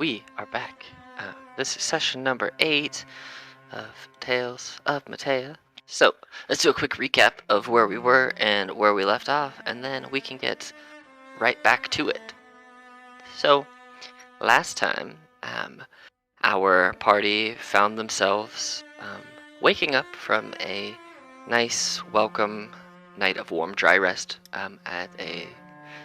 we are back. This is session number 8 of Tales of Mateia. So, let's do a quick recap of where we were and where we left off, and then we can get right back to it. So, last time, our party found themselves waking up from a nice, welcome night of warm, dry rest at a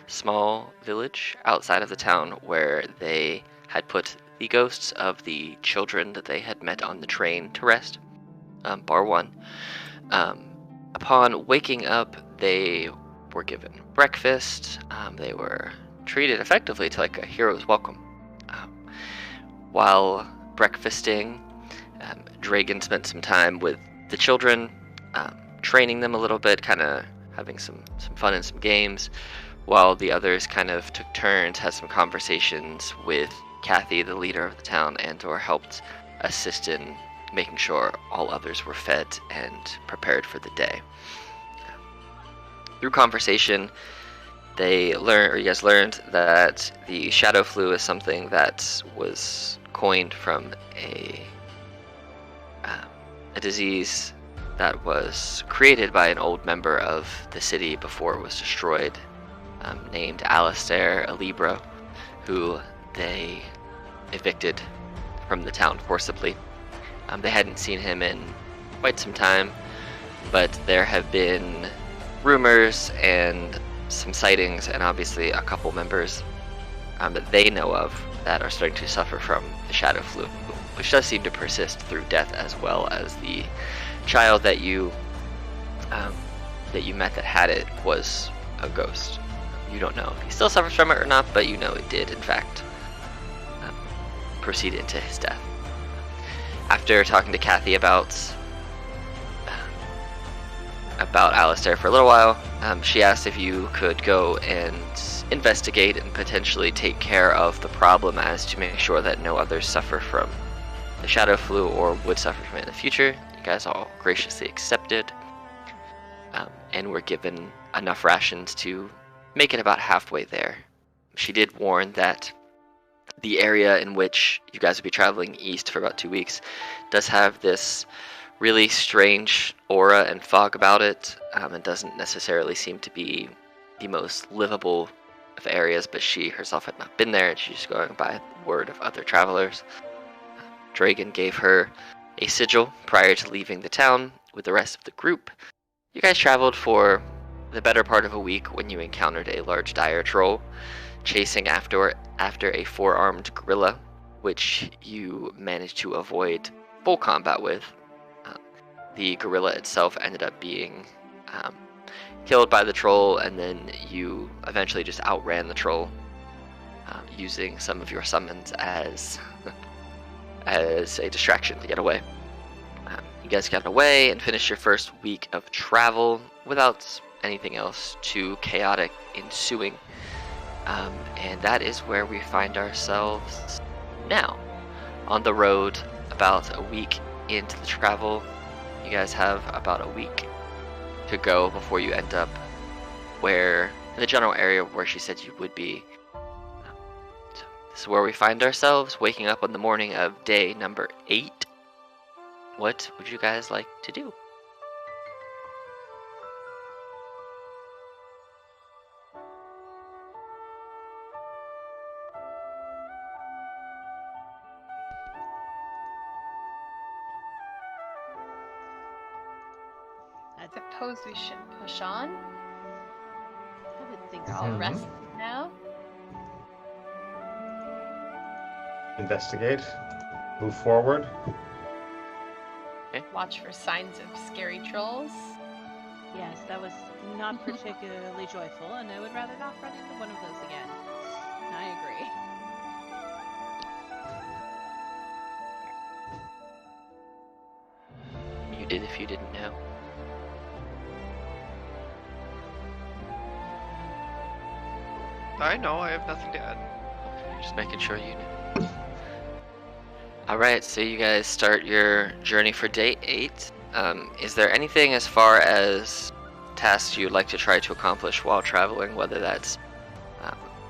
small village outside of the town where they had put the ghosts of the children that they had met on the train to rest, bar one. Upon waking up, they were given breakfast. They were treated effectively to like a hero's welcome. While breakfasting, Dragon spent some time with the children, training them a little bit, kind of having some fun and some games, while the others kind of took turns, had some conversations with Kathy, the leader of the town, or helped assist in making sure all others were fed and prepared for the day. Through conversation, you guys learned that the shadow flu is something that was coined from a disease that was created by an old member of the city before it was destroyed, named Alistair Alibro, who they evicted from the town forcibly. They hadn't seen him in quite some time, but there have been rumors and some sightings, and obviously a couple members that they know of that are starting to suffer from the shadow flu, which does seem to persist through death, as well as the child that you met that had it was a ghost. You don't know if he still suffers from it or not, but you know it did, in fact, proceed into his death. After talking to Kathy about Alistair for a little while, she asked if you could go and investigate and potentially take care of the problem as to make sure that no others suffer from the shadow flu or would suffer from it in the future. You guys all graciously accepted, and were given enough rations to make it about halfway there. She did warn that the area in which you guys will be traveling east for about 2 weeks does have this really strange aura and fog about it. It doesn't necessarily seem to be the most livable of areas, but she herself had not been there, and she's just going by word of other travelers. Dragon gave her a sigil prior to leaving the town with the rest of the group. You guys traveled for the better part of a week when you encountered a large dire troll chasing after a 4-armed gorilla, which you managed to avoid full combat with. The gorilla itself ended up being killed by the troll, and then you eventually just outran the troll using some of your summons as a distraction to get away. You guys got away and finished your first week of travel without anything else too chaotic ensuing. And that is where we find ourselves now, on the road, about a week into the travel. You guys have about a week to go before you end up in the general area where she said you would be. So this is where we find ourselves, waking up on the morning of day number 8. What would you guys like to do? I suppose we should push on. I would think we're all Mhm. rested now. Investigate. Move forward. Watch for signs of scary trolls. Yes, that was not particularly joyful, and I would rather not run into one of those again. I agree. You did if you didn't know. I know, I have nothing to add. Okay, just making sure you know. Alright, so you guys start your journey for day 8. Is there anything as far as tasks you'd like to try to accomplish while traveling, whether that's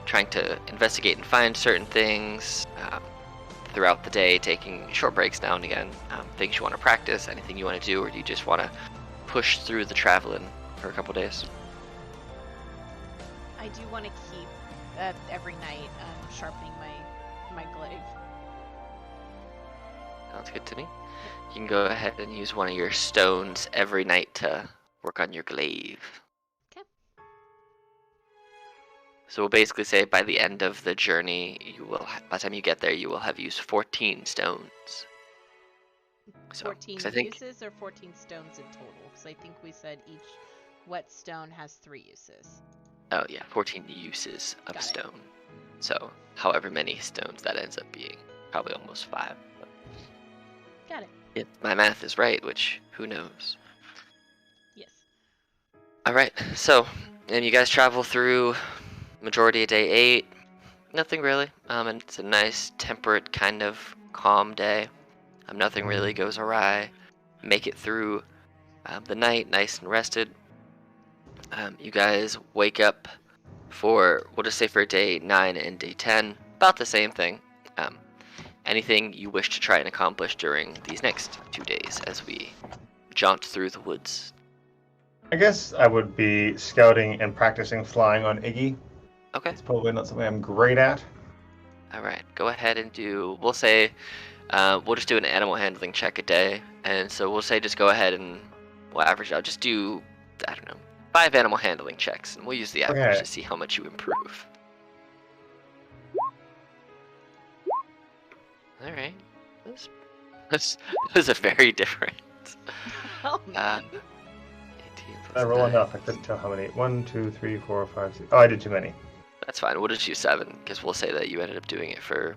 trying to investigate and find certain things, throughout the day, taking short breaks now and again. Things you want to practice, anything you want to do, or do you just want to push through the traveling for a couple days? I do want to keep every night sharpening my glaive. Sounds good to me. You can go ahead and use one of your stones every night to work on your glaive. Okay. So we'll basically say by the end of the journey, by the time you get there, you will have used 14 stones. So, 14 uses or 14 stones in total? Because I think we said each whetstone has 3 uses. Oh yeah, 14 uses of Got it. stone. So however many stones that ends up being, probably almost 5. But Got it. if my math is right, which who knows. Yes. All right, so and you guys travel through majority of day 8. Nothing really. And it's a nice, temperate, kind of calm day. Nothing really goes awry. Make it through the night, nice and rested. You guys wake up for, we'll just say for day 9 and day 10, about the same thing. Anything you wish to try and accomplish during these next 2 days as we jaunt through the woods? I guess I would be scouting and practicing flying on Iggy. Okay. It's probably not something I'm great at. All right. Go ahead and do, we'll say, we'll just do an animal handling check a day. And so we'll say just go ahead and we'll average out. Just do, I don't know, 5 animal handling checks. And we'll use the average Okay. to see how much you improve. All right. This is a very different. Oh, man. 18 I plus roll 9. enough. I couldn't tell how many. 1, 2, 3, 4, 5, 6. Oh, I did too many. That's fine. We'll just use 7 because we'll say that you ended up doing it for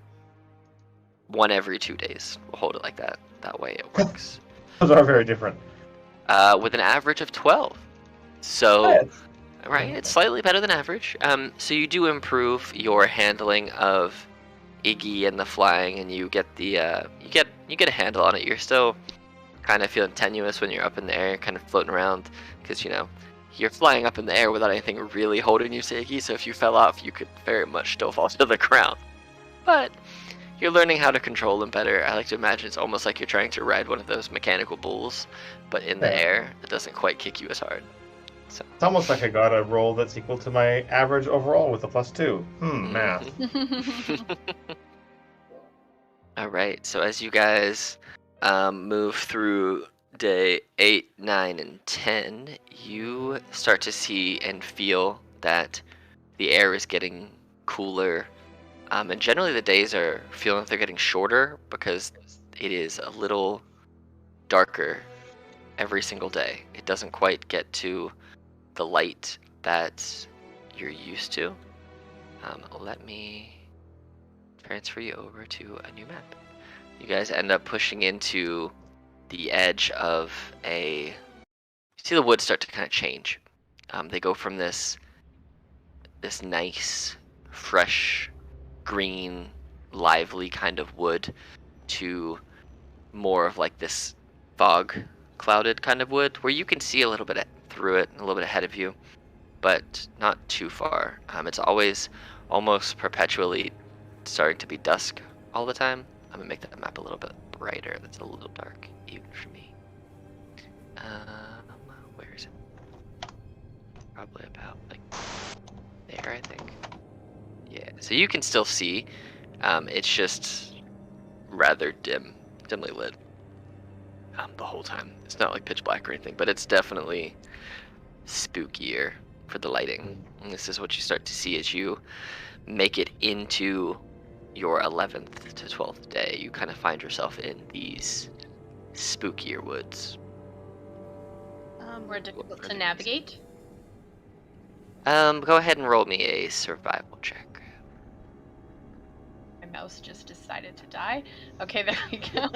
1 every 2 days. We'll hold it like that. That way it works. Those are very different. With an average of 12. So, Yes. right, it's slightly better than average. So you do improve your handling of Iggy and the flying, and you get the you get a handle on it. You're still kind of feeling tenuous when you're up in the air, kind of floating around, because you're flying up in the air without anything really holding you to Iggy. So if you fell off, you could very much still fall to the ground. But you're learning how to control them better. I like to imagine it's almost like you're trying to ride one of those mechanical bulls, but in the Yeah. air, it doesn't quite kick you as hard. So. It's almost like I got a roll that's equal to my average overall with a +2. Math. All right. So as you guys move through day 8, 9, and 10, you start to see and feel that the air is getting cooler. And generally the days are feeling like they're getting shorter because it is a little darker every single day. It doesn't quite get to the light that you're used to. Let me transfer you over to a new map. You guys end up pushing into the edge of you see the woods start to kind of change. They go from this nice, fresh, green, lively kind of wood to more of like this fog clouded kind of wood where you can see a little bit through it, a little bit ahead of you, but not too far. It's always almost perpetually starting to be dusk all the time. I'm gonna make that map a little bit brighter. That's a little dark even for me. Where is it? Probably about like there, I think. Yeah, so you can still see. It's just rather dimly lit the whole time. It's not like pitch black or anything, but it's definitely spookier for the lighting. And this is what you start to see as you make it into your 11th to 12th day. You kind of find yourself in these spookier woods. More difficult to navigate. Go ahead and roll me a survival check. My mouse just decided to die. Okay, there we go.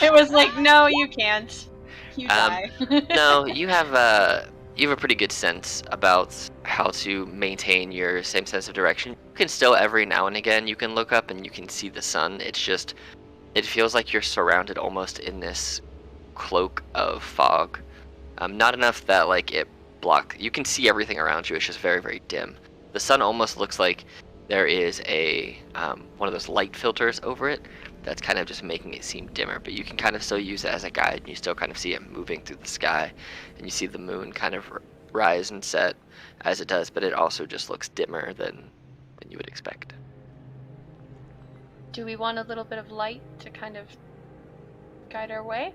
It was like, no, you can't. You die. No, you have a pretty good sense about how to maintain your same sense of direction. You can still every now and again you can look up and you can see the sun. It's just it feels like you're surrounded almost in this cloak of fog. Not enough that like it you can see everything around you. It's just very, very dim. The sun almost looks like there is a one of those light filters over it, that's kind of just making it seem dimmer, but you can kind of still use it as a guide, and you still kind of see it moving through the sky, and you see the moon kind of rise and set as it does, but it also just looks dimmer than you would expect. Do we want a little bit of light to kind of guide our way?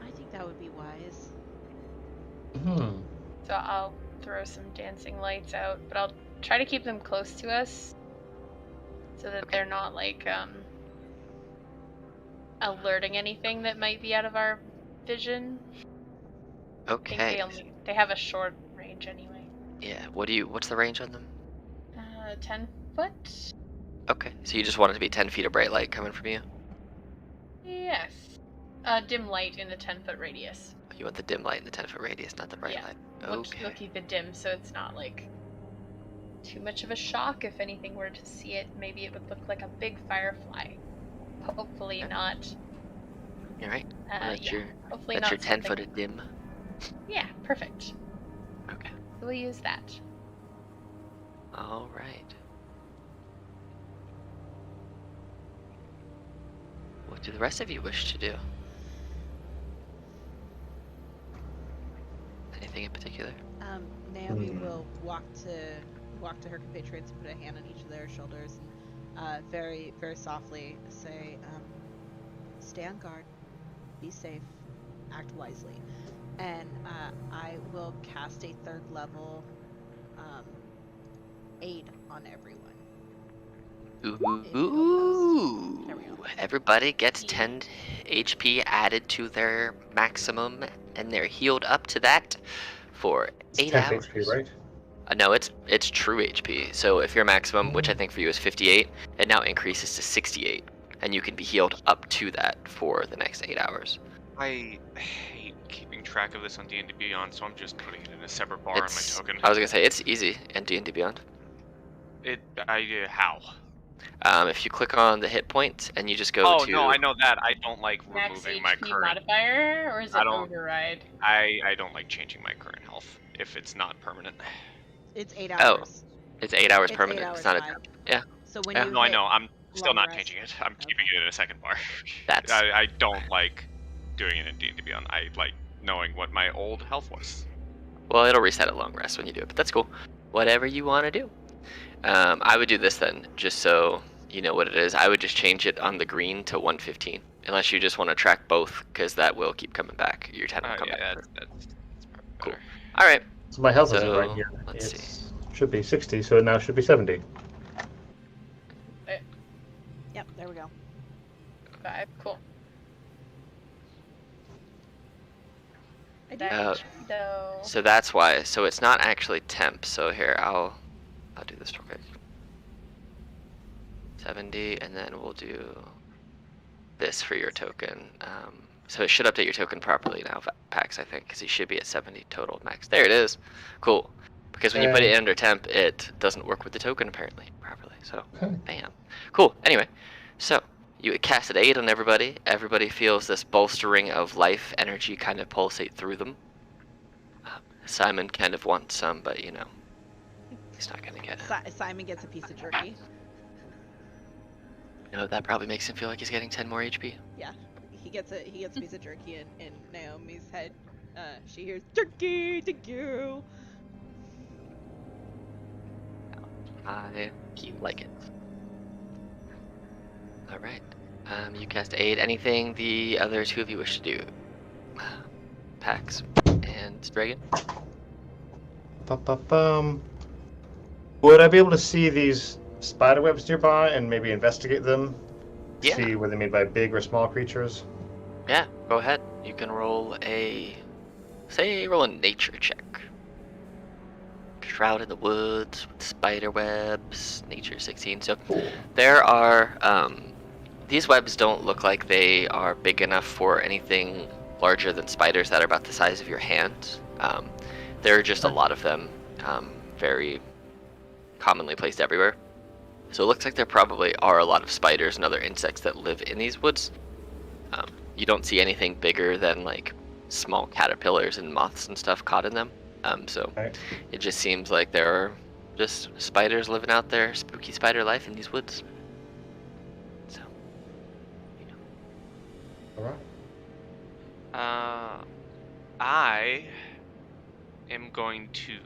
I think that would be wise. So I'll throw some dancing lights out, but I'll try to keep them close to us so that they're not like alerting anything that might be out of our vision. Okay. I think they have a short range anyway. Yeah. What's the range on them? 10 foot? Okay. So you just want it to be 10 feet of bright light coming from you? Yes. Dim light in the 10-foot radius. You want the dim light in the 10-foot radius, not the bright light. Okay. We'll keep it dim so it's not like too much of a shock. If anything were to see it, maybe it would look like a big firefly. Hopefully not. All right. Hopefully that's not your 10-foot of dim. Yeah, perfect. Okay. We'll use that. All right. What do the rest of you wish to do? Anything in particular? Naomi will walk to her compatriots and put a hand on each of their shoulders, very, very softly say, "Stay on guard, be safe, act wisely," and I will cast a 3rd level aid on everyone. Ooh. There we go. Everybody gets 10 HP added to their maximum, and they're healed up to that for 8 10 hours. HP, right? No, it's true HP. So if your maximum, which I think for you is 58, it now increases to 68, and you can be healed up to that for the next 8 hours. I hate keeping track of this on D&D Beyond, so I'm just putting it in a separate bar on my token. I was gonna say it's easy in D&D Beyond. How? If you click on the hit point and you just go to... Oh, no, I know that. I don't like Max removing HP my current... modifier, or is it override? I don't like changing my current health if it's not permanent. It's 8 hours. It's 8 hours It's permanent. 8 hours It's not high. Yeah. So when Yeah. you No, I hit know. I'm still long not rest- changing it. I'm keeping it in a second bar. That's... I don't like doing it in D&D Beyond. I like knowing what my old health was. Well, it'll reset at long rest when you do it, but that's cool. Whatever you want to do. I would do this then, just so you know what it is. I would just change it on the green to 115, unless you just want to track both, because that will keep coming back. Your 10 will come back. That's probably Cool. better. All right. So my health isn't So, right here. let's It should be 60, so it now should be 70. Yep, there we go. 5, cool. I did. So that's why. So it's not actually temp. So here, I'll do this real quick. 70, and then we'll do this for your token. So it should update your token properly now, Pax, I think, because you should be at 70 total max. There it is. Cool. Because when you put it under temp, it doesn't work with the token apparently properly. So, bam. Cool. Anyway, so you casted aid on everybody. Everybody feels this bolstering of life energy kind of pulsate through them. Simon kind of wants some, but you know, he's not gonna get it. Simon gets a piece of jerky. No, that probably makes him feel like he's getting 10 more HP. Yeah, he gets a piece of jerky in Naomi's head. She hears jerky, thank you. I like it. All right. You cast aid. Anything the other two of you wish to do? Pax and Dragon. Would I be able to see these spider webs nearby and maybe investigate them? Yeah. See what they mean by big or small creatures? Yeah, go ahead. You can roll roll a nature check. Shroud in the woods with spider webs, nature 16. So there are, these webs don't look like they are big enough for anything larger than spiders that are about the size of your hand. There are just a lot of them, very commonly placed everywhere. So it looks like there probably are a lot of spiders and other insects that live in these woods. You don't see anything bigger than like small caterpillars and moths and stuff caught in them. So it just seems like there are just spiders living out their spooky spider life in these woods. All right. I am going to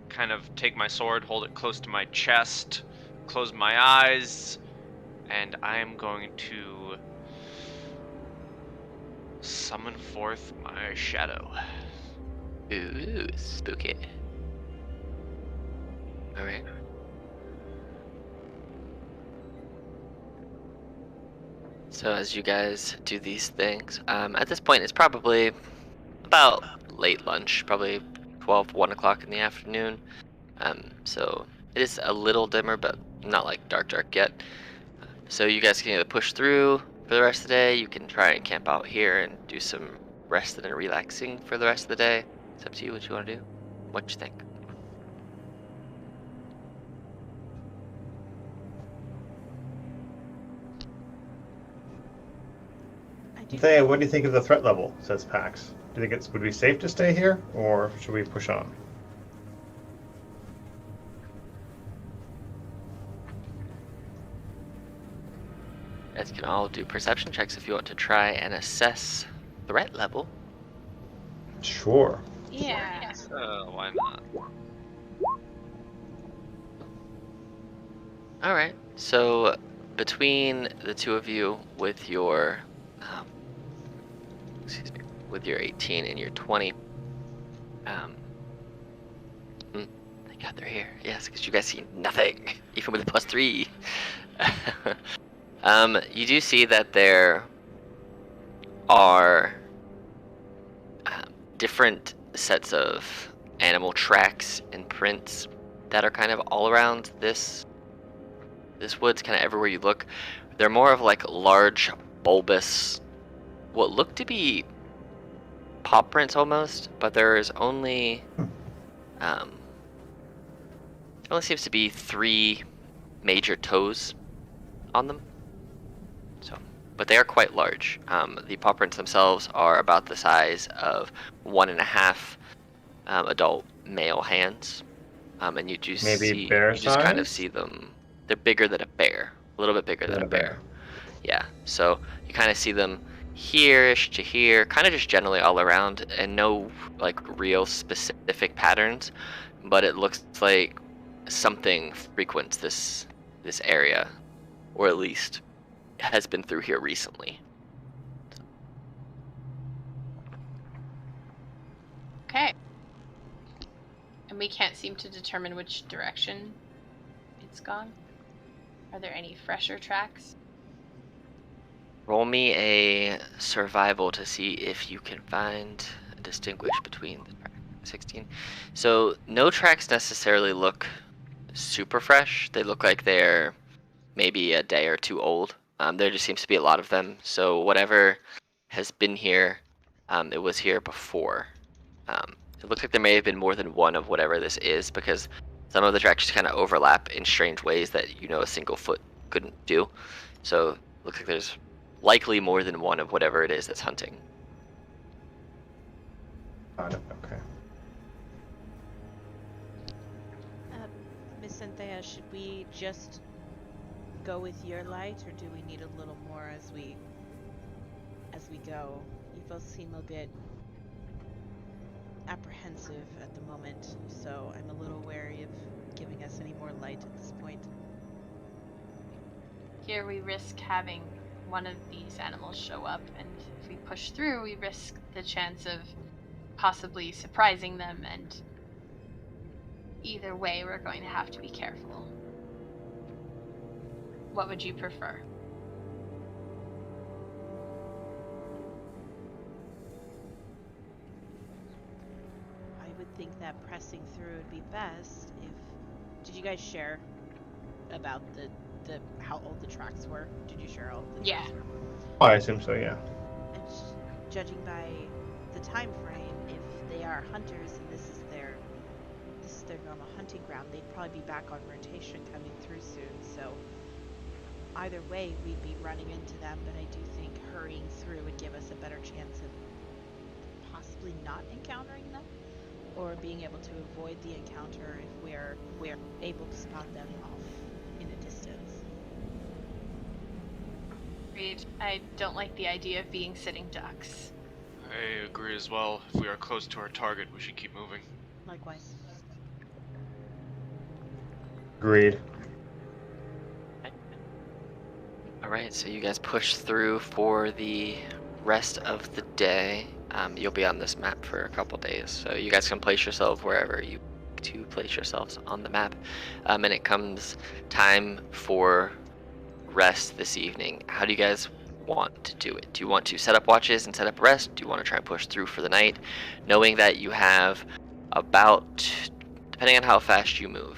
kind of take my sword, hold it close to my chest, close my eyes, and I am going to summon forth my shadow. Ooh, spooky. Alright. So as you guys do these things, at this point it's probably about late lunch, probably 12, 1 o'clock in the afternoon. So it is a little dimmer, but not like dark yet. So you guys can either push through for the rest of the day, you can try and camp out here and do some resting and relaxing for the rest of the day. It's up to you what you want to do. What you think? Thea, what do you think of the threat level? Says Pax. Do you think it would be safe to stay here, or should we push on? You guys can all do perception checks if you want to try and assess threat level. Sure. Yeah. Why not? Alright, so between the two of you with your with your 18 and your 20, thank God they're here. Yes, because you guys see nothing, even with a +3. You do see that there are different sets of animal tracks and prints that are kind of all around this woods, kind of everywhere you look. They're more of like large, bulbous, what look to be paw prints almost, but there's only it only seems to be 3 major toes on them. So, but they are quite large. The paw prints themselves are about the size of 1.5 adult male hands, and you just Maybe bear just kind of size? see them. They're bigger than a bear, a little bit bigger than a bear. Yeah, so you kind of see them here-ish to here, kind of just generally all around, and no like real specific patterns, but it looks like something frequents this area, or at least has been through here recently. Okay. And we can't seem to determine which direction it's gone. Are there any fresher tracks? Roll me a survival to see if you can find and distinguish between the track. 16. So no tracks necessarily look super fresh. They look like they're maybe a day or two old. There just seems to be a lot of them. So whatever has been here, it was here before. It looks like there may have been more than one of whatever this is, because some of the tracks just kind of overlap in strange ways that a single foot couldn't do. So it looks like there's likely more than one of whatever it is that's hunting. Got it. Okay. Miss Cynthia, should we just go with your light, or do we need a little more as we go? You both seem a bit apprehensive at the moment, so I'm a little wary of giving us any more light at this point. Here we risk having one of these animals show up, and if we push through, we risk the chance of possibly surprising them, and either way, we're going to have to be careful. What would you prefer? I would think that pressing through would be best if... Did you guys share about the how old the tracks were? Did you share all the tracks were? Oh, I assume so, yeah. And judging by the time frame, if they are hunters and this is their normal hunting ground, they'd probably be back on rotation coming through soon. So either way, we'd be running into them, but I do think hurrying through would give us a better chance of possibly not encountering them, or being able to avoid the encounter if we're able to spot them off in a distance. agreed. I don't like the idea of being sitting ducks. I agree as well. If we are close to our target, we should keep moving. Likewise. Agreed. Alright, so you guys push through for the rest of the day. You'll be on this map for a couple days, so you guys can place yourself wherever you to place yourselves on the map. And it comes time for rest this evening. How do you guys want to do it? Do you want to set up watches and set up rest? Do you want to try and push through for the night, knowing that you have about, depending on how fast you move,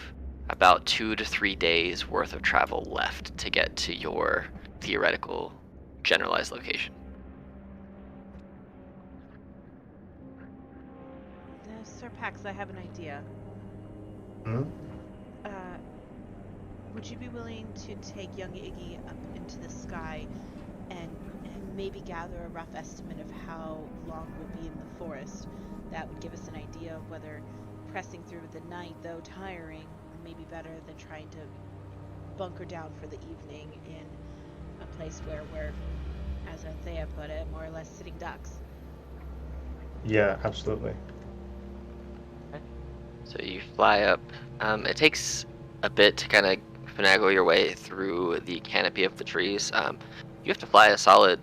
about 2 to 3 days worth of travel left to get to your theoretical generalized location? Sir Pax, I have an idea. Hmm? Would you be willing to take young Iggy up into the sky and maybe gather a rough estimate of how long we'll be in the forest? That would give us an idea of whether pressing through the night, though tiring, may be better than trying to bunker down for the evening in a place where we're, as Anthea put it, more or less sitting ducks. Yeah, absolutely. So you fly up. It takes a bit to kind of finagle your way through the canopy of the trees. You have to fly a solid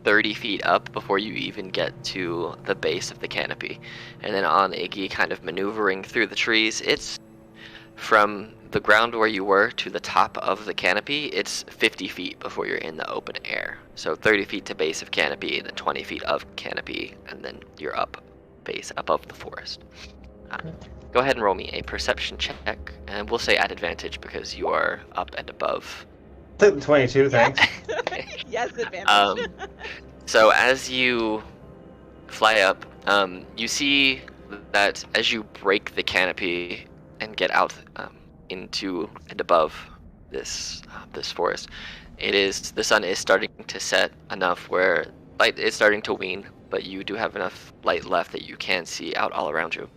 30 feet up before you even get to the base of the canopy. And then on Iggy kind of maneuvering through the trees, it's from the ground where you were to the top of the canopy, it's 50 feet before you're in the open air. So 30 feet to base of canopy, then 20 feet of canopy, and then you're up base above the forest. Go ahead and roll me a perception check, and we'll say at advantage because you are up and above. 22, thanks. Yes, advantage. So as you fly up, you see that as you break the canopy and get out into and above this forest, the sun is starting to set enough where light is starting to wane, but you do have enough light left that you can see out all around you.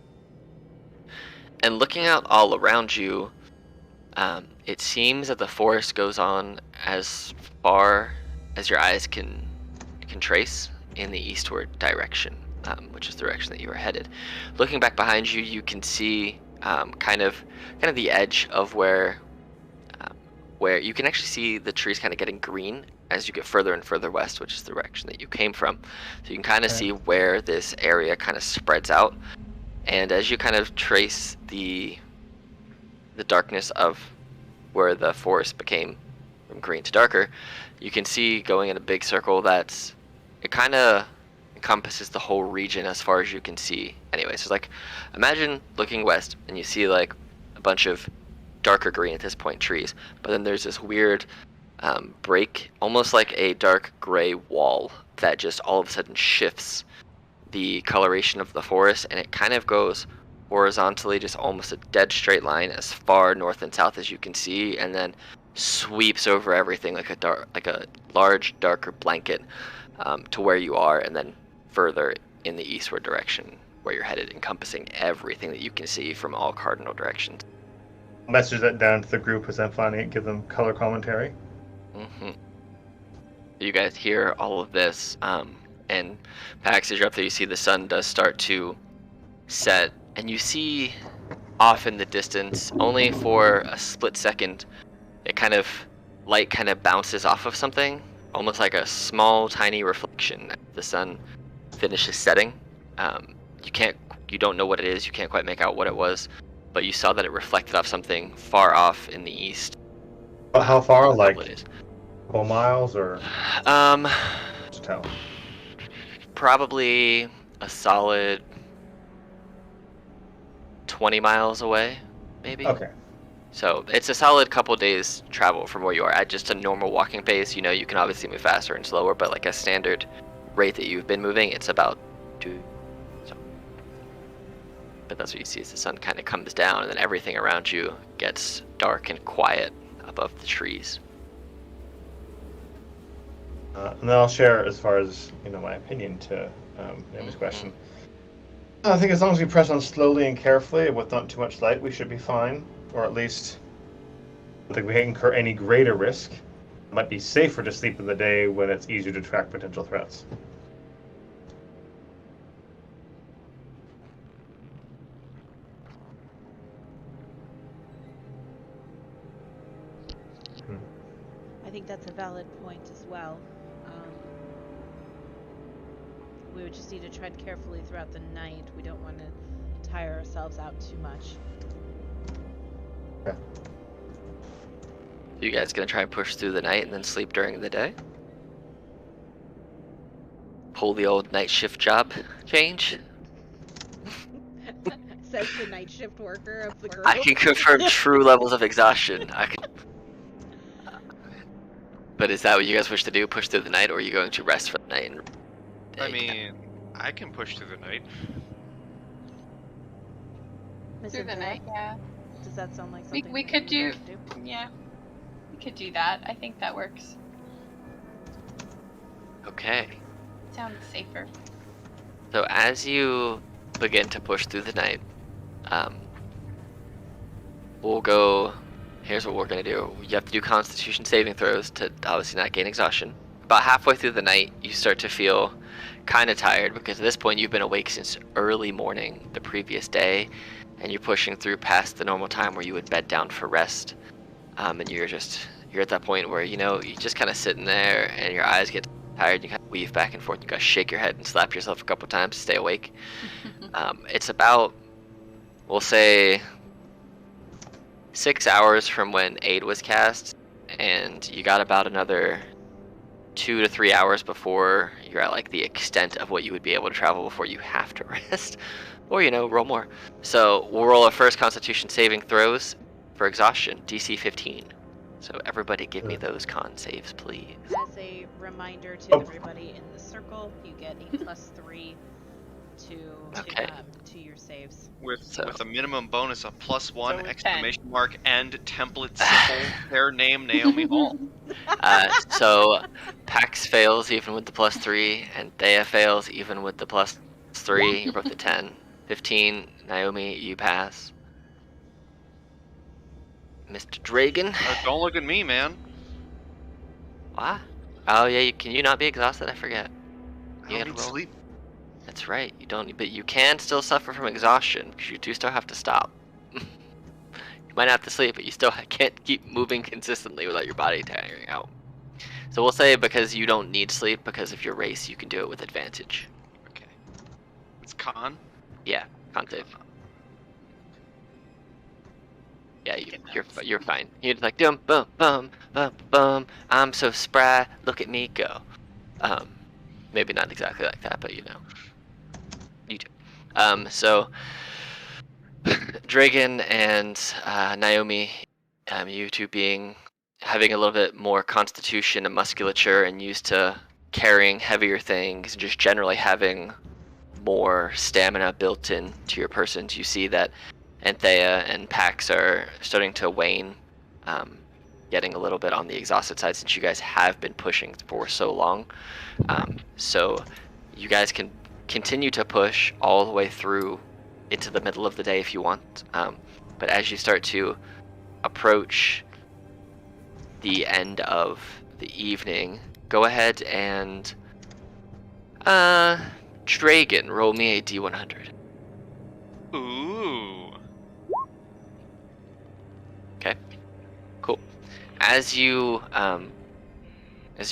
And looking out all around you, it seems that the forest goes on as far as your eyes can trace in the eastward direction, which is the direction that you are headed. Looking back behind you, you can see kind of the edge of where you can actually see the trees kind of getting green as you get further and further west, which is the direction that you came from. So you can kind of see where this area kind of spreads out. And as you kind of trace the darkness of where the forest became from green to darker, you can see going in a big circle that it kind of encompasses the whole region as far as you can see. Anyway, so like imagine looking west and you see like a bunch of darker green at this point trees, but then there's this weird break, almost like a dark gray wall that just all of a sudden shifts the coloration of the forest, and it kind of goes horizontally, just almost a dead straight line as far north and south as you can see, and then sweeps over everything like a large darker blanket to where you are, and then further in the eastward direction where you're headed, encompassing everything that you can see from all cardinal directions. Message that down to the group as I'm finding it, give them color commentary. You guys hear all of this, and Pax, as you're up there, you see the sun does start to set, and you see off in the distance, only for a split second, light kind of bounces off of something, almost like a small, tiny reflection. The sun finishes setting. You don't know what it is. You can't quite make out what it was, but you saw that it reflected off something far off in the east. How far? Like it is. 4 miles or? Just tell. Probably a solid 20 miles away, maybe. Okay. So it's a solid couple days travel from where you are at just a normal walking pace. You know, you can obviously move faster and slower, but like a standard rate that you've been moving, it's about 2. So, but that's what you see as the sun kind of comes down, and then everything around you gets dark and quiet above the trees. And then I'll share as far as my opinion to Naomi's question. I think as long as we press on slowly and carefully with not too much light, we should be fine, or at least I don't think we incur any greater risk. It might be safer to sleep in the day when it's easier to track potential threats. I think that's a valid point as well. We would just need to tread carefully throughout the night. We don't want to tire ourselves out too much. Okay. You guys gonna try and push through the night and then sleep during the day? Pull the old night shift job change? Says the night shift worker of the group. I can confirm true levels of exhaustion. But is that what you guys wish to do? Push through the night, or are you going to rest for the night? And I mean, I can push through the night. Miss Through the Anthea, night, yeah. does that sound like something We that could you'd do, like to yeah. We could do that. I think that works. Okay. Sounds safer. So as you begin to push through the night, we'll go. Here's what we're gonna do. You have to do Constitution saving throws to obviously not gain exhaustion. About halfway through the night, you start to feel kind of tired because at this point you've been awake since early morning the previous day, and you're pushing through past the normal time where you would bed down for rest. And you're at that point where you're just kind of sitting there and your eyes get tired. You kind of weave back and forth. You gotta shake your head and slap yourself a couple times to stay awake. It's about, we'll say, 6 hours from when aid was cast, and you got about another 2 to 3 hours before you're at like the extent of what you would be able to travel before you have to rest, or roll more. So we'll roll our first Constitution saving throws for exhaustion, DC 15. So everybody give me those con saves, please. As a reminder to everybody in the circle, you get a +3 to your saves. With a minimum bonus of +1 So exclamation mark and template symbol. Their name Naomi Hall. So Pax fails even with the +3, and Thea fails even with the +3. You're both at 10. 15, Naomi, you pass. Mr. Dragon. Don't look at me, man. What? Oh yeah, can you not be exhausted? I forget. I don't need sleep. That's right. You don't, but you can still suffer from exhaustion because you do still have to stop. You might have to sleep, but you still can't keep moving consistently without your body tiring out. So we'll say because you don't need sleep because of your race, you can do it with advantage. Okay. It's con? Yeah, con save. Yeah, you're fine. You're just like dum bum bum bum bum. I'm so spry. Look at me go. Maybe not exactly like that, but you do. So Dragon and Naomi, you two having a little bit more constitution and musculature and used to carrying heavier things, just generally having more stamina built in to your persons. You see that Anthea and Pax are starting to wane, getting a little bit on the exhausted side since you guys have been pushing for so long. So you guys can continue to push all the way through into the middle of the day if you want. But as you start to approach the end of the evening, go ahead and Dragon, roll me a D100. Ooh. Okay, cool. As you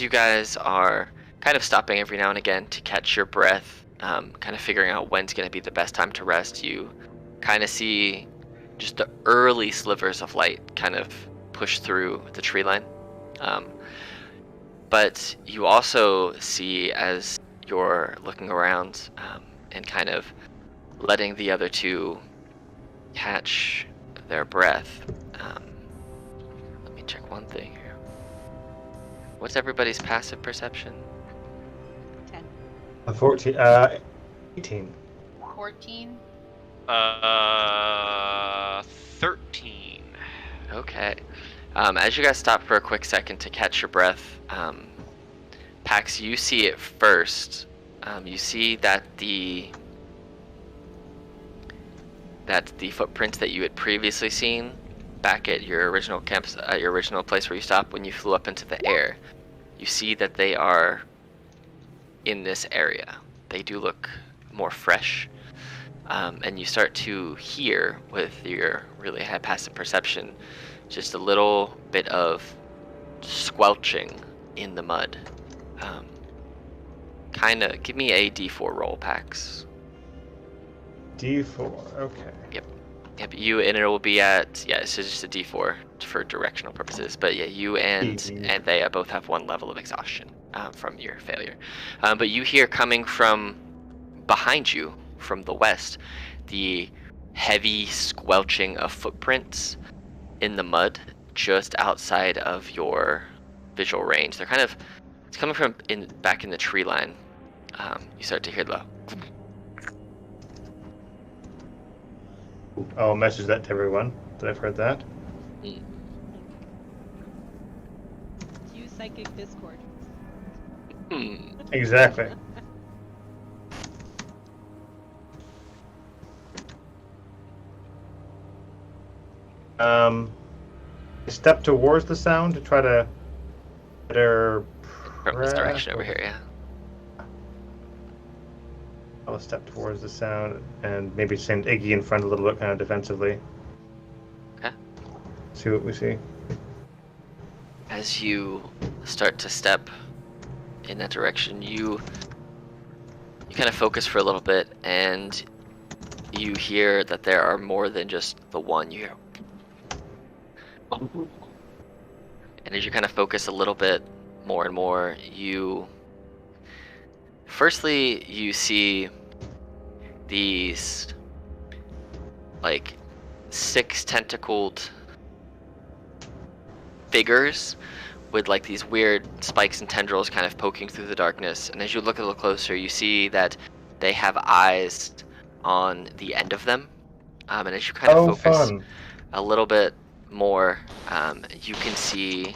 guys are kind of stopping every now and again to catch your breath, kind of figuring out when's going to be the best time to rest, you kind of see just the early slivers of light kind of push through the tree line. But you also see, as you're looking around and kind of letting the other two catch their breath. Let me check one thing here. What's everybody's passive perception? 10. 14, 18. 14. 13. Okay. As you guys stop for a quick second to catch your breath, Pax, you see it first. You see that the footprints that you had previously seen back at your original your original place where you stopped when you flew up into the air, you see that they are in this area. They do look more fresh, and you start to hear with your really high passive perception just a little bit of squelching in the mud. Kind of give me a d4 roll, Pax. D4. Okay. Yep, you, and it will be at, yeah, it's just a d4 for directional purposes, but yeah, you and they both have 1 level of exhaustion from your failure. But you hear coming from behind you, from the west, the heavy squelching of footprints in the mud just outside of your visual range. They're kind of, it's coming from back in the tree line. You start to hear the... I'll message that to everyone that I've heard that. Use Psychic Discord. Exactly. Step towards the sound to try to better. From this direction over here, yeah. I'll step towards the sound and maybe send Iggy in front a little bit, kind of defensively. Okay. See what we see. As you start to step in that direction, you kind of focus for a little bit, and you hear that there are more than just the one. You hear, and as you kind of focus a little bit more and more, you see these like 6 tentacled figures with like these weird spikes and tendrils kind of poking through the darkness. And as you look a little closer, you see that they have eyes on the end of them. And as you kind of focus a little bit more, you can see,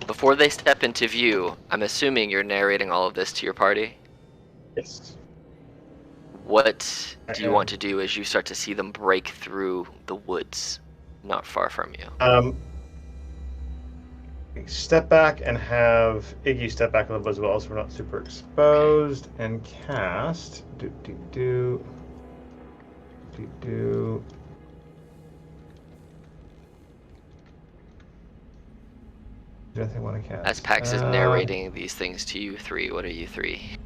before they step into view, I'm assuming you're narrating all of this to your party? Yes. What do you want to do as you start to see them break through the woods not far from you? Step back and have Iggy step back a little bit as well, so we're not super exposed, and cast. Do. Anything I want to cast? As Pax is narrating these things to you three, what are you three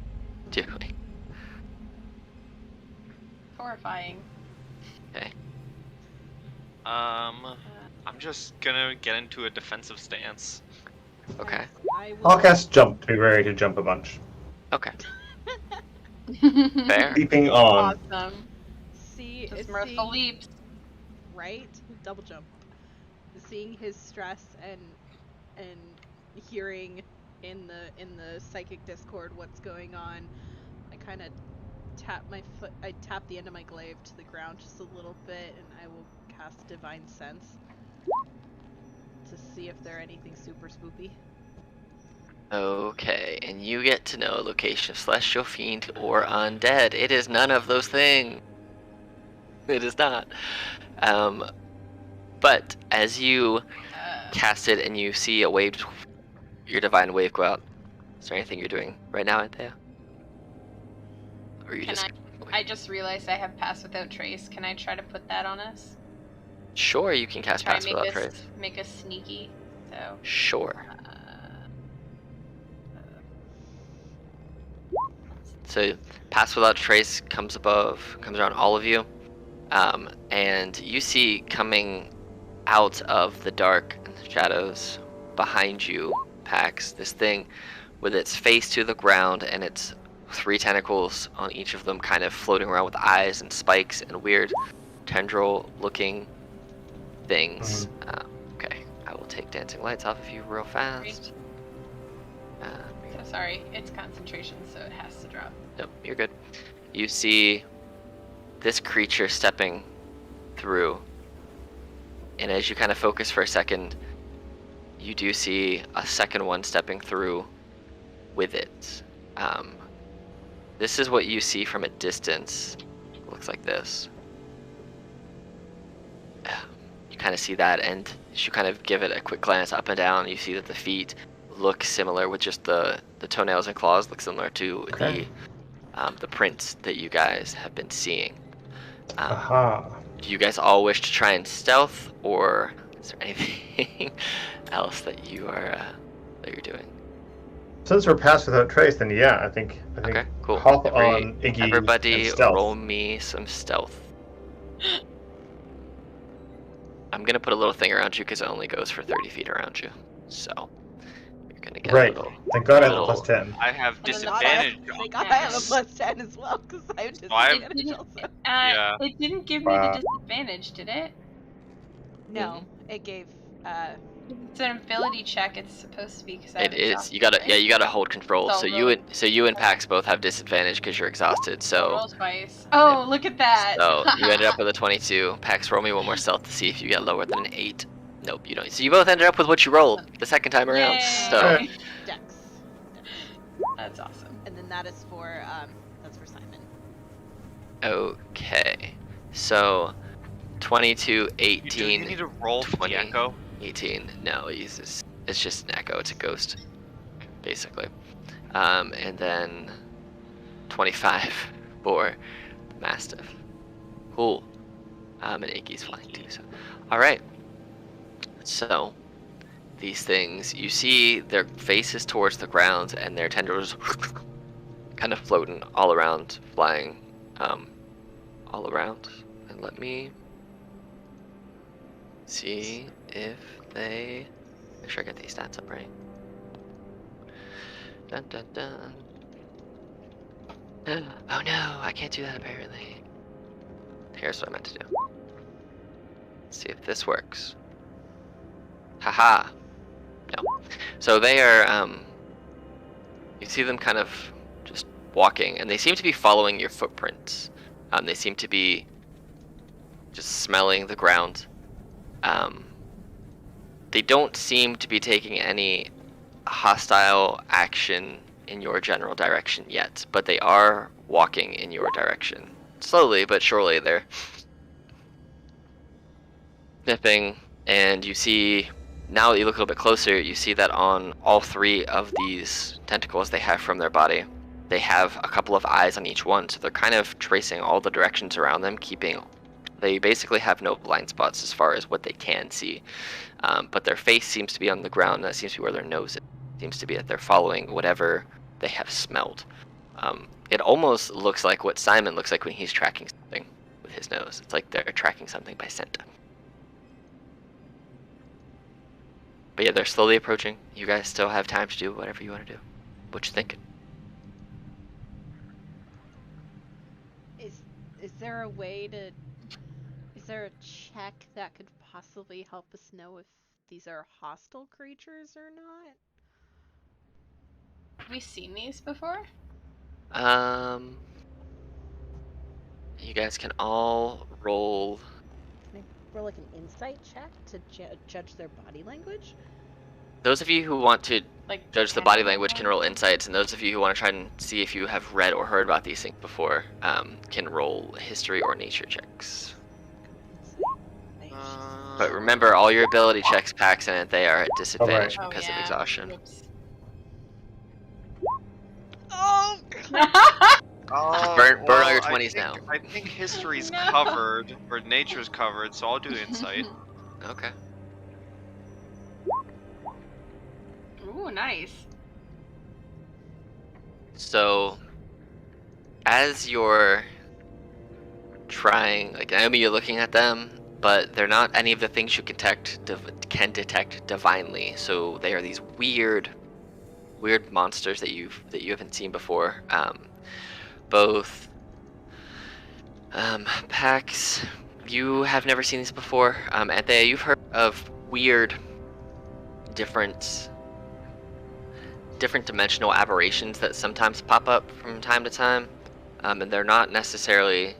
doing? Horrifying. Okay. I'm just gonna get into a defensive stance. Okay. I'll cast jump to be ready to jump a bunch. Okay. Fair. Leaping on. Awesome. See, Just mirthful leaps. Right? Double jump. Seeing his stress and hearing in the psychic discord what's going on, I kind of tap my foot. I tap the end of my glaive to the ground just a little bit, and I will cast Divine Sense to see if there are anything super spoopy. Okay, and you get to know location of celestial fiend or undead. It is none of those things. It is not. But as you cast it and you see a wave, your divine wave go out, is there anything you're doing right now, Anthea? Or you I just realized I have Pass Without Trace. Can I try to put that on us? Sure, you can cast Pass Without Trace. Make us sneaky. So. Sure. So Pass Without Trace comes around all of you, and you see coming out of the dark and the shadows behind you, Pax, this thing with its face to the ground and its 3 tentacles on each of them, kind of floating around with eyes and spikes and weird tendril-looking things. Okay, I will take Dancing Lights off of you real fast. So sorry, it's concentration, so it has to drop. Nope, you're good. You see this creature stepping through, and as you kind of focus for a second, you do see a second one stepping through with it. This is what you see from a distance. It looks like this. kind of see that, and as you kind of give it a quick glance up and down, you see that the feet look similar, with just the toenails and claws look similar to the prints that you guys have been seeing. Do you guys all wish to try and stealth, or is there anything else that you're doing? Since we're passed without trace, then yeah, I think Okay, cool. hop on Iggy. Everybody, and stealth. roll me some stealth. I'm gonna put a little thing around you because it only goes for 30 feet around you. So you're gonna get Right. a little. Thank God I have a little- plus 10. I have And then disadvantage. Thank God I have a plus 10 as well, because I have disadvantage also. Yeah. It didn't give me the disadvantage, did it? No, it gave. It's an ability check. It's supposed to be because It is. You gotta hold control. So you and Pax both have disadvantage because you're exhausted. So roll twice. Oh, look at that. So you ended up with a 22. Pax, roll me one more stealth to see if you get lower than an 8. Nope, you don't. So you both ended up with what you rolled the second time around. Yay. So Dex. That's awesome. And then that's for Simon. okay. So 22, Do you 18, need to roll for 20. the echo? 18. No, it's just an echo. It's a ghost, basically. And then 25 for Mastiff. Cool. And Iggy's flying too. So, all right. So these things, you see their faces towards the ground, and their tendrils kind of floating all around, flying all around. And let me see if they make sure I get these stats up right. Dun dun dun. Oh no, I can't do that apparently. Here's what I meant to do. Let's see if this works. Haha. No. So they are you see them kind of just walking, and they seem to be following your footprints. They seem to be just smelling the ground. They don't seem to be taking any hostile action in your general direction yet, but they are walking in your direction. Slowly but surely they're sniffing, and you see, now that you look a little bit closer, you see that on all 3 of these tentacles they have from their body, they have a couple of eyes on each one, so they're kind of tracing all the directions around them, they basically have no blind spots as far as what they can see. But their face seems to be on the ground, and that seems to be where their nose is. It seems to be that they're following whatever they have smelled. It almost looks like what Simon looks like when he's tracking something with his nose. It's like they're tracking something by scent. But yeah, they're slowly approaching. You guys still have time to do whatever you want to do. What you thinking? Is there a way to? Is there a check that could possibly help us know if these are hostile creatures or not? Have we seen these before? You guys can all roll. Can I roll like an insight check to judge their body language? Those of you who want to Like judge the body language can roll insights, and those of you who want to try and see if you have read or heard about these things before can roll history or nature checks. But remember, all your ability checks, Pax and they are at disadvantage Oh, because yeah. of exhaustion. Whoops. Oh! Oh, Burn all your 20s now. I think history's No. covered, or nature's covered, so I'll do insight. Okay. Ooh, nice. So, as you're trying, like, I mean, you're looking at them, but they're not any of the things you can detect divinely. So they are these weird monsters that you haven't seen before. Both Pax, you have never seen these before. Anthea, you've heard of weird, different dimensional aberrations that sometimes pop up from time to time, and they're not necessarily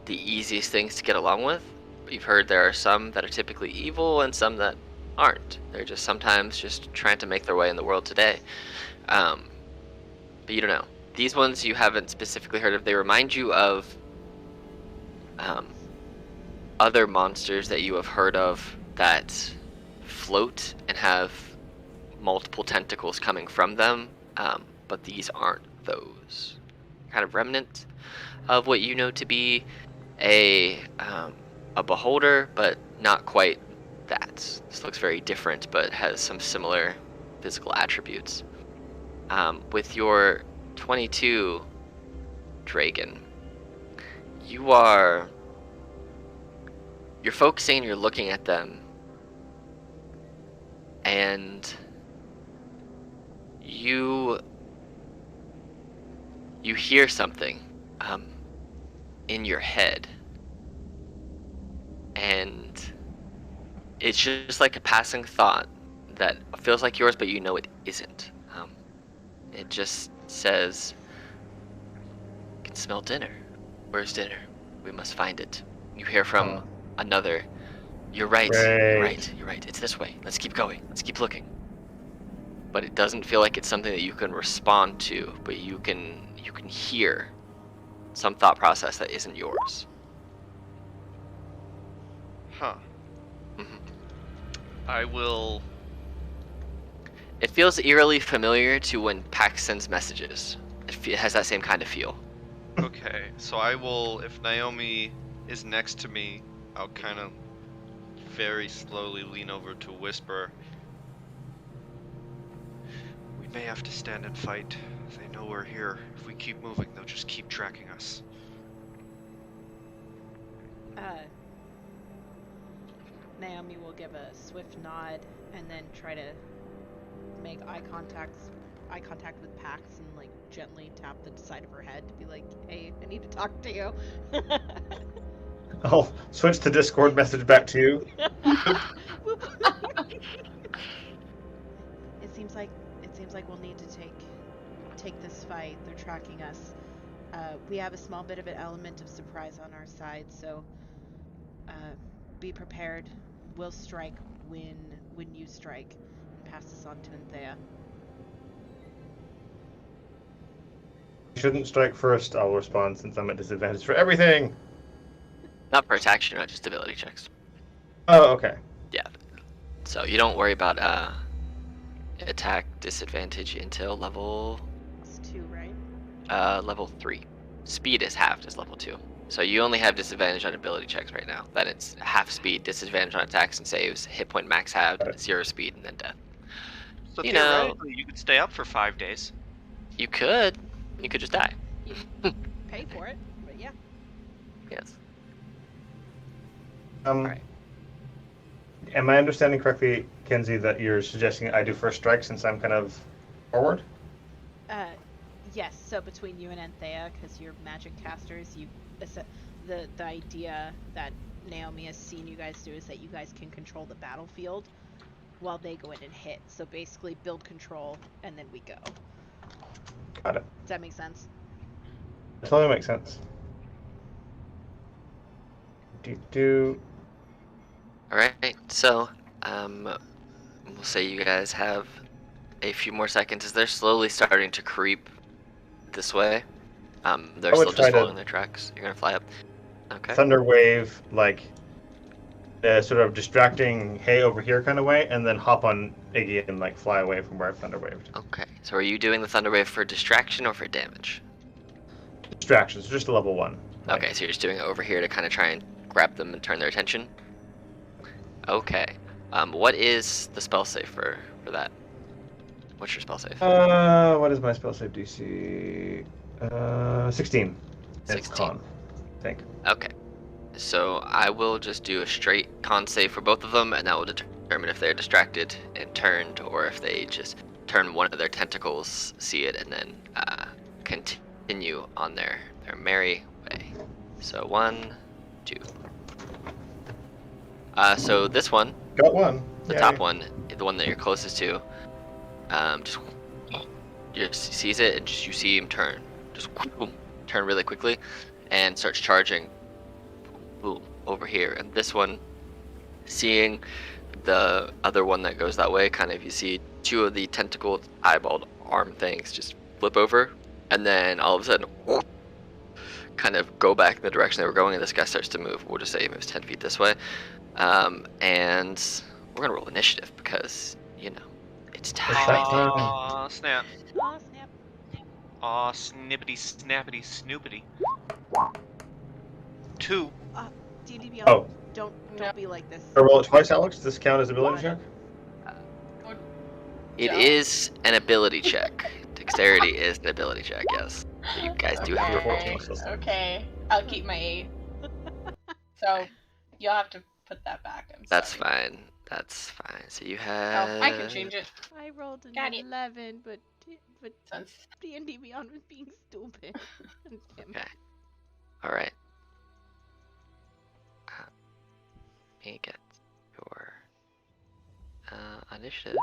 the easiest things to get along with. You've heard there are some that are typically evil and some that aren't. They're just sometimes just trying to make their way in the world today. But you don't know. These ones you haven't specifically heard of. They remind you of other monsters that you have heard of that float and have multiple tentacles coming from them, but these aren't those. Kind of remnant of what you know to be a beholder, but not quite that. This looks very different, but has some similar physical attributes. With your 22 Dragon, you're focusing and you're looking at them, and you hear something in your head, and it's just like a passing thought that feels like yours, but you know it isn't. It just says, "I can smell dinner. Where's dinner? We must find it." You hear from another, "You're right, you're right, you're right. It's this way. Let's keep going. Let's keep looking." But it doesn't feel like it's something that you can respond to, but you can hear some thought process that isn't yours. Huh. I will... It feels eerily familiar to when Pax sends messages. It has that same kind of feel. Okay, so I will, if Naomi is next to me, I'll kind of very slowly lean over to whisper, "We may have to stand and fight. They know we're here. If we keep moving, they'll just keep tracking us." Naomi will give a swift nod and then try to make eye contact with Pax and like gently tap the side of her head to be like, "Hey, I need to talk to you." I'll switch the Discord message back to you. It seems like we'll need to take this fight. They're tracking us. We have a small bit of an element of surprise on our side, so be prepared. We'll strike when you strike, and pass this on to Anthea. You shouldn't strike first, I'll respond, since I'm at disadvantage for everything. Not for attacks, not just ability checks. Oh, okay. Yeah. So you don't worry about attack disadvantage until level It's 2, right? level 3. Speed is halved as level 2. So you only have disadvantage on ability checks right now. Then it's half speed, disadvantage on attacks and saves, hit point max halved, 0 speed, and then death. So You know- theoretically, you could stay up for 5 days. You could just die. Pay for it, but yeah. Yes. Alright. Am I understanding correctly, Kenzie, that you're suggesting I do first strike since I'm kind of forward? Yes. So between you and Anthea, because you're magic casters, the idea that Naomi has seen you guys do is that you guys can control the battlefield while they go in and hit. So basically, build control, and then we go. Got it. Does that make sense? That totally makes sense. Alright, so we'll say you guys have a few more seconds as they're slowly starting to creep this way. They're still just following their tracks. You're gonna fly up. Okay. Thunder wave, like sort of distracting, hey, over here kind of way, and then hop on Iggy and like fly away from where I've thunder waved. Okay. So are you doing the thunder wave for distraction or for damage? Distractions, just a level 1. Okay, so you're just doing it over here to kind of try and grab them and turn their attention? Okay. What is the spell save for that? What's your spell save? What is my spell save DC? 16. It's 16. con, I think. Okay. So I will just do a straight con save for both of them, and that will determine if they're distracted and turned, or if they just turn one of their tentacles, see it, and then continue on their merry way. So 1, 2. So this one, Got one. the Yay. top one, the one that you're closest to, just sees it, and just you see him turn, just boom, turn really quickly, and starts charging, boom, over here. And this one, seeing the other one that goes that way, kind of you see 2 of the tentacled, eyeballed arm things just flip over, and then all of a sudden, kind of go back in the direction they were going, and this guy starts to move. We'll just say he moves 10 feet this way. And we're going to roll initiative because, you know, it's time. Aw, snap. Oh, snap. Aw, snippity, snappity, snoopity. 2. D&D Beyond, Oh. don't be like this. I roll it twice, Alex. Does this count as ability check? It is an ability check. Dexterity is an ability check, yes. So you guys do have to roll. Okay, I'll keep my 8. So you'll have to put that back. That's fine. That's fine. So you have. Oh, I can change it. I rolled an Got it. 11, but Sounds- D&D Beyond was being stupid. Okay. All right. Let me get your initiative.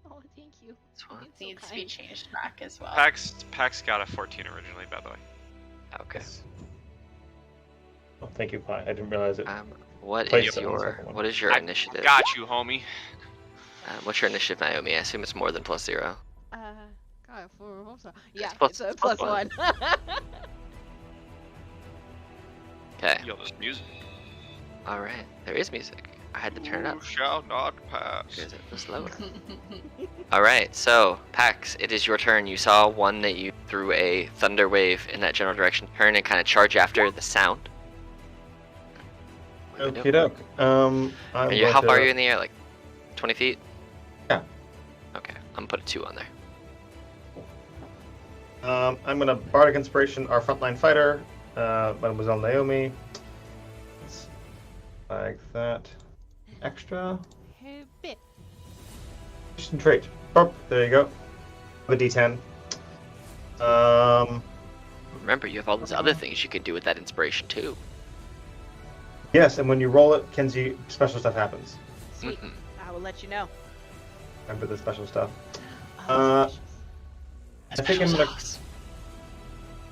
Oh, thank you. This one. It needs to be changed back as well. Pax got a 14 originally, by the way. Okay. Oh, thank you, Pi. I didn't realize it. What Place is it on the your second one. what is your I initiative? Got you, homie. What's your initiative, Naomi? I assume it's more than +0. God, yeah, plus- it's a plus +1. Okay. Yo, this music. All right. There is music. I had to turn it up. You shall not pass. Because it was lower. All right. So, Pax, it is your turn. You saw one that you threw a thunder wave in that general direction. Turn and kind of charge after the sound. What do we do? Okie doke. How far are you in the air? Like 20 feet? Yeah. Okay. I'm gonna put a 2 on there. I'm gonna Bardic Inspiration our frontline fighter, Mademoiselle Naomi. Let's flag that extra. Bit. Just trait. Oh, there you go. A D10. Remember, you have all these other things you can do with that inspiration too. Yes, and when you roll it, Kenzie, special stuff happens. Sweet. Mhm. I will let you know. Remember the special stuff. Oh, I think I'm gonna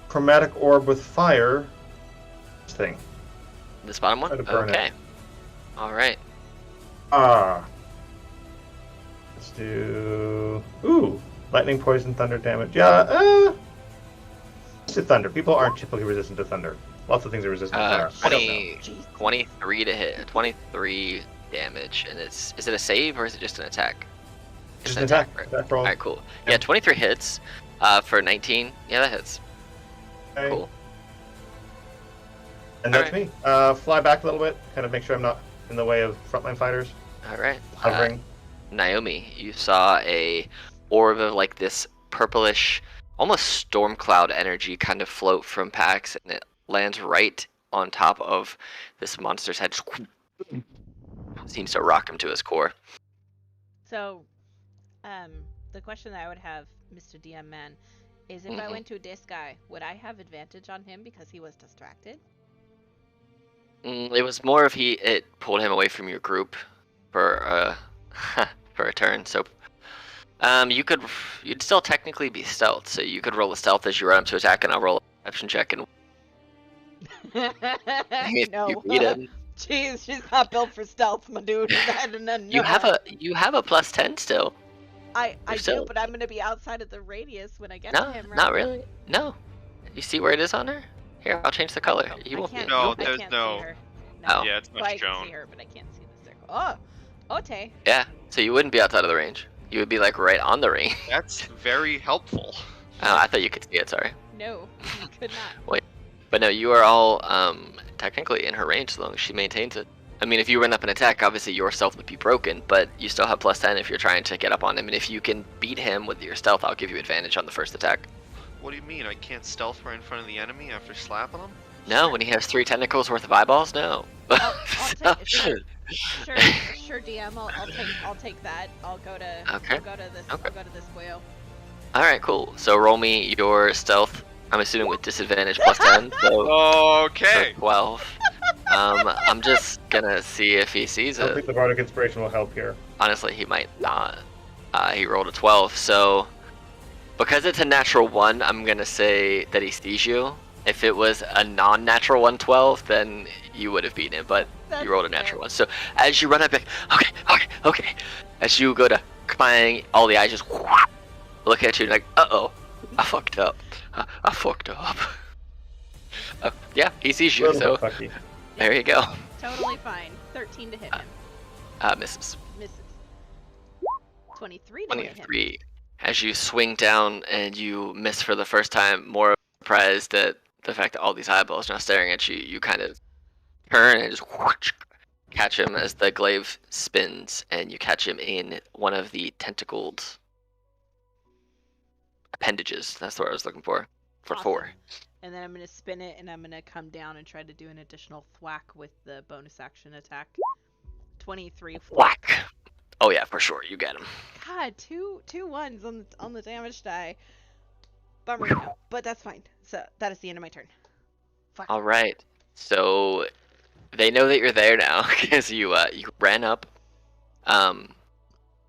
chromatic orb with fire. This thing. This bottom one? Try to burn it. Okay. All right. Let's do. Ooh, lightning, poison, thunder damage. Yeah. Let's do thunder. People aren't typically resistant to thunder. Lots of things are resistant to fire. I don't know. 23 to hit. 23 damage, and is it a save or is it just an attack? Just an an attack. right? Attack roll. All right, cool. Yeah, 23 hits. For 19. Yeah, that hits. Okay. Cool. And that's me. Fly back a little bit. Kind of make sure I'm not in the way of frontline fighters. All right. Hovering. Naomi, you saw a orb of like this purplish, almost storm cloud energy kind of float from Pax, and it lands right on top of this monster's head. Seems to rock him to his core. So, the question that I would have, Mr. DM Man, is if I went to this guy, would I have advantage on him because he was distracted? It was more of it pulled him away from your group for for a turn. So you'd still technically be stealth. So you could roll a stealth as you run up to attack, and I'll roll a perception check. And if No. you beat him, Jeez, she's not built for stealth, my dude. No. you have a +10 still. I do, still- but I'm gonna be outside of the radius when I get No, to him, right? not really. No. You see where it is on her? Here, I'll change the color. You I won't can't, be. No, you won't be- I there's can't no- see her. Oh. Yeah, it's Well, I much can shown. see her, but I can't see the circle. Oh, okay. Yeah. So you wouldn't be outside of the range. You would be like right on the ring. That's very helpful. Oh, I thought you could see it. Sorry. No, I could not. But no, you are all technically in her range as long as she maintains it. I mean, if you run up and attack, obviously your stealth would be broken, but you still have +10 if you're trying to get up on him. And if you can beat him with your stealth, I'll give you advantage on the first attack. What do you mean? I can't stealth right in front of the enemy after slapping him? No, when he has 3 tentacles worth of eyeballs, no. I'll take it. Sure, DM. I'll take that. I'll go to. Okay. I'll go to this. Okay. I'll go to this whale. All right, cool. So roll me your stealth. I'm assuming with disadvantage +10. So Okay. 12. I'm just gonna see if he sees I don't it. think the Bardic Inspiration will help here. Honestly, he might not. He rolled a 12, so because it's a natural 1, I'm gonna say that he sees you. If it was a non-natural 1, 12, then you would have beaten him, but That's you rolled a fair. natural 1. So as you run up, like, okay. As you go to climb, all the eyes just look at you like, uh-oh, I fucked up. I fucked up. Yeah, he sees you, Little so fucky. there you go. Totally fine. 13 to hit him. Misses. Misses. 23 to hit him. 23. As you swing down and you miss for the first time, more surprised at the fact that all these eyeballs are now staring at you, you kind of turn and just whoosh, catch him as the glaive spins, and you catch him in one of the tentacled appendages. That's what I was looking for. For Awesome. 4. And then I'm going to spin it, and I'm going to come down and try to do an additional thwack with the bonus action attack. 23. Whack! Oh yeah, for sure, you get him. God, two ones on the damage die. Bummer, now, but that's fine. So that is the end of my turn. Fuck. All right. So they know that you're there now because you ran up.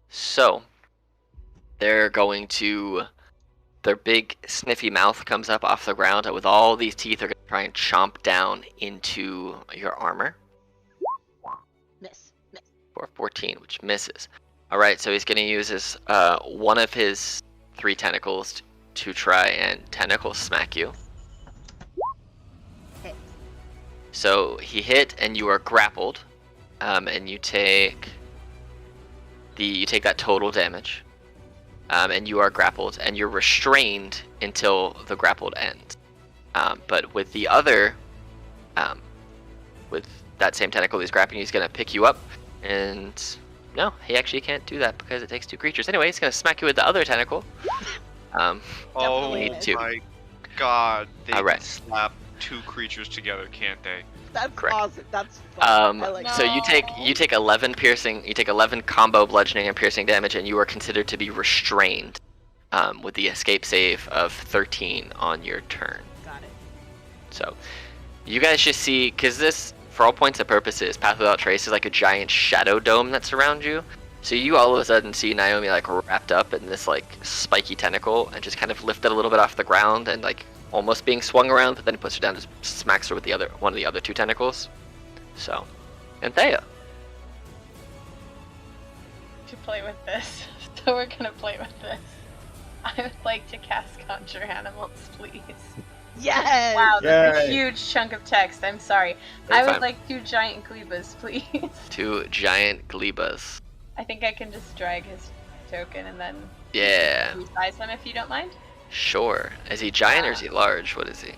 So they're going to. Their big sniffy mouth comes up off the ground, and with all these teeth, they're going to try and chomp down into your armor. Miss. For 14, which misses. All right, so he's going to use his one of his 3 tentacles to try and tentacle smack you. Hit. So he hit, and you are grappled, and you take that total damage. And you are grappled, and you're restrained until the grappled ends. But with the other, with that same tentacle he's grappling, he's going to pick you up. And no, he actually can't do that because it takes 2 creatures. Anyway, he's going to smack you with the other tentacle. Oh Definitely my god, they All right. can slap 2 creatures together, can't they? That's Correct. awesome. That's fun. I like So you take 11 piercing, you take 11 combo bludgeoning and piercing damage, and you are considered to be restrained, with the escape save of 13 on your turn. Got it. So you guys just see, because this, for all points and purposes, Path Without Trace is like a giant shadow dome that surrounds you. So you all of a sudden see Naomi like wrapped up in this like spiky tentacle and just kind of lifted a little bit off the ground and like almost being swung around, but then he puts her down and just smacks her with one of the other 2 tentacles. So, Anthea. To play with this. So we're gonna play with this. I would like to cast Conjure Animals, please. Yes! Wow, that's a Yay. huge chunk of text. I'm sorry. That's I would fine. like 2 giant glebas, please. 2 giant glebas. I think I can just drag his token and then Yeah, resize him if you don't mind. sure. Is he giant or is he large? What is he? Or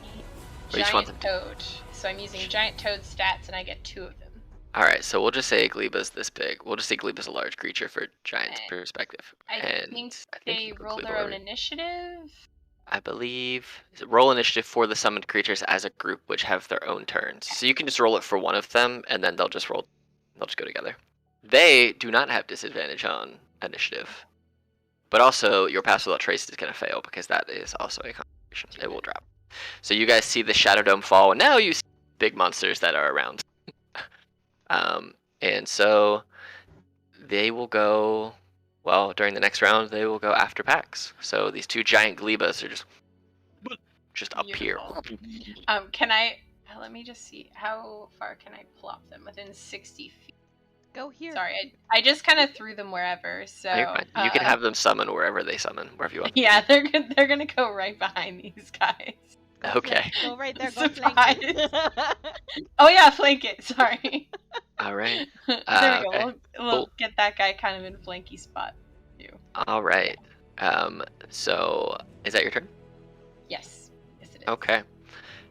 you just want Giant toad. So I'm using giant toad stats and I get 2 of them. Alright, so we'll just say Gleba's this big. We'll just say Gleba's a large creature for giant's Okay. perspective. I and think I think they you can roll include their own Lori. initiative. I believe roll initiative for the summoned creatures as a group, which have their own turns. So you can just roll it for one of them, and then they'll just go together. They do not have disadvantage on initiative, but also your Pass Without Trace is going to fail because that is also a concentration. It will drop. So you guys see the Shadow Dome fall, and now you see big monsters that are around. And so they will go. Well, during the next round, they will go after Pax. So these 2 giant glebas are just up here. Can I? Let me just see. How far can I plop them? Within 60 feet. Go here. Sorry, I just kind of threw them wherever. So You're fine. You can have them summon wherever they summon, wherever you want. Yeah, they're gonna go right behind these guys. Go Okay. Go right there. Go flank it. Oh yeah, flank it. Sorry. All right. There we go. Okay. We'll Cool. get that guy kind of in flanky spot too. All right. So is that your turn? Yes. Yes, it is. Okay.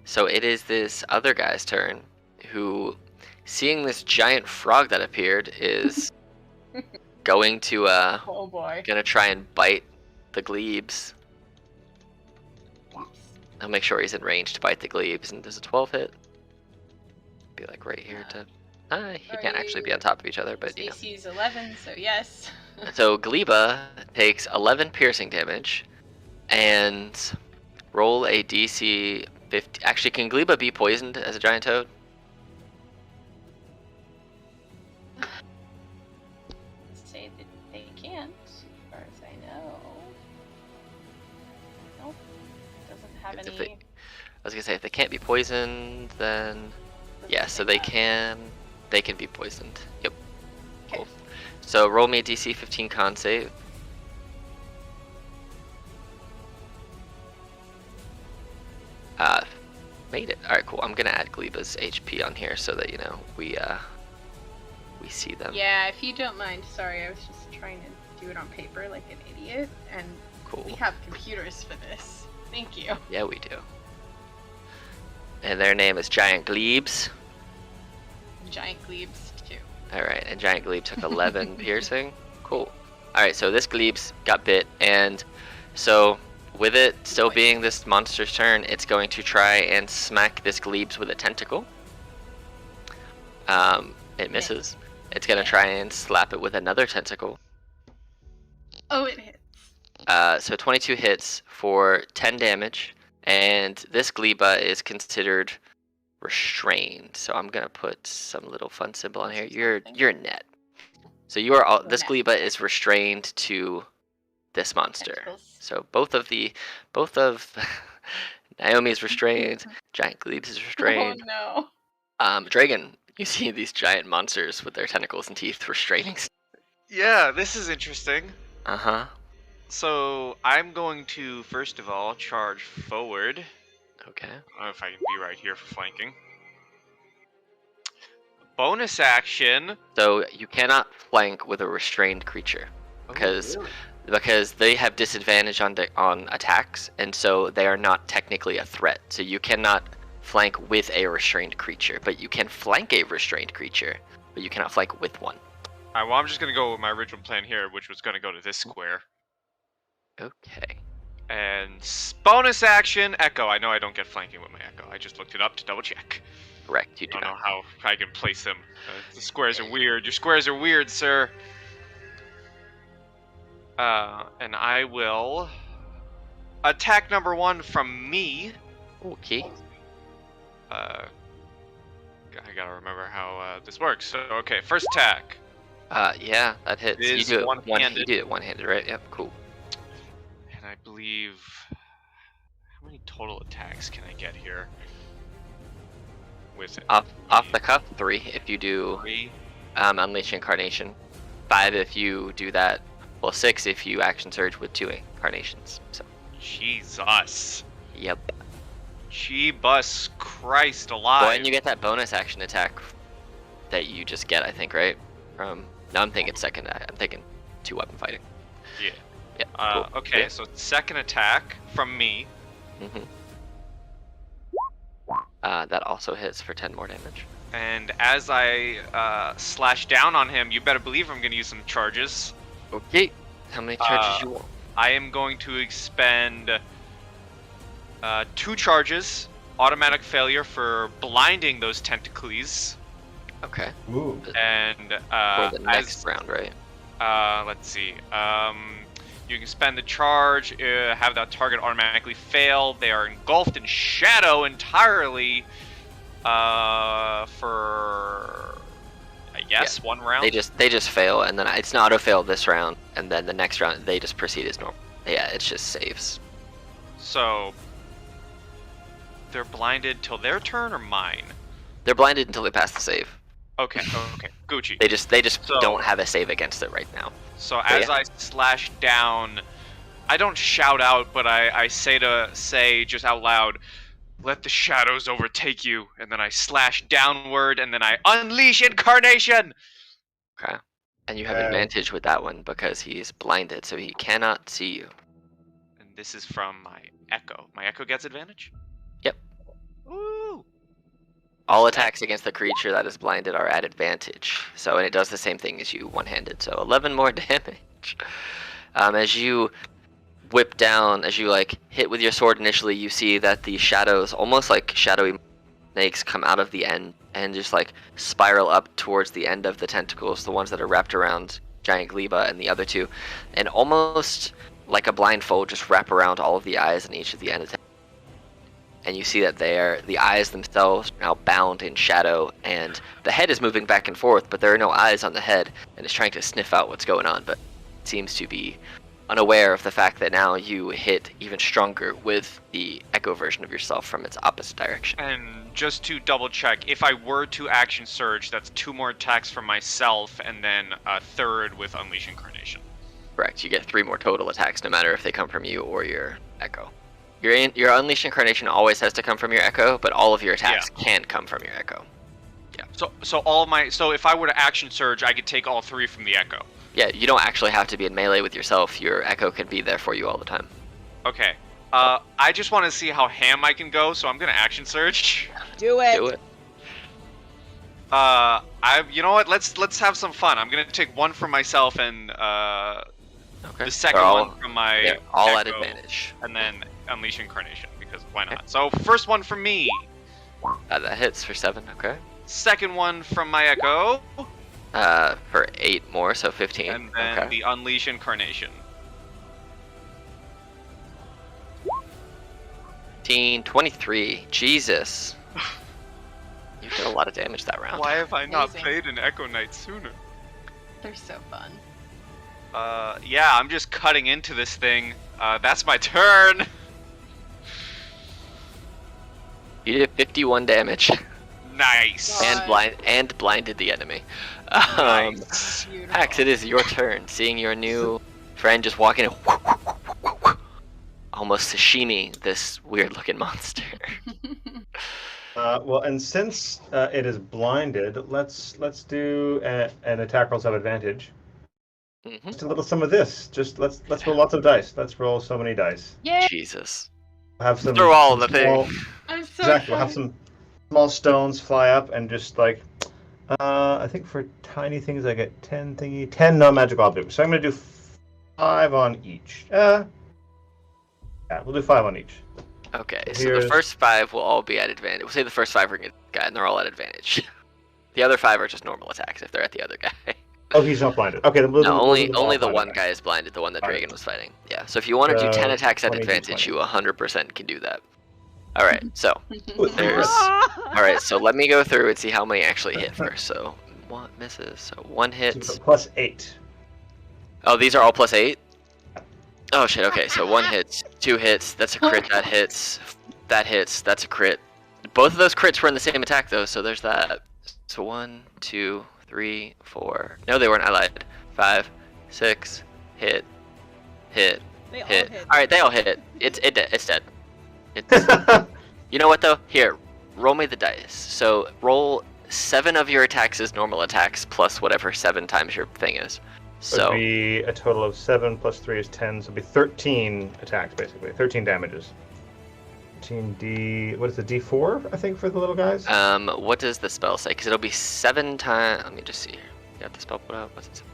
So it is this other guy's turn, who, seeing this giant frog that appeared, is going to Oh boy. gonna try and bite the glebes. I'll make sure he's in range to bite the glebes. And does a 12 hit? Be like right here to. He can't actually be on top of each other, but you know. AC is 11, so yes. So Gleba takes 11 piercing damage, and roll a DC 50. Actually, can Gleba be poisoned as a giant toad? Say that they can't, as far as I know. Nope. Doesn't have If any. they- I was gonna say if they can't be poisoned, then yeah. So they can be poisoned. Yep. Okay. Cool. So roll me a DC 15 con save. Made it. All right, cool. I'm gonna add Gleba's HP on here so that we see them. Yeah, if you don't mind. Sorry, I was just trying to do it on paper like an idiot, and Cool. we have computers for this. Thank you. Yeah, we do. And their name is Giant Glebes. Giant glebes too. All right, and Giant Glebe took 11 piercing. Cool. All right, so this Glebes got bit, and so with it still being this monster's turn, it's going to try and smack this Glebes with a tentacle. It misses. It's gonna try and slap it with another tentacle. Oh, it hits. So 22 hits for 10 damage, and this Gleba is considered restrained. So I'm gonna put some little fun symbol on here. You're net. So you are all. This Gleba is restrained to this monster. Tentacles. So both of Naomi is restrained. Giant Glebes is restrained. Oh no. Dragon, you see these giant monsters with their tentacles and teeth restraining. Yeah, this is interesting. Uh-huh. So I'm going to first of all charge forward. Okay. I don't know if I can be right here for flanking. Bonus action. So you cannot flank with a restrained creature because they have disadvantage on attacks, and so they are not technically a threat. So you cannot flank with a restrained creature, but you can flank a restrained creature, but you cannot flank with one. Alright, well I'm just gonna go with my original plan here, which was gonna go to this square. Okay. And bonus action, Echo. I know I don't get flanking with my Echo. I just looked it up to double check. Correct. You I do don't know not. how I can place them. The squares are weird. Your squares are weird, sir. And I will attack number 1 from me. Okay. I gotta remember how this works. So, okay, first attack. Yeah, that hits. It You is do it one-handed. You do it one-handed, right? Yep. Cool. And I believe... How many total attacks can I get here? With it? Off the cuff, 3 if you do 3. Unleash Incarnation. 5 if you do that. Well, 6 if you action surge with 2 incarnations. So. Jesus. Yep. Jeebus Christ alive. Well, and you get that bonus action attack that you just get, I think, right? No, I'm thinking second. I'm thinking 2-weapon fighting. Yeah. Yeah. Cool. Okay, Yeah. so second attack from me. Mm-hmm. That also hits for 10 more damage. And as I slash down on him, you better believe I'm going to use some charges. Okay. How many charges you want? I am going to expend 2 charges. Automatic failure for blinding those tentacles. Okay. Ooh. And For the next round, right? let's see. You can spend the charge, have that target automatically fail. They are engulfed in shadow entirely for, I guess, 1 round. They just fail, and then it's an auto fail this round, and then the next round they just proceed as normal. Yeah, it's just saves. So they're blinded till their turn or mine? They're blinded until they pass the save. Okay, okay, Gucci. They just So- don't have a save against it right now. So as yeah. I slash down, I don't shout out, but I say just out loud, "Let the shadows overtake you," and then I slash downward, and then I unleash incarnation. Okay. And you have advantage with that one because he's blinded, so he cannot see you. And this is from my Echo. My Echo gets advantage? Yep. Woo! All attacks against the creature that is blinded are at advantage. So, and it does the same thing as you one-handed. So 11 more damage. As you whip down, as you like hit with your sword initially, you see that the shadows, almost like shadowy snakes, come out of the end and just like spiral up towards the end of the tentacles, the ones that are wrapped around Giant Gleba and the other 2, and almost like a blindfold just wrap around all of the eyes on each of the end. And you see that the eyes themselves are now bound in shadow, and the head is moving back and forth, but there are no eyes on the head, and it's trying to sniff out what's going on, but it seems to be unaware of the fact that now you hit even stronger with the Echo version of yourself from its opposite direction. And just to double check, if I were to action surge, that's 2 more attacks from myself, and then a 3rd with Unleash Incarnation. Correct. You get 3 more total attacks, no matter if they come from you or your Echo. Your Unleash Incarnation always has to come from your Echo, but all of your attacks can come from your Echo. Yeah. So if I were to action surge, I could take all 3 from the Echo. Yeah, you don't actually have to be in melee with yourself. Your Echo can be there for you all the time. Okay. I just want to see how ham I can go, so I'm gonna action surge. Do it. Do it. You know what? Let's have some fun. I'm gonna take 1 from myself and Okay. the second They're one from my They're all at Echo, advantage. and then Unleash Incarnation, because why not? So first one from me. That hits for 7, okay. Second one from my Echo, For 8 more, so 15. and then okay. the Unleash Incarnation. 23. Jesus. You did a lot of damage that round. Why have I not Amazing. played an Echo Knight sooner? They're so fun. Yeah, I'm just cutting into this thing. That's my turn. You did 51 damage Nice. God. and blinded the enemy. Nice. Beautiful. Axe, it is your turn. Seeing your new friend just walking in, almost sashimi this weird-looking monster. Well, and since it is blinded, let's do an attack rolls have advantage. Mhm. Just a little some of this. Just let's roll lots of dice. Let's roll so many dice. Yay! Jesus. Have some Throw all some the small, thing. I'm so exactly. We'll have excited. some small stones fly up and just like I think for tiny things I get 10 non-magical objects. So I'm gonna do 5 on each. Yeah, we'll do 5 on each. Okay, so Here's- the first 5 will all be at advantage. We'll say the first 5 are against the guy, and they're all at advantage. The other 5 are just normal attacks if they're at the other guy. Oh, he's not blinded. Okay, then we'll No, do only all the 5 one attacks. guy is blinded, the one that Alright. Dragon was fighting. Yeah, so if you want to do 10 attacks at 20, advantage, 20. you 100% can do that. Alright, so, there's... Ah! Alright, so let me go through and see how many actually hit first. So, 1 misses, so 1 hits. Plus 8. Oh, these are all plus 8? Oh shit, okay, so 1 hits, 2 hits, that's a crit, that hits, that's a crit. Both of those crits were in the same attack though, so there's that. So 1, 2, 3, 4. No, they weren't, I lied. 5, 6, hit, They all hit. hit. Alright, they all hit. It's dead. It's, you know what though? Here, roll me the dice. So roll 7 of your attacks as normal attacks plus whatever 7 times your thing is. So Would be a total of 7 plus 3 is 10, so it'd be 13 attacks basically. 13 damages. 13d. What is the d4? I think for the little guys. what does the spell say? Because it'll be 7 times. Let me just see here. You got the spell put up. What's it say?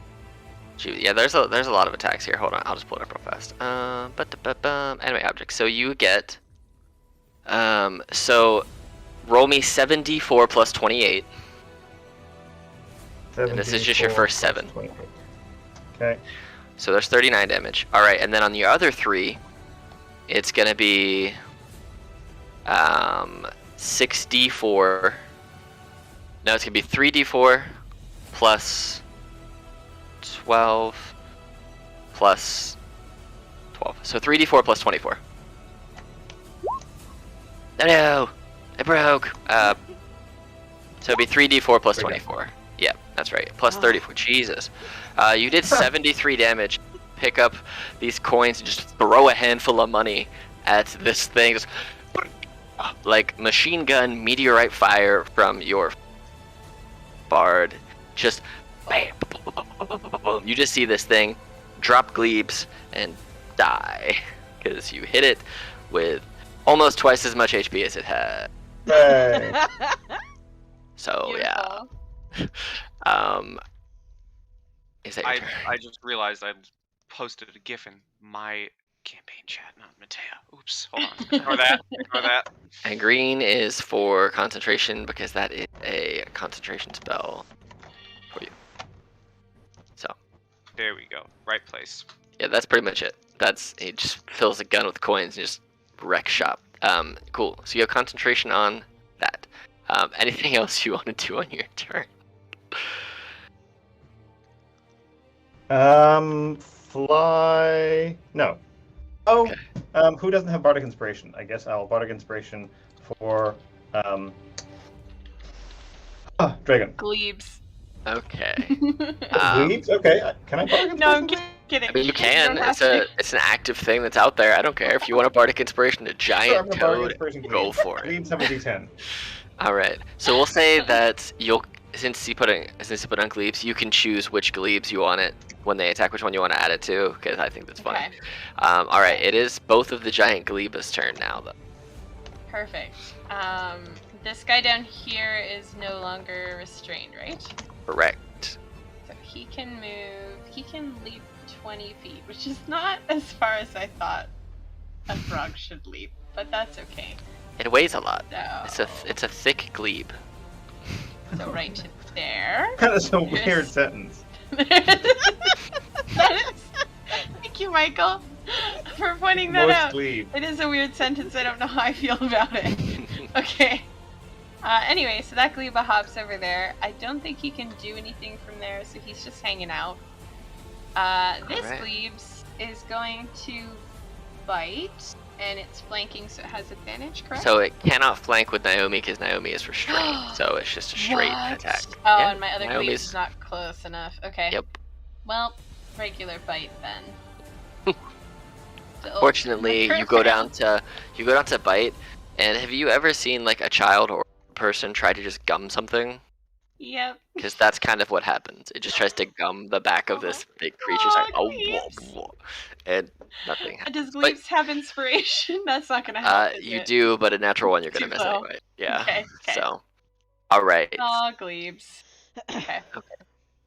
Shoot, yeah, there's a lot of attacks here. Hold on, I'll just pull it up real fast. Enemy object. So you get. So roll me 7d4 plus 28. And this is just your 7d4 first plus 7. 28. Okay. So there's 39 damage. All right, and then on the other 3, it's gonna be 6d4. No, it's gonna be 3d4 plus 12 plus 12. So 3d4 plus 24. No, it broke. So it'd be 3d4 plus 24. Yeah, that's right. Plus 34. Jesus. You did 73 damage. Pick up these coins and just throw a handful of money at this thing. Just, like machine gun meteorite fire from your bard. Just bam. You just see this thing drop glebes and die because you hit it with almost twice as much HP as it had. Yay. So yeah. Beautiful. Is that your turn? I just realized I posted a GIF in my campaign chat, not Mateia. Oops, hold on. Ignore that. Ignore that. And green is for concentration because that is a concentration spell for you. So There we go. Right place. yeah, that's pretty much it. He just fills a gun with coins and just wreck shop. Cool. So you have concentration on that. Anything else you want to do on your turn? Fly. No. Oh. Okay. Who doesn't have Bardic Inspiration? I guess I'll Bardic Inspiration for Dragon. Glebes. Okay. Leads? Okay. Can I Bardic Inspiration? No, I'm kidding. Kidding. I mean, you You can. don't have to. It's an active thing that's out there. I don't care if you want a bardic inspiration, a Sure, I'm giant gonna bargain toad. inspiration Go glebe. for it. Glebe 7d10. All right. So we'll say that since you put on glebes, you can choose which glebes you want it when they attack, which one you want to add it to, because I think that's funny. Okay. All right. It is both of the giant gleba's turn now, though. Perfect. This guy down here is no longer restrained, right? Correct. So he can move. He can leap 20 feet, which is not as far as I thought a frog should leap, but that's okay. It weighs a lot. So, It's a thick glebe. so right to there. That is a Yes. weird sentence. Thank you, Michael, for pointing that Most out. glebe. It is a weird sentence. I don't know how I feel about it. Okay. Anyway, so that gleba hops over there. I don't think he can do anything from there, so he's just hanging out. This Alright. glebes is going to bite, and it's flanking, so it has advantage, correct? So it cannot flank with Naomi because Naomi is restrained. So it's just a straight What? attack. Oh, Yeah, and my other glebes Naomi's- is not close enough. Okay. Yep. Well, regular bite then. So, Fortunately, my you go turn. down to bite. And have you ever seen like a child or a person try to just gum something? Yep. Because that's kind of what happens. It just tries to gum the back of this big creature's like, Oh, oh, whoa, Glebes. whoa, and nothing happens. Does Glebes have inspiration? That's not gonna help. is You it? do, but a natural one you're gonna Too miss low. anyway. Yeah. Okay. So, all right. Oh, Glebes. Okay.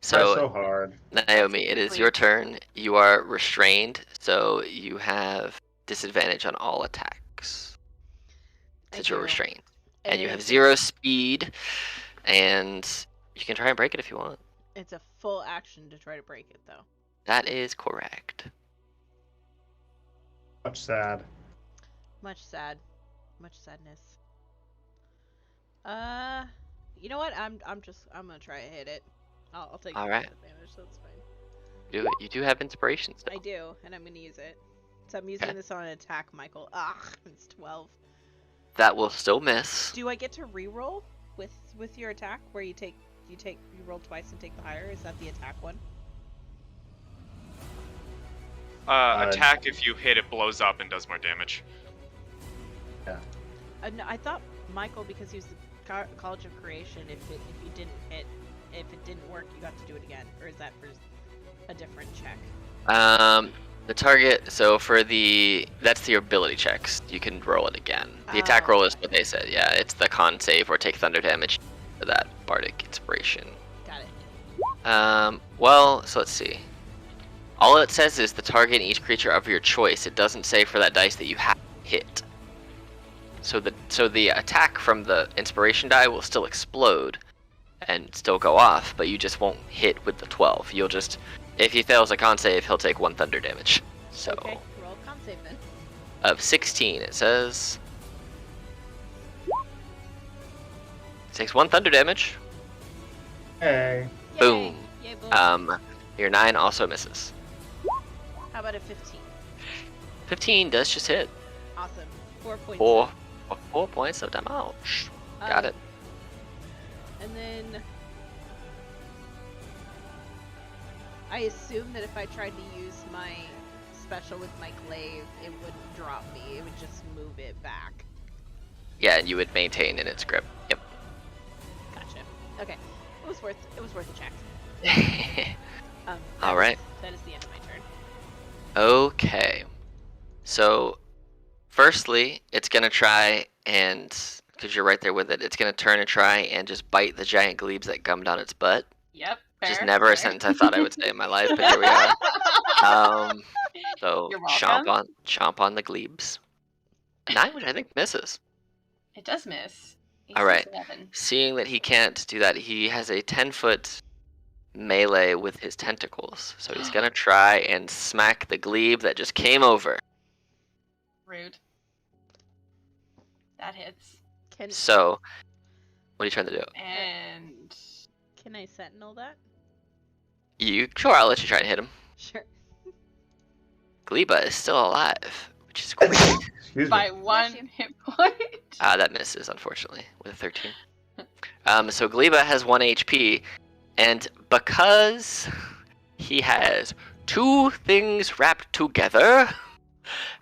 So So hard. Naomi, it is your turn. You are restrained, so you have disadvantage on all attacks since you're do. restrained, and you have It's- 0 speed, and you can try and break it if you want. It's a full action to try to break it, though. That is correct. Much sad. Much sadness. You know what? I'm gonna try to hit it. I'll take All the right. disadvantage, so it's fine. You do have inspiration still. I do, and I'm gonna use it. So I'm using Okay. this on an attack, Michael. Ah, it's 12. That will still miss. Do I get to reroll with your attack, where you roll twice and take the higher? Is that the attack one? Attack if you hit, it blows up and does more damage. No, I thought Michael, because he was the College of Creation, if you didn't hit, if it didn't work, you got to do it again, or is that for a different check? The target. So that's your ability checks. You can roll it again. The attack roll is what they said. Yeah, it's the con save or take thunder damage for that bardic inspiration. Got it. Well, so let's see. All it says is the target and each creature of your choice. It doesn't say for that dice that you have to hit. So the attack from the inspiration die will still explode and still go off, but you just won't hit with the 12. You'll just, if he fails a con save, he'll take 1 thunder damage. So Okay, roll con save then. of 16, it says takes 1 thunder damage. Hey. Yay! Boom. Yay, boom. Your 9 also misses. How about a 15? 15 does just hit. Awesome. 4 points. 4 points of damage. Got it. And then I assume that if I tried to use my special with my glaive, it wouldn't drop me. It would just move it back. Yeah, and you would maintain in its grip. Yep. Gotcha. Okay. It was worth a check. That All right. That is the end of my turn. Okay. So, firstly, it's gonna try and, because you're right there with it, it's gonna turn and try and just bite the giant glebes that gummed on its butt. Yep. Which is fair, never a fair. sentence I thought I would say in my life, but here we are. So You're chomp on the glebes. 9, which I think misses. It does miss. All right. 11. Seeing that he can't do that, he has a 10-foot melee with his tentacles. So he's gonna try and smack the glebe that just came over. Rude. That hits. So, what are you trying to do? And Can I sentinel that? Sure, I'll let you try and hit him. Sure. Gleba is still alive, which is great. Excuse by me. 1 you. hit point. That misses, unfortunately, with a 13. So Gleba has 1 HP, and because he has two things wrapped together.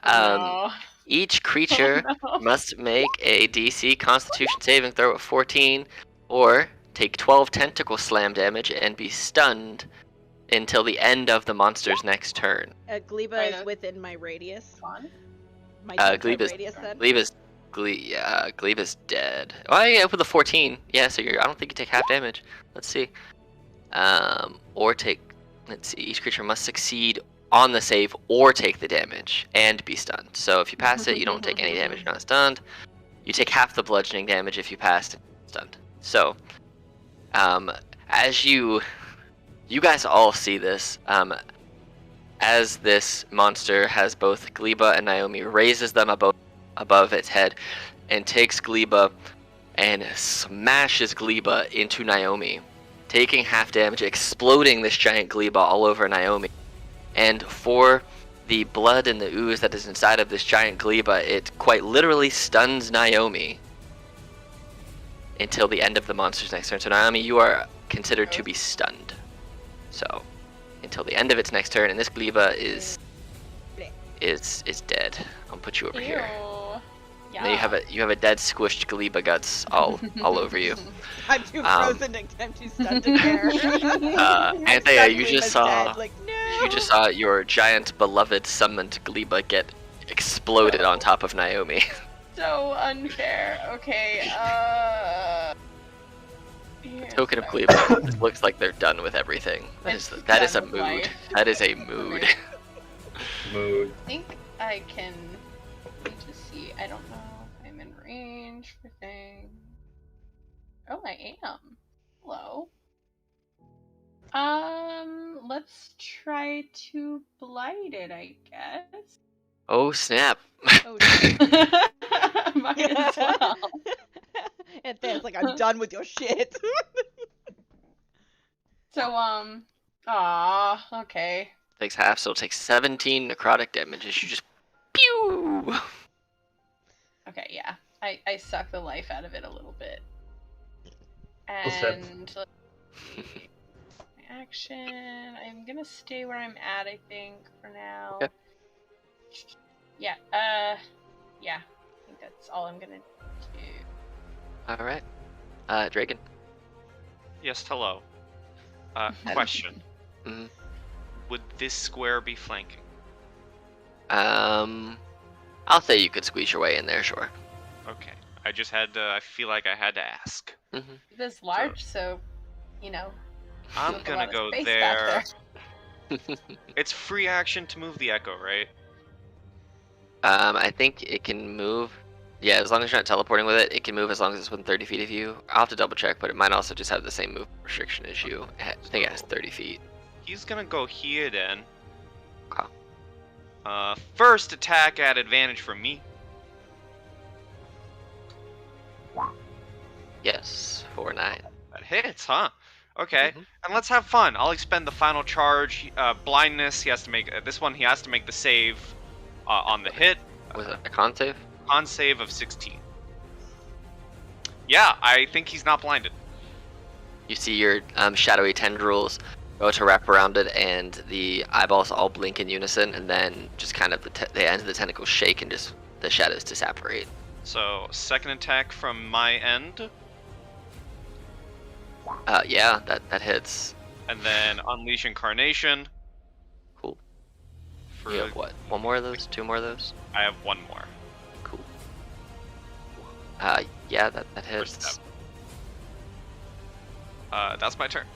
No. Each creature Oh, no. must make a DC Constitution saving throw of 14, or take 12 tentacle slam damage and be stunned until the end of the monster's next turn. Gleba Wait, is within my radius. Fun. My Glebe is- radius then. Glebe is dead. Oh yeah, with a 14. Yeah, so I don't think you take half damage. Let's see. Or take. Let's see. Each creature must succeed on the save or take the damage and be stunned. So if you pass it, you don't take any damage. You're not stunned. You take half the bludgeoning damage if you passed and stunned. So, as you guys all see this, as this monster has both Gleba and Naomi, raises them above its head and takes Gleba and smashes Gleba into Naomi, taking half damage, exploding this giant Gleba all over Naomi. And for the blood and the ooze that is inside of this giant Gleba, it quite literally stuns Naomi until the end of the monster's next turn. So Naomi, you are considered to be stunned. So until the end of its next turn, and this Gleba is dead. I'll put you over here. Yeah. Now you have a dead squished Gleba guts all over you. I'm too frozen. I'm too stunned to care. Anthea, you just saw dead. Like, no. you just saw your giant beloved summoned Gleba get exploded on top of Naomi. So unfair. Okay. Token of Gleba. It looks like they're done with everything. That is a done with mood. life. That is a mood. Mood. I think I can. Let me just see. I don't know if I'm in range for things. Oh, I am. Hello. Let's try to blight it, I guess. Oh snap! Oh, Might as well. And Than's like, I'm done with your shit. So, okay. Takes half, so it takes 17 necrotic damage as you just pew. Okay, yeah. I suck the life out of it a little bit. set. And let's see. My action. I'm gonna stay where I'm at, I think, for now. Okay. Yeah, yeah. I think that's all I'm gonna do. Alright. Dragon. Yes, hello. Question. Mhm. Would this square be flanking? I'll say you could squeeze your way in there, sure. Okay. I just had to, I feel like I had to ask. Mm-hmm. This large, so, you know. I'm there's a gonna lot of go space there. back there. It's free action to move the echo, right? I think it can move. Yeah, as long as you're not teleporting with it, it can move as long as it's within 30 feet of you. I'll have to double check, but it might also just have the same move restriction as you. I think it has 30 feet. He's gonna go here then. Okay. First attack at advantage for me. Yes, 4-9. That hits, huh? Okay, Mhm. and let's have fun. I'll expend the final charge. Blindness. He has to make this one. He has to make the save on the hit. Was it a con save? Con save of 16. Yeah, I think he's not blinded. You see your shadowy tendrils go to wrap around it, and the eyeballs all blink in unison, and then just kind of the ends of the tentacles shake, and just the shadows disapparate. So second attack from my end, Yeah, that hits. and then unleash incarnation. Cool. For You have what? One more of those? Two more of those? I have one more. Cool. Yeah, that For hits. step. That's my turn.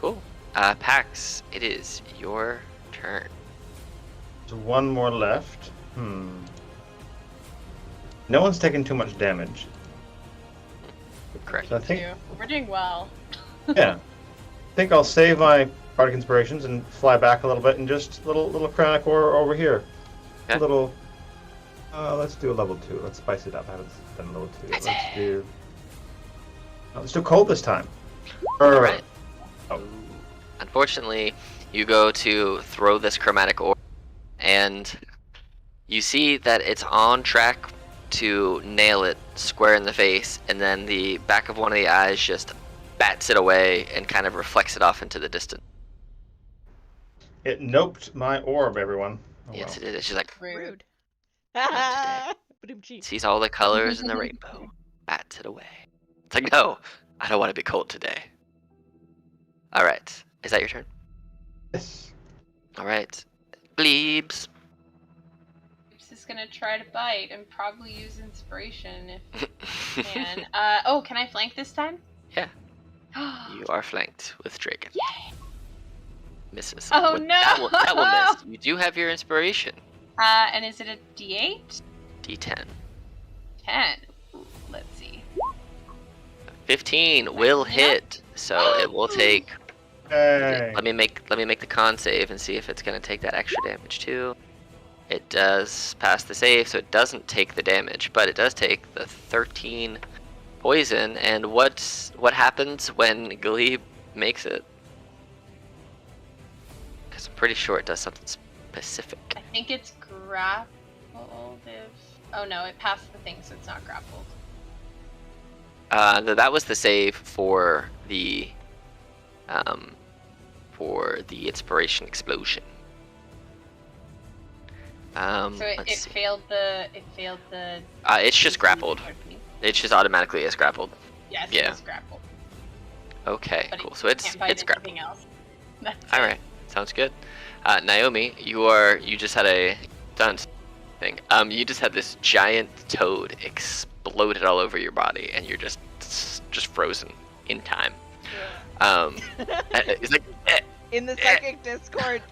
Cool. Pax, it is your turn. There's one more left. No one's taken too much damage. Correct. So I think, We're doing well. yeah. I think I'll save my Bardic Inspirations and fly back a little bit and just little Chronic War over here. Okay. A little. Let's do a level 2. Let's spice it up. I haven't done a level 2. Let's do cold this time. Alright. Oh. Unfortunately, you go to throw this chromatic orb, and you see that it's on track to nail it square in the face, and then the back of one of the eyes just bats it away and kind of reflects it off into the distance. It noped my orb, everyone. Oh, Yes, well. it is. It's just like, Rude. Not Ba-dum-chee. sees all the colors in the rainbow. Bats it away. It's like, no, I don't want to be cold today. Alright. Is that your turn? Yes. Alright. Bleebs. I'm just gonna try to bite and probably use inspiration if I can. Oh, can I flank this time? Yeah. You are flanked with Dragon. Yay! Misses. Oh, Well, no! That will miss. You do have your inspiration. And is it a D8? D10. 10. Ooh, let's see. 15 will hit, so it will take. Hey. Let me make the con save and see if it's gonna take that extra damage too. It does pass the save, so it doesn't take the damage, but it does take the 13 poison. And what happens when Glebe makes it? Because I'm pretty sure it does something specific. I think it's grappled if... Oh no, it passed the thing, so it's not grappled. That was the save for the inspiration explosion. So it let's see. failed the... It's just grappled. It just automatically is grappled. Yes, Yeah. it's grappled. Okay, But cool. it So it's can't bite grappled. anything else. That's All it. right, sounds good. Naomi, you just had a stunt thing. You just had this giant toad exploded all over your body, and you're just frozen in time. It's like In the psychic Discord,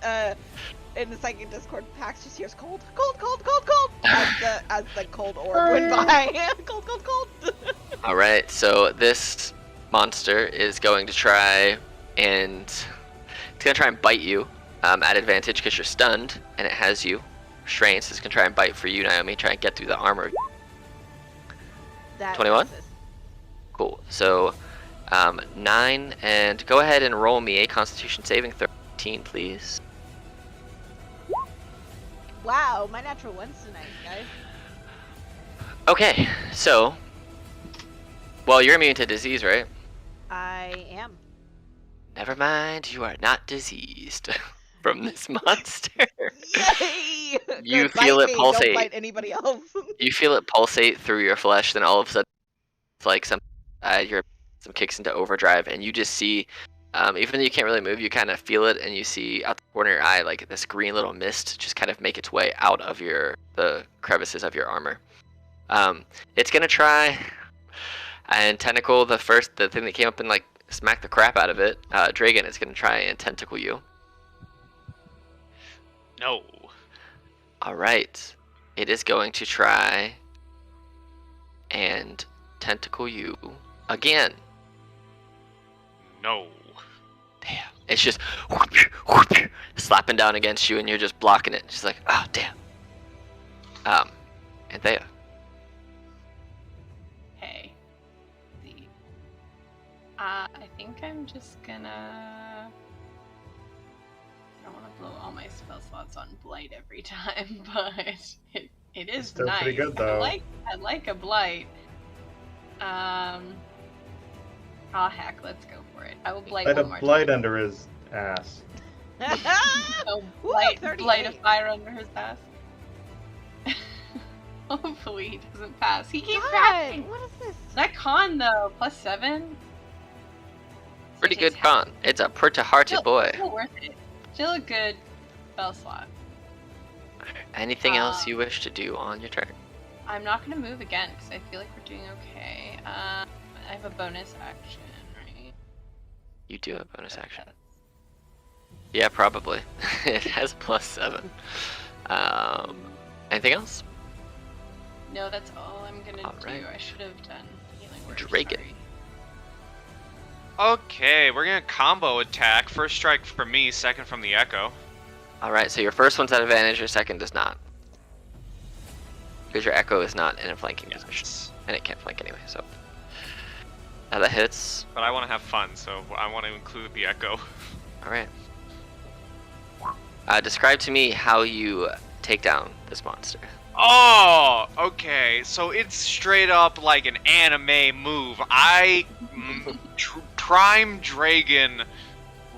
Pax just hears cold, cold, cold, cold, cold as the cold orb went by. Cold, cold, cold. all right. So this monster is going to try and bite you at advantage because you're stunned, and it has you restrained. So it's gonna try and bite for you, Naomi. Try and get through the armor. That 21? misses. Cool. So 9, and go ahead and roll me a Constitution saving 13, please. Wow, my natural ones tonight, guys. Okay, so, well, you're immune to disease, right? I am. Never mind, you are not diseased from this monster. Yay! You Good, feel bite it me, pulsate. Don't bite anybody else. You feel it pulsate through your flesh, then all of a sudden, it's like some kicks into overdrive, and you just see, even though you can't really move, you kind of feel it, and you see out the corner of your eye, like this green little mist just kind of make its way out of the crevices of your armor. It's gonna try and tentacle the thing that came up and like smack the crap out of it. Dragon is gonna try and tentacle you. No. Alright. It is going to try and tentacle you again. No. Damn. It's just slapping down against you, and you're just blocking it. She's like, oh, damn. Anthea. Okay. Let's see. I think I'm just gonna... I don't want to blow all my spell slots on blight every time, but it is Still nice. pretty good, though. I like a blight. Oh heck, let's go for it. I will blight Light one a more blight time. under his ass. Oh, Woo, blight a 38. fire under his ass. Hopefully he doesn't pass. He keeps God, passing. what is this? That con though, +7. Pretty good con. It's a pretty hearty boy. Still worth it. Still a good spell slot. Anything else you wish to do on your turn? I'm not gonna move again because I feel like we're doing okay. I have a bonus action, right? You do have bonus action. Yeah, probably. It has +7. Anything else? No, that's all I'm gonna All do. right. I should have done healing word. Dragon. sorry. Okay, we're gonna combo attack. First strike from me, second from the Echo. Alright, so your first one's at advantage, your second does not. Because your Echo is not in a flanking position. And it can't flank anyway, so. Now that hits. But I want to have fun, so I want to include the Echo. Alright. Describe to me how you take down this monster. Oh, okay. So it's straight up like an anime move. I Prime Dragon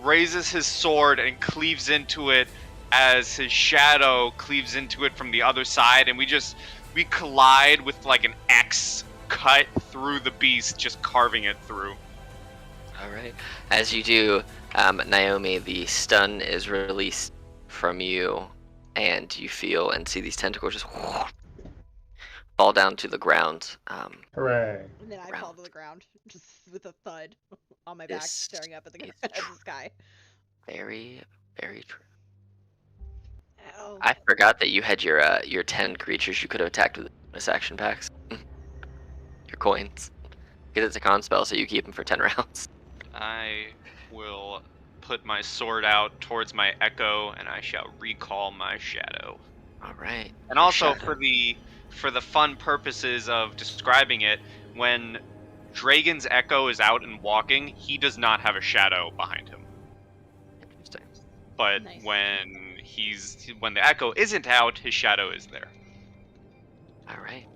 raises his sword and cleaves into it as his shadow cleaves into it from the other side, and we collide with like an X cut through the beast, just carving it through. All right. As you do, Naomi, the stun is released from you, and you feel and see these tentacles just fall down to the ground. Hooray. And then I fall to the ground, just with a thud on my back, This staring up at the, is at the sky. Very, very true. Ow. I forgot that you had your 10 creatures you could have attacked with bonus action packs. Your coins. Because it's a con spell, so you keep them for 10 rounds. I will put my sword out towards my echo, and I shall recall my shadow. All right. And also for the fun purposes of describing it, when Dragon's echo is out and walking, he does not have a shadow behind him. Interesting. But Nice. when the echo isn't out, his shadow is there. All right.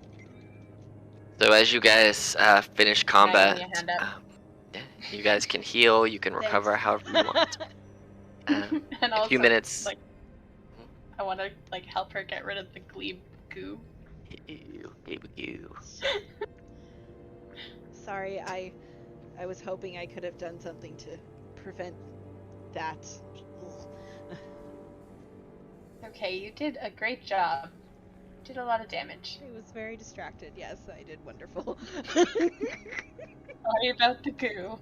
So as you guys finish combat, your hand up. yeah, you guys can heal. You can recover however you want. And A also, few minutes. like, I want to like help her get rid of the glebe goo. Sorry, I was hoping I could have done something to prevent that. Okay, you did a great job. Did a lot of damage. I was very distracted. Yes, I did wonderful. Sorry about the goo.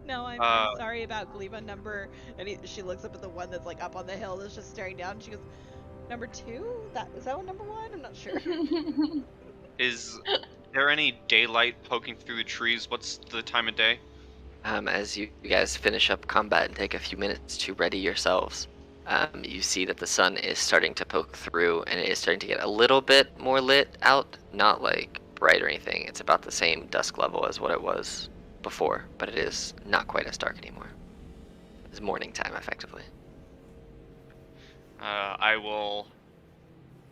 No, I'm sorry about Gleba number. And she looks up at the one that's like up on the hill that's just staring down. And she goes, "Number 2? Is that one number 1? I'm not sure." Is there any daylight poking through the trees? What's the time of day? As you guys finish up combat and take a few minutes to ready yourselves, you see that the sun is starting to poke through, and it is starting to get a little bit more lit out. Not like bright or anything. It's about the same dusk level as what it was before, but it is not quite as dark anymore. It's morning time, effectively. I will,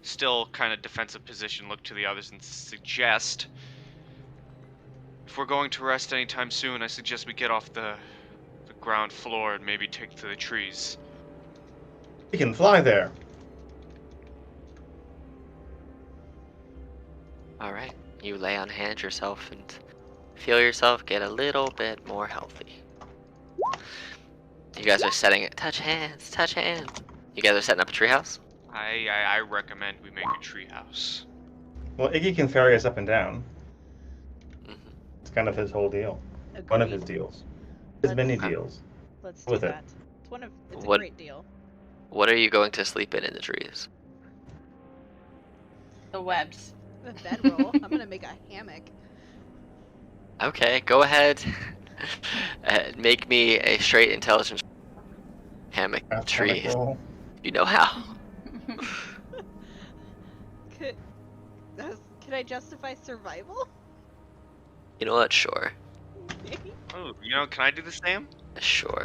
still kind of defensive position, look to the others and suggest, if we're going to rest anytime soon, I suggest we get off the ground floor and maybe take to the trees. We can fly there. All right. You lay on hands yourself and feel yourself get a little bit more healthy. You guys are setting it. Touch hands. Touch hands. You guys are setting up a treehouse? I recommend we make a treehouse. Well, Iggy can ferry us up and down. Mhm. It's kind of his whole deal. One of his Agreed. deals. His many Okay. deals. Let's do with it. that. It's a What- great deal. What are you going to sleep in the trees? The webs. A bedroll. I'm gonna make a hammock. Okay, go ahead. Make me a straight intelligence hammock That's trees. kinda cool. You know how. Can I justify survival? You know what? Sure. Oh, can I do the same? Sure.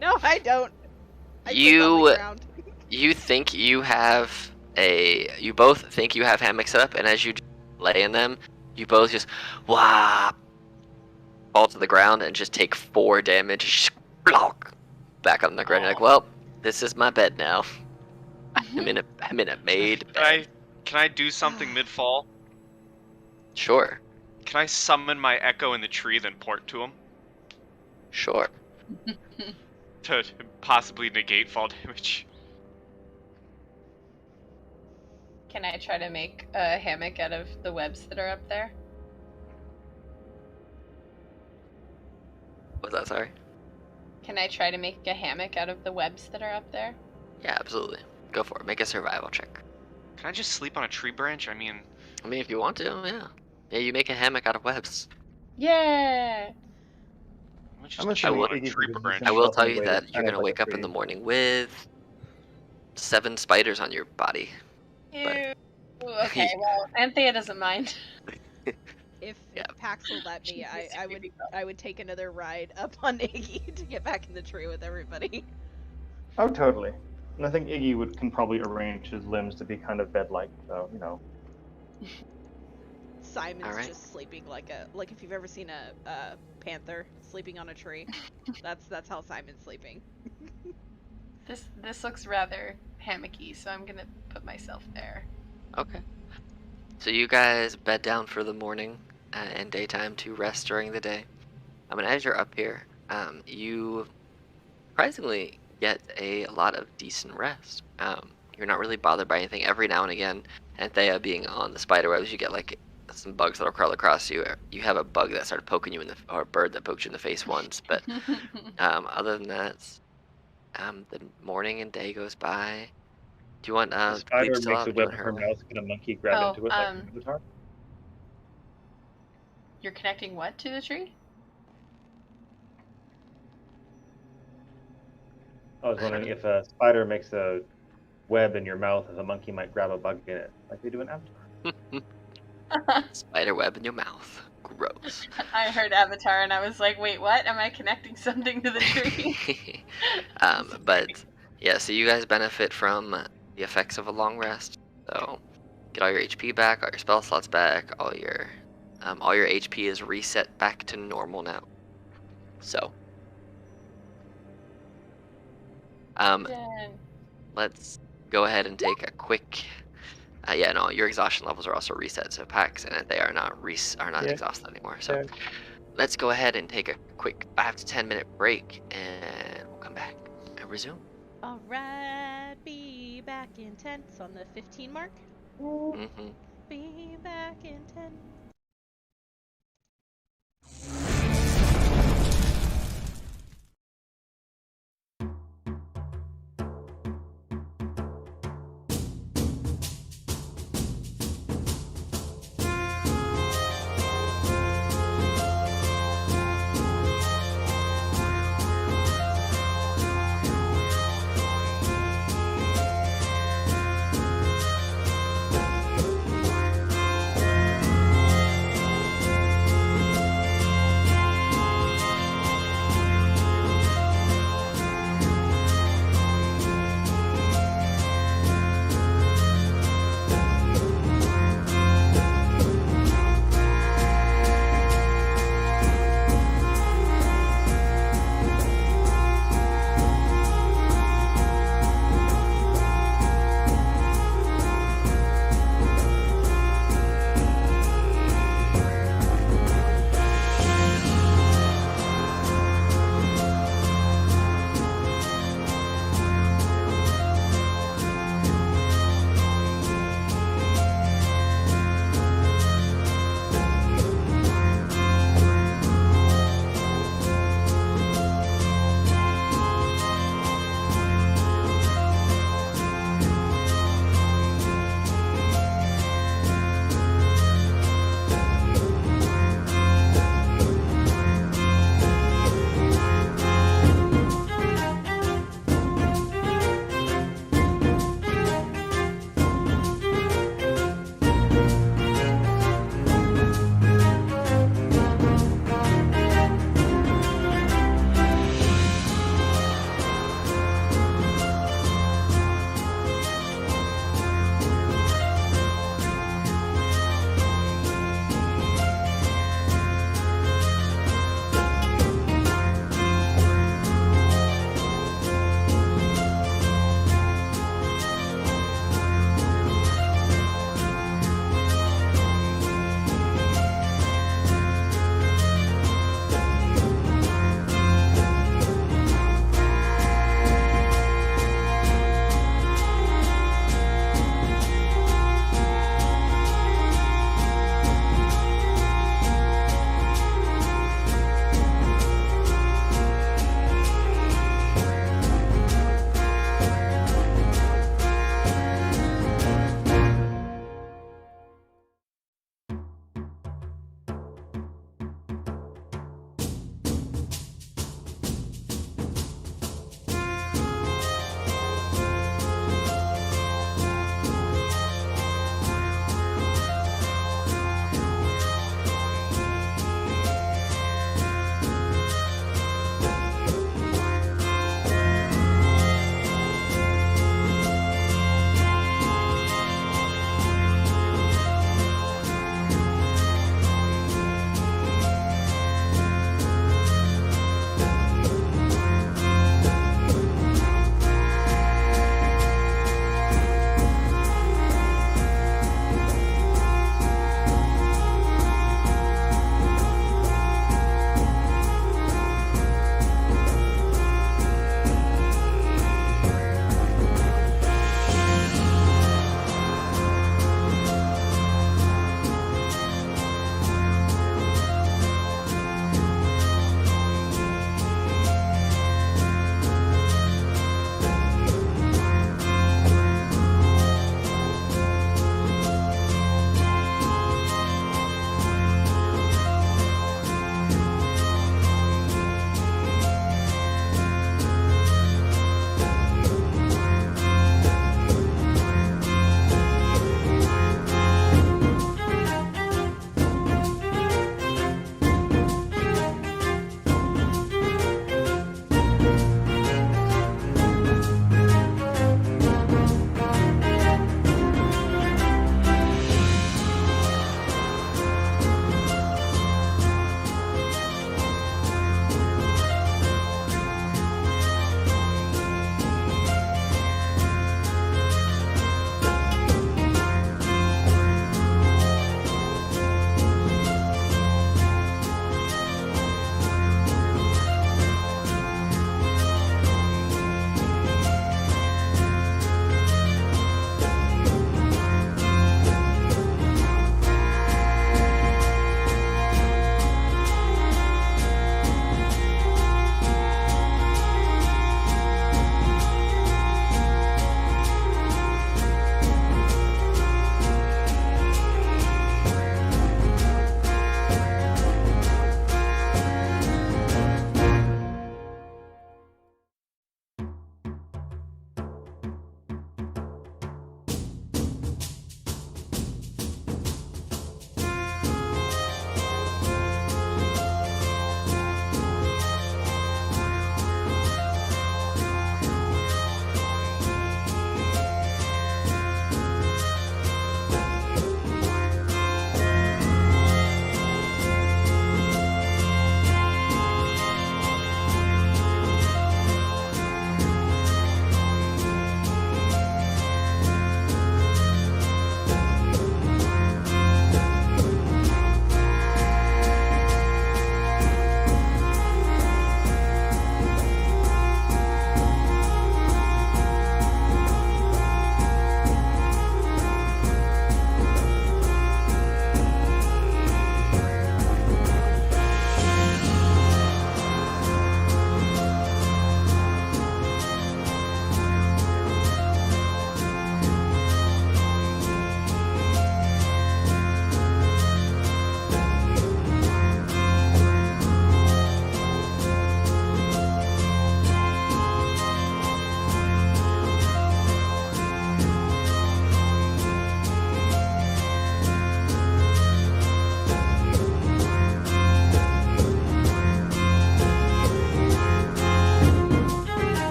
No, I don't. I sleep on You- the ground. You think you have you both think you have hammocks set up, and as you lay in them, you both just whop fall to the ground and just take 4 damage. Back on the ground. You're like, well, this is my bed now. I'm in a made bed. Can I do something mid-fall? Sure. Can I summon my echo in the tree, then port to him Sure. to possibly negate fall damage? Can I try to make a hammock out of the webs that are up there? Was that sorry? Can I try to make a hammock out of the webs that are up there? Yeah, absolutely. Go for it. Make a survival check. Can I just sleep on a tree branch? I mean, If you want to, yeah. Yeah, you make a hammock out of webs. Yeah! let's I'm just assuming chill on a Iggy tree could branch. just I will shelter tell you away that that's you're kind gonna of like wake a up in tree. the morning with 7 spiders on your body. Ew. Okay, well, Anthea doesn't mind. If Yeah. Pax will let me, She's a I creepy would girl. I would take another ride up on Iggy to get back in the tree with everybody. Oh, totally. And I think Iggy can probably arrange his limbs to be kind of bed-like, so, Simon's Alright. just sleeping like if you've ever seen a panther sleeping on a tree. That's how Simon's sleeping. This looks rather hammocky, so I'm gonna put myself there. Okay. So you guys bed down for the morning and daytime to rest during the day. As you're up here, you surprisingly get a lot of decent rest. You're not really bothered by anything. Every now and again, Anthea being on the spider webs, you get like some bugs that'll crawl across you. You have a bug that started poking you or a bird that poked you in the face once. But other than that, the morning and day goes by. Do you want The spider Bleach still makes out a or do you web want of her her away? mouth, and a monkey grab Oh, into it like an avatar. You're connecting what to the tree? I was wondering if a spider makes a web in your mouth, if a monkey might grab a bug in it, like they do in Avatar. Spider web in your mouth. Gross. I heard Avatar and I was like, wait, what? Am I connecting something to the tree? But yeah, so you guys benefit from the effects of a long rest. So get all your HP back, all your spell slots back, all your HP is reset back to normal now. So Then let's go ahead and take a quick. Your exhaustion levels are also reset. So Pax and they are not exhausted anymore. So let's go ahead and take a quick 5 to 10 minute break, and we'll come back and resume. Alright, be back in 10. It's on the 15 mark. Mm-hmm. Be back in 10.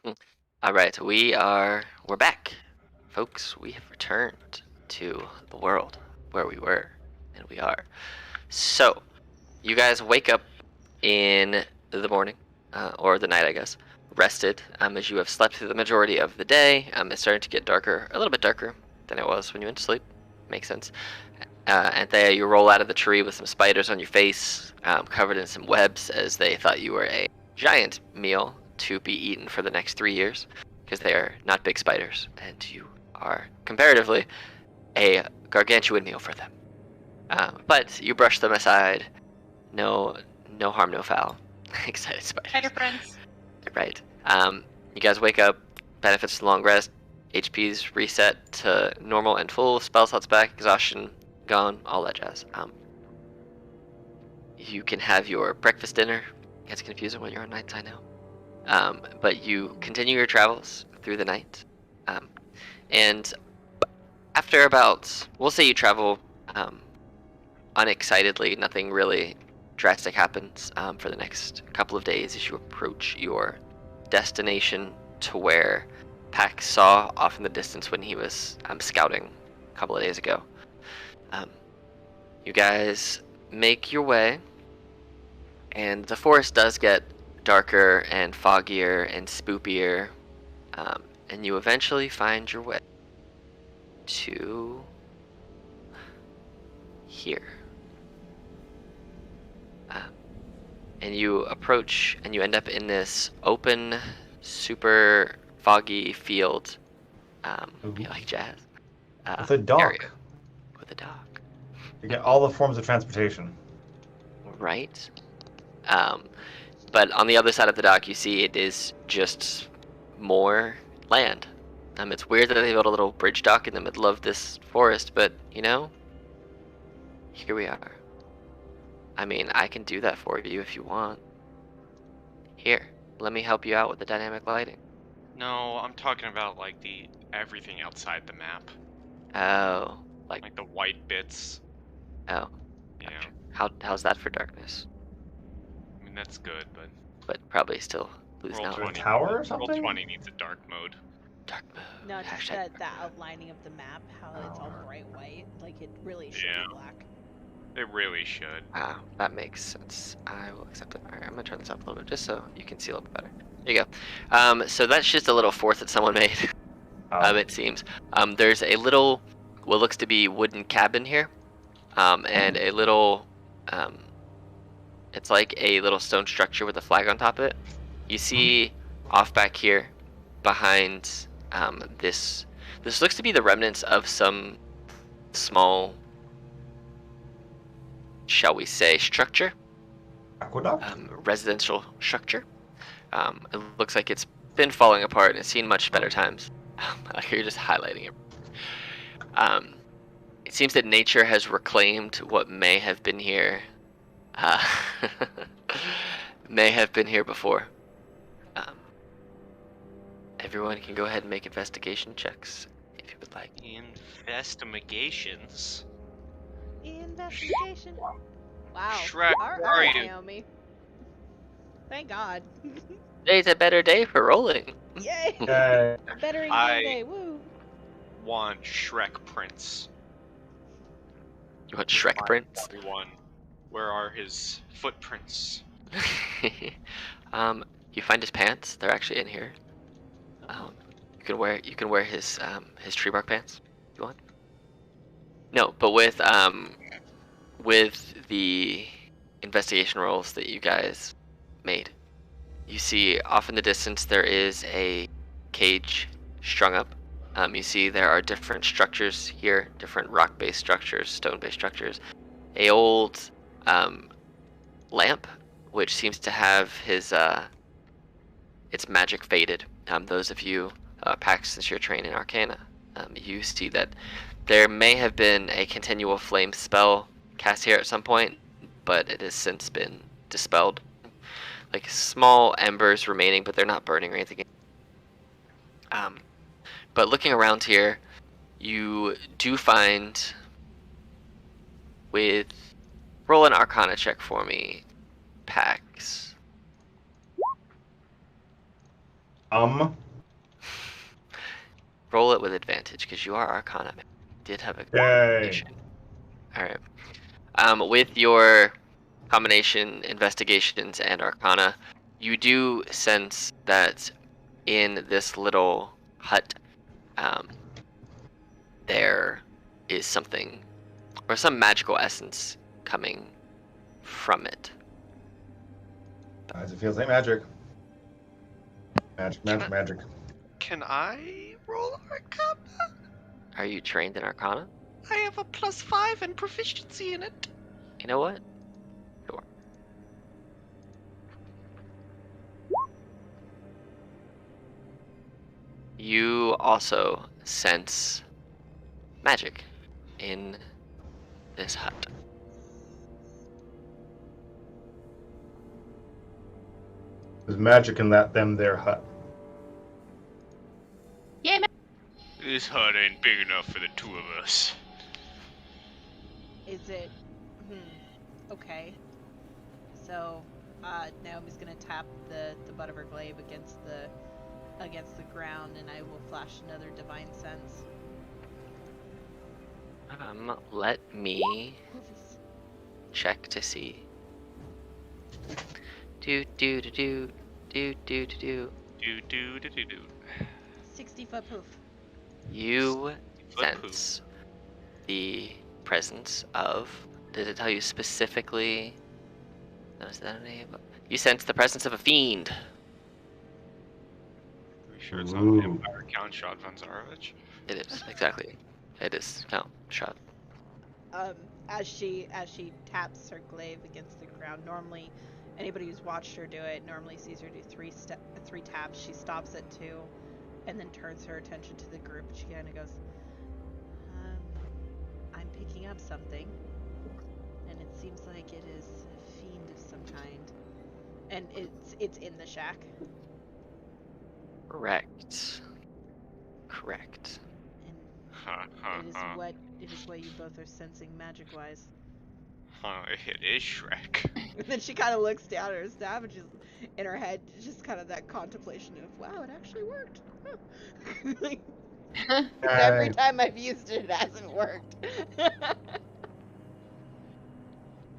All right, we're back, folks. We have returned to the world where we were, and we are. So, you guys wake up in the morning, or the night, I guess, rested, as you have slept through the majority of the day. It's starting to get darker, a little bit darker than it was when you went to sleep. Makes sense. Anthea, you roll out of the tree with some spiders on your face, covered in some webs, as they thought you were a giant meal to be eaten for the next 3 years, because they are not big spiders, and you are comparatively a gargantuan meal for them. But you brush them aside. No harm, no foul. Excited spiders. Spider friends. Right. You guys wake up. Benefits to long rest. HP's reset to normal and full. Spell slots back. Exhaustion gone. All that jazz. You can have your breakfast, dinner. Gets confusing when you're on nights, I know. But you continue your travels through the night. And after about, we'll say you travel unexcitedly, nothing really drastic happens for the next couple of days as you approach your destination, to where Pax saw off in the distance when he was scouting a couple of days ago. You guys make your way, and the forest does get darker and foggier and spookier, and you eventually find your way to here. And you approach, and you end up in this open, super foggy field. You like jazz? With a dock. Area. With a dock. You get all the forms of transportation. Right. But on the other side of the dock, you see it is just more land. It's weird that they built a little bridge dock in the middle of this forest, but, you know, here we are. I mean, I can do that for you if you want. Here, let me help you out with the dynamic lighting. No, I'm talking about like the everything outside the map. Oh, Like the white bits. oh. Yeah. How's that for darkness? I mean that's good, But probably still lose Roll now. 20. Tower or Roll something? 20 needs a dark mode. Dark mode. No, just Hashtag the outlining of the map, how it's all bright white. Like, it really should Yeah. be black. It really should. Ah, that makes sense. I will accept it. Alright, I'm gonna turn this up a little bit just so you can see a little bit better. There you go. So that's just a little fort that someone made. It seems. There's a little, what looks to be wooden cabin here, and a little, it's like a little stone structure with a flag on top of it. You see off back here, behind this looks to be the remnants of some small, shall we say, structure. Aqueduct? Residential structure. It looks like it's been falling apart and it's seen much better times. Like you're just highlighting it. It seems that nature has reclaimed what may have been here. May have been here before. Everyone can go ahead and make investigation checks if you would like. Investigations. Investigation. Wow. Shrek, All where are right, you? Naomi. Thank God. Today's a better day for rolling. Yay! Okay. Bettering I- Monday. Woo. Want Shrek prints. You want Shrek prints? Everyone. Where are his footprints? You find his pants. They're actually in here. You can wear his tree bark pants if you want. No, but with the investigation rolls that you guys made, you see off in the distance there is a cage strung up. You see there are different structures here, different rock-based structures, stone-based structures. A old lamp, which seems to have its magic faded. Those of you, Pax, since you're trained in Arcana, you see that there may have been a continual flame spell cast here at some point, but it has since been dispelled. Like small embers remaining, but they're not burning or anything. But looking around here, you do find, roll an Arcana check for me, Pax. Roll it with advantage because you are Arcana. You did have a Yay. combination. All right. With your combination investigations and Arcana, you do sense that in this little hut, there is something, or some magical essence coming from it. As it feels like magic. Magic. Can I roll Arcana? Are you trained in Arcana? I have a +5 and proficiency in it. You know what? Sure. You also sense magic in this hut. There's magic in their hut. Yay, man. This hut ain't big enough for the two of us. Is it? Okay. So, Naomi's gonna tap the butt of her glaive against the ground, and I will flash another divine sense. Let me check to see. Do. 60-foot poof. You sense the presence of. Did it tell you specifically? No, is that a name? You sense the presence of a fiend. Are you sure it's not an Empire Count Shot von Zarovich? It is, exactly. It is Count Shot. As she taps her glaive against the ground, normally anybody who's watched her do it normally sees her do three taps. She stops at 2 and then turns her attention to the group. She kind of goes, I'm picking up something, and it seems like it is a fiend of some kind, and it's in the shack. Correct. And it is what you both are sensing magic-wise. It is Shrek. And then she kind of looks down at her staff, and she's in her head, just kind of that contemplation of, wow, it actually worked. Like, every time I've used it, it hasn't worked.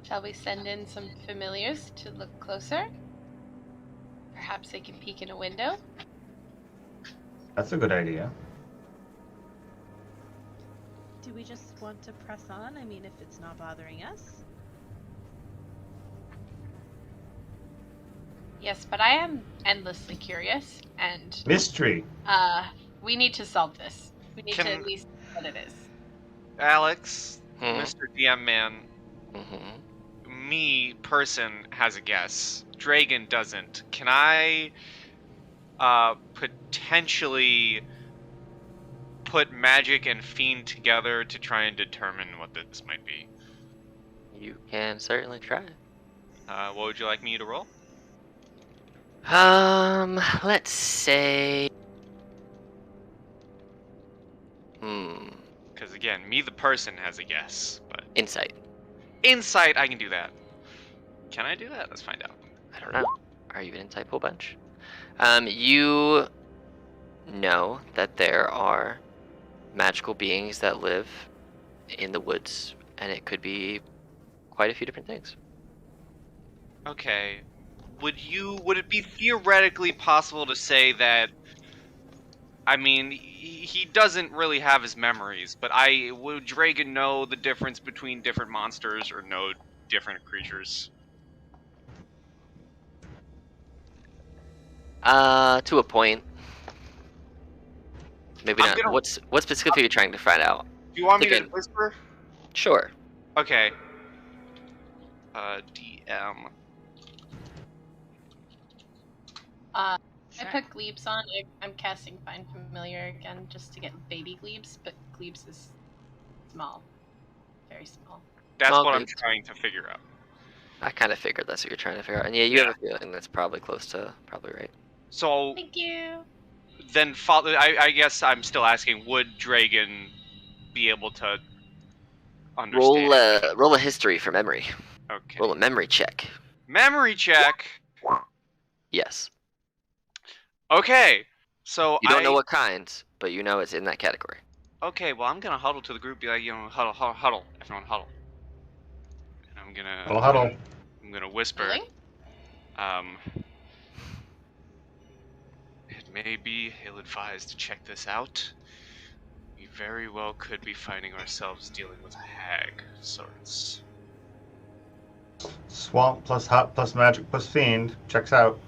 Shall we send in some familiars to look closer? Perhaps they can peek in a window? That's a good idea. Do we just want to press on? I mean, if it's not bothering us? Yes, but I am endlessly curious, and Mystery. we need to solve this. We need to at least know what it is. Alex, Mr. DM man, Mm-hmm. me, person, has a guess. Dragon doesn't. Can I potentially put magic and fiend together to try and determine what this might be? You can certainly try. What would you like me to roll? Let's say. Because again, me, the person, has a guess, but Insight. insight, I can do that. Can I do that? Let's find out. I don't know. Are you an insightful bunch? You know that there are magical beings that live in the woods, and it could be quite a few different things. Okay. Would it be theoretically possible to say that, I mean, he doesn't really have his memories, but would Dragon know the difference between different monsters or know different creatures? To a point. Maybe I'm not. What specifically are you trying to find out? Do you want me Again. to whisper? Sure. Okay. DM. I put Glebes on. I'm casting Find Familiar again just to get baby Glebes, but Glebes is small. Very small. That's Small what I'm groups. trying to figure out. I kind of figured that's what you're trying to figure out. And yeah, you have a feeling that's probably close to probably right. So Thank you. then, I guess I'm still asking: would Dragon be able to understand? Roll a history for memory. Okay. Roll a memory check. Memory check. Yes. Okay, so You don't know what kind, but you know it's in that category. Okay, well, I'm gonna huddle to the group, be like, huddle, huddle, huddle, everyone huddle. And Huddle, huddle. I'm gonna whisper, Really? it may be ill-advised to check this out. We very well could be finding ourselves dealing with a hag of sorts. Swamp plus hot plus magic plus fiend. Checks out.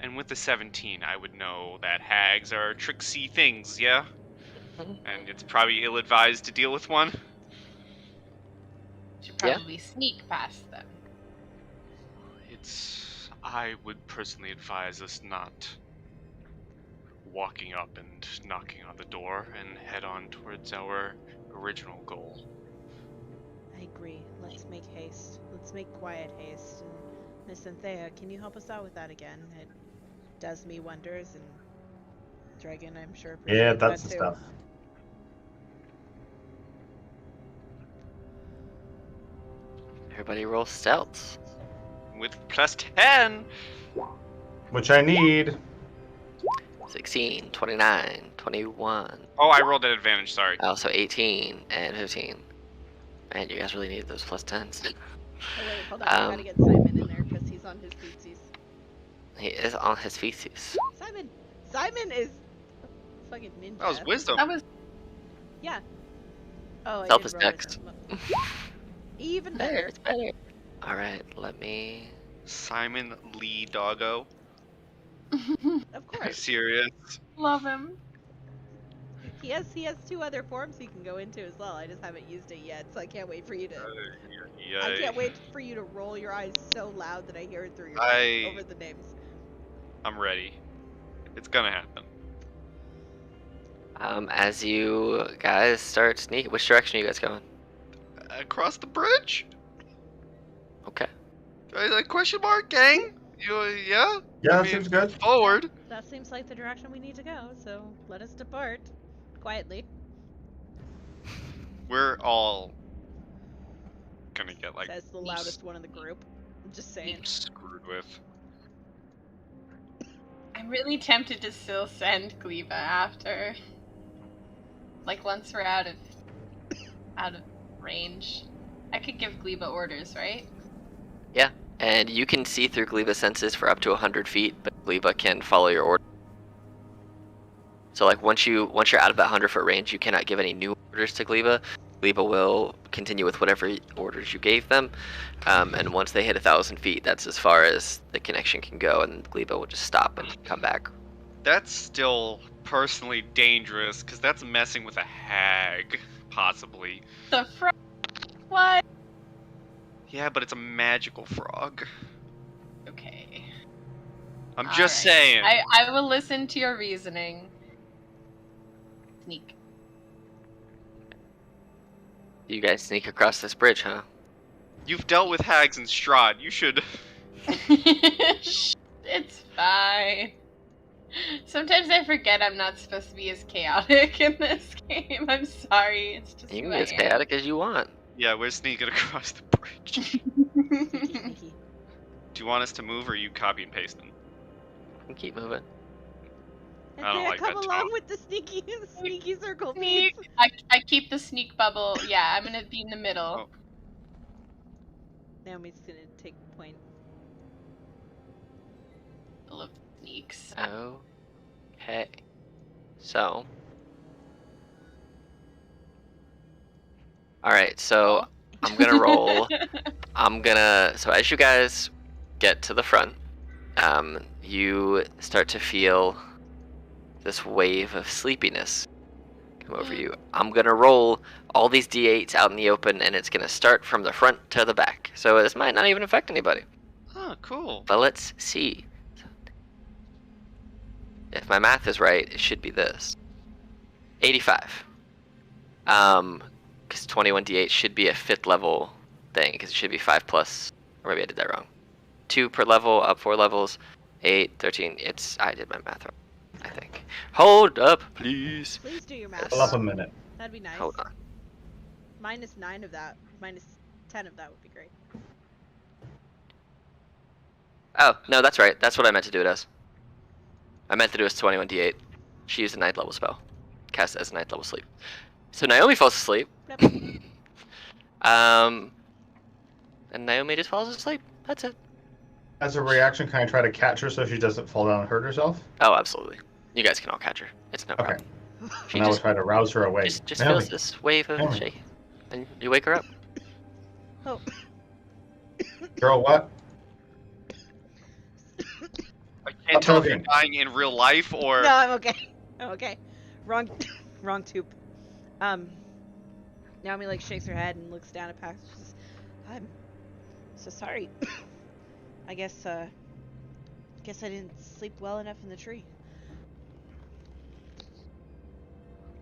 And with the 17, I would know that hags are tricksy things, yeah? And it's probably ill-advised to deal with one. Should probably sneak past them. I would personally advise us not walking up and knocking on the door and head on towards our original goal. I agree. Let's make haste. Let's make quiet haste. And Miss Anthea, can you help us out with that again? It does me wonders, and Dragon, I'm sure. Yeah, appreciates that's that the too. stuff. Everybody roll stealth. With plus 10! Which I need. 16, 29, 21. Oh, I rolled at advantage, sorry. Also 18 and 15. Man, you guys really need those plus 10s. Oh, wait, hold on. I gotta get Simon in there because he's on his feetsies. He is on his feces. Simon! Simon is fucking ninja. That was wisdom. That was Yeah. Oh, I Self did is roll next. wisdom. Even better. It's better. Alright, let me... Simon Lee Doggo. Of course. Serious? love him. He has 2 other forms he can go into as well. I just haven't used it yet, so I can't wait for you to. I can't wait for you to roll your eyes so loud that I hear it through your over the names. I'm ready. It's gonna happen. As you guys start sneaking, which direction are you guys going? Across the bridge? Okay. Question mark, gang? Yeah? Yeah, I that mean, seems good. Forward. That seems like the direction we need to go, so let us depart. Quietly. We're all gonna get, like, Says the loudest one in the group. I'm just saying. screwed with. I'm really tempted to still send Gleba after. Like once we're out of range. I could give Gleba orders, right? Yeah, and you can see through Gleba's senses for up to 100 feet, but Gleba can follow your order. So like once you're out of that 100-foot range, you cannot give any new orders to Gleba. Gleba will continue with whatever orders you gave them, and once they hit 1,000 feet, that's as far as the connection can go, and Gleba will just stop and come back. That's still personally dangerous, because that's messing with a hag, possibly. The frog. What? Yeah, but it's a magical frog. Okay. I'm just Alright. saying. I will listen to your reasoning. Sneak. You guys sneak across this bridge, huh? You've dealt with hags in Strahd. You should. It's fine. Sometimes I forget I'm not supposed to be as chaotic in this game. I'm sorry. It's just You who can be as I am. chaotic as you want. Yeah, we're sneaking across the bridge. Sneaky. Do you want us to move, or are you copy and pasting? You can keep moving. I don't Anthea, like come that along tone. with the sneaky circle, Sneak. please. I keep the sneak bubble. Yeah, I'm gonna be in the middle. Oh. Naomi's gonna take point. Full of sneaks. Okay. So. Alright, so I'm gonna roll. So as you guys get to the front, you start to feel this wave of sleepiness come over you. I'm gonna roll all these d8s out in the open, and it's gonna start from the front to the back. So this might not even affect anybody. Oh, cool. But let's see. If my math is right, it should be this. 85. Because 21d8 should be a 5th level thing, because it should be 5 plus. Or maybe I did that wrong. 2 per level, up 4 levels. 8, 13. I did my math wrong, I think. Hold up, please. Please do your math. Hold up a minute. That'd be nice. Hold on. -9 of that, -10 of that would be great. Oh, no, that's right. That's what I meant to do it as. I meant to do it as 21d8. She used a 9th level spell. Cast it as a 9th level sleep. So Naomi falls asleep. And Naomi just falls asleep. That's it. As a reaction, can I try to catch her so she doesn't fall down and hurt herself? Oh, absolutely. You guys can all catch her. It's no Okay. problem. She And I will just, try to rouse her awake. just Naomi. feels this wave of Naomi. shake. And you wake her up. Oh. Girl, what? I can't tell if you're Okay. dying in real life or. No, I'm okay. I'm okay. Wrong, wrong tube. Naomi like shakes her head and looks down at Pax. She says, "I'm so sorry. I guess I didn't sleep well enough in the tree."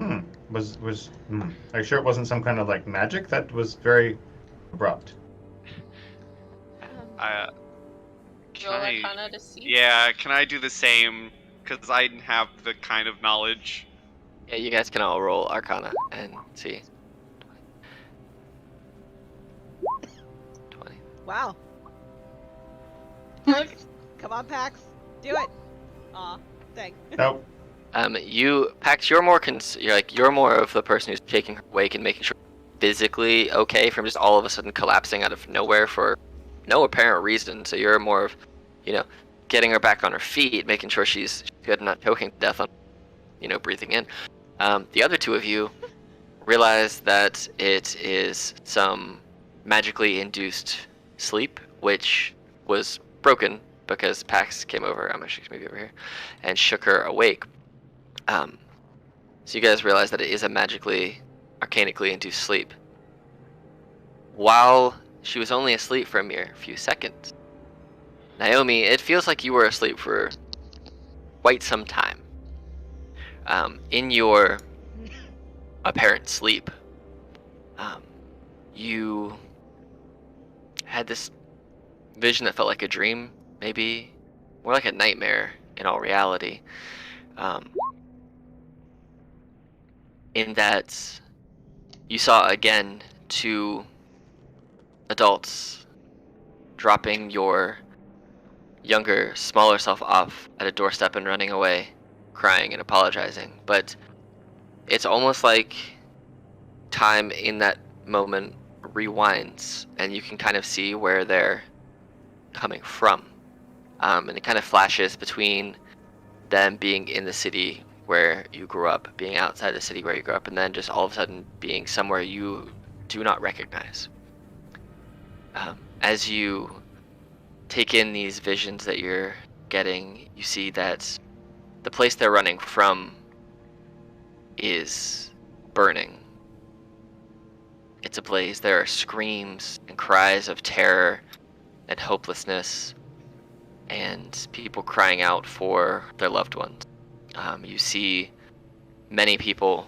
Are you sure it wasn't some kind of like magic? That was very abrupt. Can Roll I? Arcana to see. Yeah, can I do the same? Because I have the kind of knowledge. Yeah, you guys can all roll Arcana and see. 20. Wow. Look, Come on, Pax. Do it. Aw, dang. Nope. Pax, you're more of the person who's shaking her awake and making sure she's physically okay from just all of a sudden collapsing out of nowhere for no apparent reason. So you're more of, getting her back on her feet, making sure she's good and not choking to death on, breathing in. The other two of you realize that it is some magically induced sleep, which was broken because Pax came over. I'm actually maybe over here, and shook her awake. So you guys realize that it is a magically, arcanically induced sleep. While she was only asleep for a mere few seconds, Naomi, it feels like you were asleep for quite some time. In your apparent sleep, you had this vision that felt like a dream, maybe more like a nightmare in all reality. In that you saw again two adults dropping your younger, smaller self off at a doorstep and running away, crying and apologizing. But it's almost like time in that moment rewinds, and you can kind of see where they're coming from. And it kind of flashes between them being in the city where you grew up, being outside the city where you grew up, and then just all of a sudden being somewhere you do not recognize. As you take in these visions that you're getting, you see that the place they're running from is burning. It's ablaze. There are screams and cries of terror and hopelessness, and people crying out for their loved ones. You see many people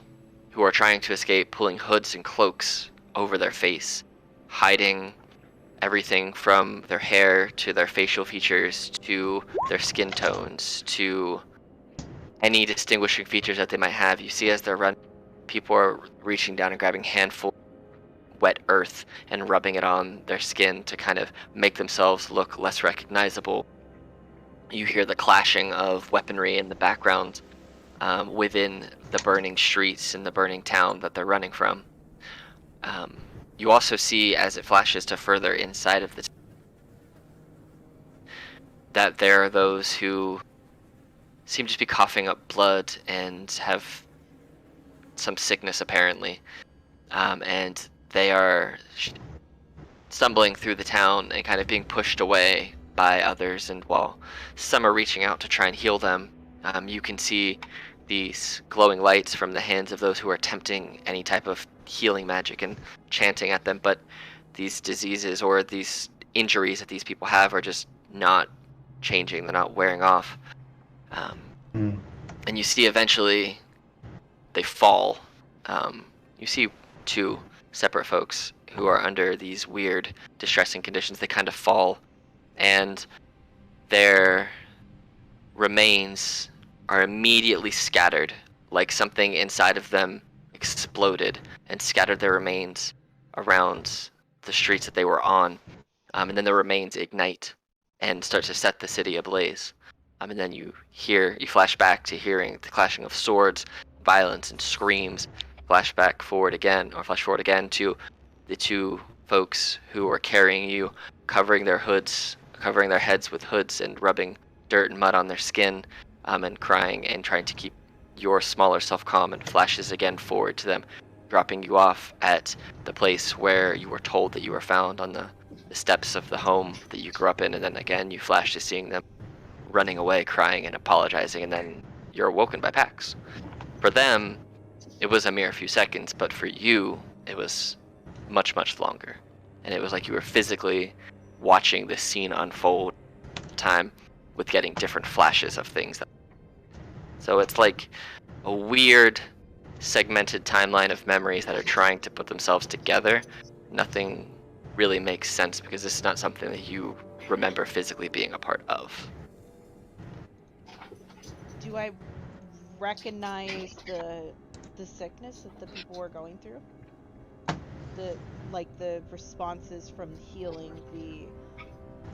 who are trying to escape pulling hoods and cloaks over their face, hiding everything from their hair to their facial features to their skin tones to any distinguishing features that they might have. You see as they're running, people are reaching down and grabbing handfuls of wet earth and rubbing it on their skin to kind of make themselves look less recognizable. You hear the clashing of weaponry in the background within the burning streets in the burning town that they're running from. You also see, as it flashes to further inside of the that there are those who seem to be coughing up blood and have some sickness apparently, and they are stumbling through the town and kind of being pushed away by others, and while some are reaching out to try and heal them, you can see these glowing lights from the hands of those who are attempting any type of healing magic and chanting at them, but these diseases or these injuries that these people have are just not changing, they're not wearing off. And you see eventually they fall. You see two separate folks who are under these weird, distressing conditions. They kind of fall, and their remains are immediately scattered, like something inside of them exploded and scattered their remains around the streets that they were on. And then the remains ignite and start to set the city ablaze. And then you flash back to hearing the clashing of swords, violence, and screams. Flash forward again to the two folks who are carrying you, covering their heads with hoods and rubbing dirt and mud on their skin, and crying and trying to keep your smaller self calm, and flashes again forward to them, dropping you off at the place where you were told that you were found on the steps of the home that you grew up in, and then again you flash to seeing them running away, crying and apologizing, and then you're awoken by Pax. For them, it was a mere few seconds, but for you, it was much, much longer. And it was like you were physically watching this scene unfold time, with getting different flashes of things. So it's like a weird, segmented timeline of memories that are trying to put themselves together. Nothing really makes sense because this is not something that you remember physically being a part of. Do I recognize the sickness that the people were going through? The responses from healing,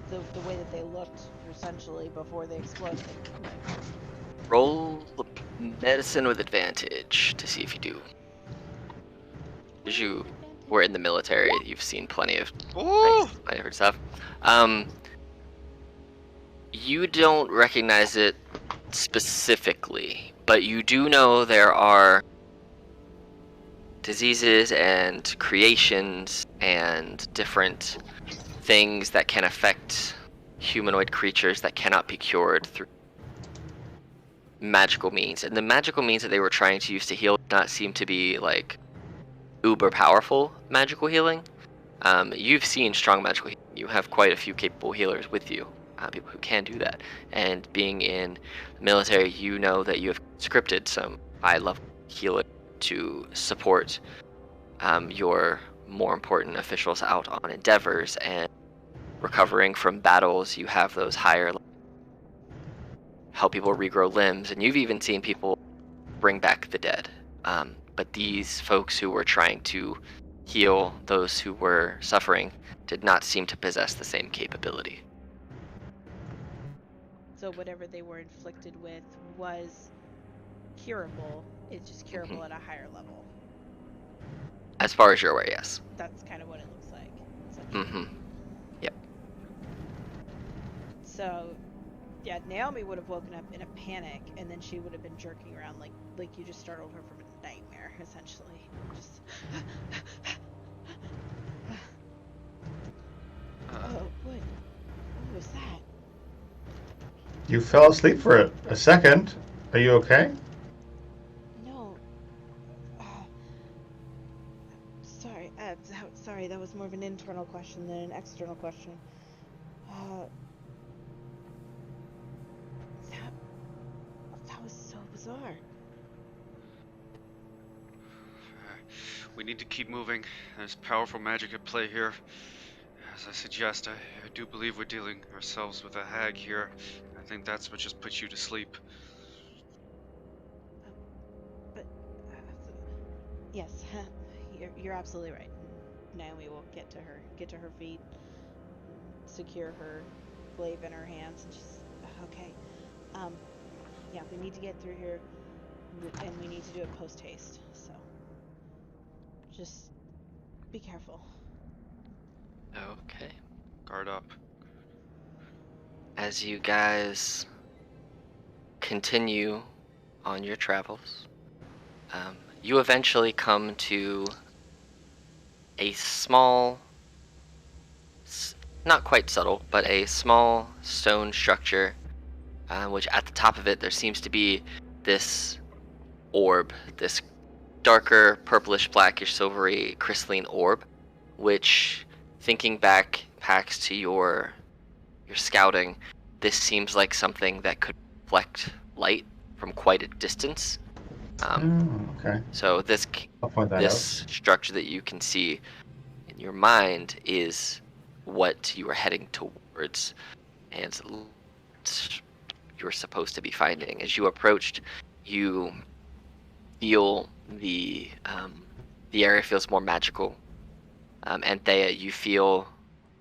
the way that they looked essentially before they exploded. Roll medicine with advantage to see if you do. Because you were in the military, you've seen plenty of different stuff. You don't recognize it specifically, but you do know there are diseases and creations and different things that can affect humanoid creatures that cannot be cured through magical means. And the magical means that they were trying to use to heal did not seem to be like uber powerful magical healing. You've seen strong magical healing. You have quite a few capable healers with you, people who can do that. And being in the military, you know that you have scripted some high-level healing to support your more important officials out on endeavors and recovering from battles. You have those higher help people regrow limbs, and you've even seen people bring back the dead. But these folks who were trying to heal those who were suffering did not seem to possess the same capability. So whatever they were inflicted with was curable. It's just curable at a higher level. As far as you're aware, yes. That's kind of what it looks like. Yep. So, yeah, Naomi would have woken up in a panic, and then she would have been jerking around like you just startled her from a nightmare, essentially. Just. Oh, what was that? You fell asleep for a second. Are you okay? No. Sorry, that was more of an internal question than an external question. That was so bizarre. We need to keep moving. There's powerful magic at play here. As I suggest, I do believe we're dealing ourselves with a hag here. I think that's what just puts you to sleep. But yes, you're absolutely right. Naomi will get to her feet, secure her glaive in her hands, and she's okay. Yeah, we need to get through here, and we need to do it post haste. So just be careful. Okay. Guard up. As you guys continue on your travels, you eventually come to a small, not quite subtle, but a small stone structure, which at the top of it there seems to be this orb, this darker purplish, blackish, silvery, crystalline orb, which, thinking back, Pax, to your scouting, this seems like something that could reflect light from quite a distance. Okay. So this I'll point that out. structure that you can see in your mind is what you are heading towards, and you're supposed to be finding. As you approached, you feel the area feels more magical. Anthea, you feel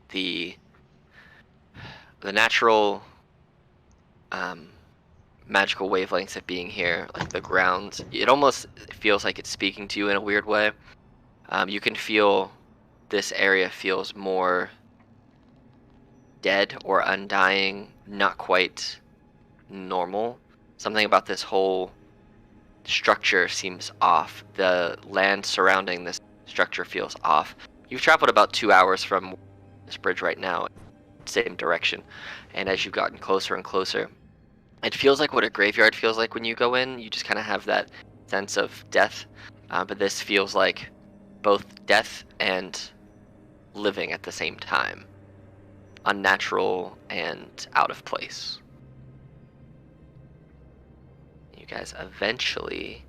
the the natural magical wavelengths of being here, like the ground, it almost feels like it's speaking to you in a weird way. You can feel this area feels more dead or undying, not quite normal. Something about this whole structure seems off. The land surrounding this structure feels off. You've traveled about 2 hours from this bridge right now, same direction, and as you've gotten closer and closer, it feels like what a graveyard feels like when you go in. You just kind of have that sense of death, but this feels like both death and living at the same time. Unnatural and out of place. You guys eventually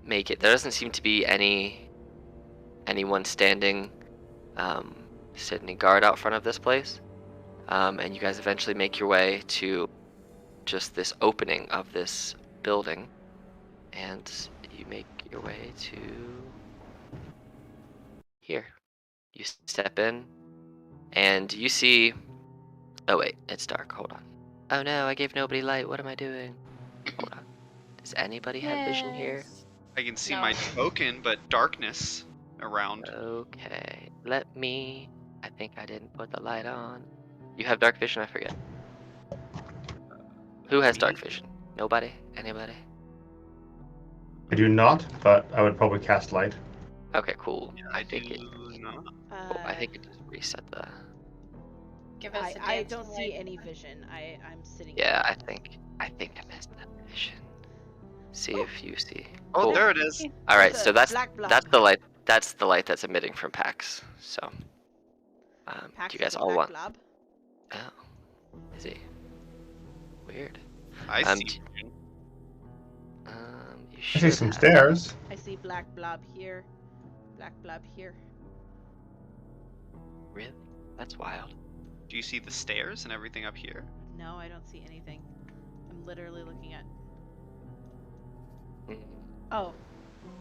make it. There doesn't seem to be anyone standing guard out front of this place, and you guys eventually make your way to just this opening of this building, and you make your way to here. You step in and you see, oh wait, it's dark, hold on. Oh no, I gave nobody light, what am I doing? Hold on. Does anybody have vision here? I can see No. my token, but darkness around. Okay, I think I didn't put the light on. You have dark vision, I forget. Who has dark vision? Nobody? Anybody? I do not, but I would probably cast light. Okay, cool. I think do it. not. Cool. I think it just reset the. Give us a I dancing don't see light. any vision. I'm sitting. Yeah, I think I missed that vision. See if you see. Oh, Cool. there it is. All right, It's a so that's black blob. the light. That's the light that's emitting from Pax. So, Pax do you guys is a all black want? blob. Oh, is he? Weird. I Um, see. d- You I should see some have- stairs. I see black blob here. Black blob here. Really? That's wild. Do you see the stairs and everything up here? No, I don't see anything. I'm literally looking at. Mm, Oh,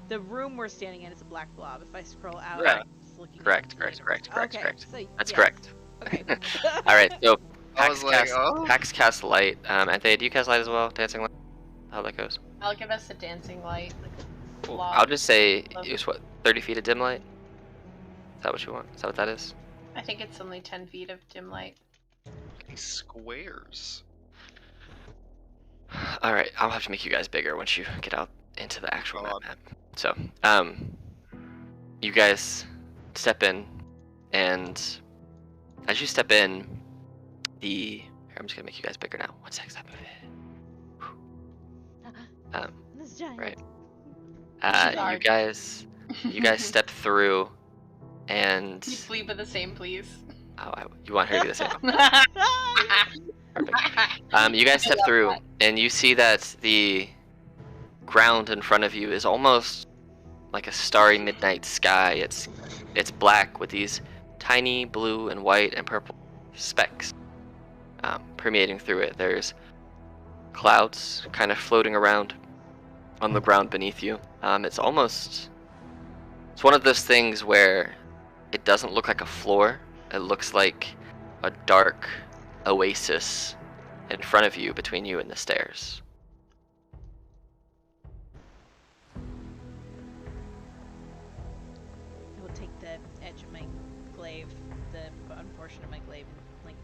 the room we're standing in is a black blob. If I scroll out, Correct. it's looking. Correct, at correct, later. correct, correct, Okay, correct. so That's yes. correct. Okay. All right, so I Pax was like, cast, oh. Pax cast light. Anthea, do you cast light as well? Dancing light? How that goes? I'll give us a dancing light. Like a Cool. blob. I'll just say Love it was what 30 feet of dim light. Is that what you want? Is that what that is? I think it's only 10 feet of dim light. These squares. All right, I'll have to make you guys bigger once you get out into the actual God. map. So, you guys step in, and as you step in, here, I'm just gonna make you guys bigger now. 1 sec, stop it. This giant. Right. Sorry. You guys step through, and Can you sleep with the same, please? you want her to do the same. Ah, Perfect. You guys step love through, that. and you see that the ground in front of you is almost like a starry midnight sky. It's black with these tiny blue and white and purple specks permeating through it. There's clouds kind of floating around on the ground beneath you. It's one of those things where it doesn't look like a floor. It looks like a dark oasis in front of you, between you and the stairs. I will take the edge of my glaive, the bottom portion of my glaive, and like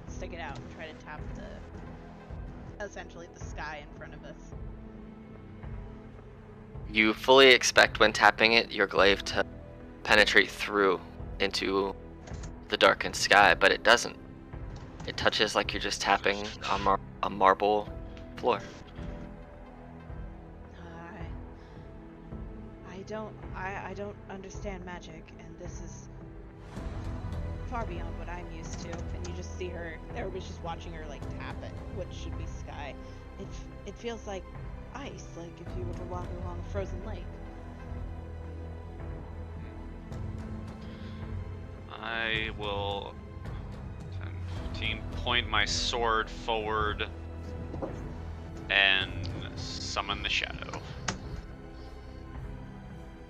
stick it out and try to tap essentially the sky in front of us. You fully expect when tapping it, your glaive to penetrate through into the darkened sky, but it doesn't. It touches like you're just tapping a marble floor. I don't understand magic, and this is far beyond what I'm used to. And you just see her, everybody's just watching her like tap at what should be sky. It feels like ice, like if you were to walk along a frozen lake. I will 10, 15, point my sword forward and summon the shadow.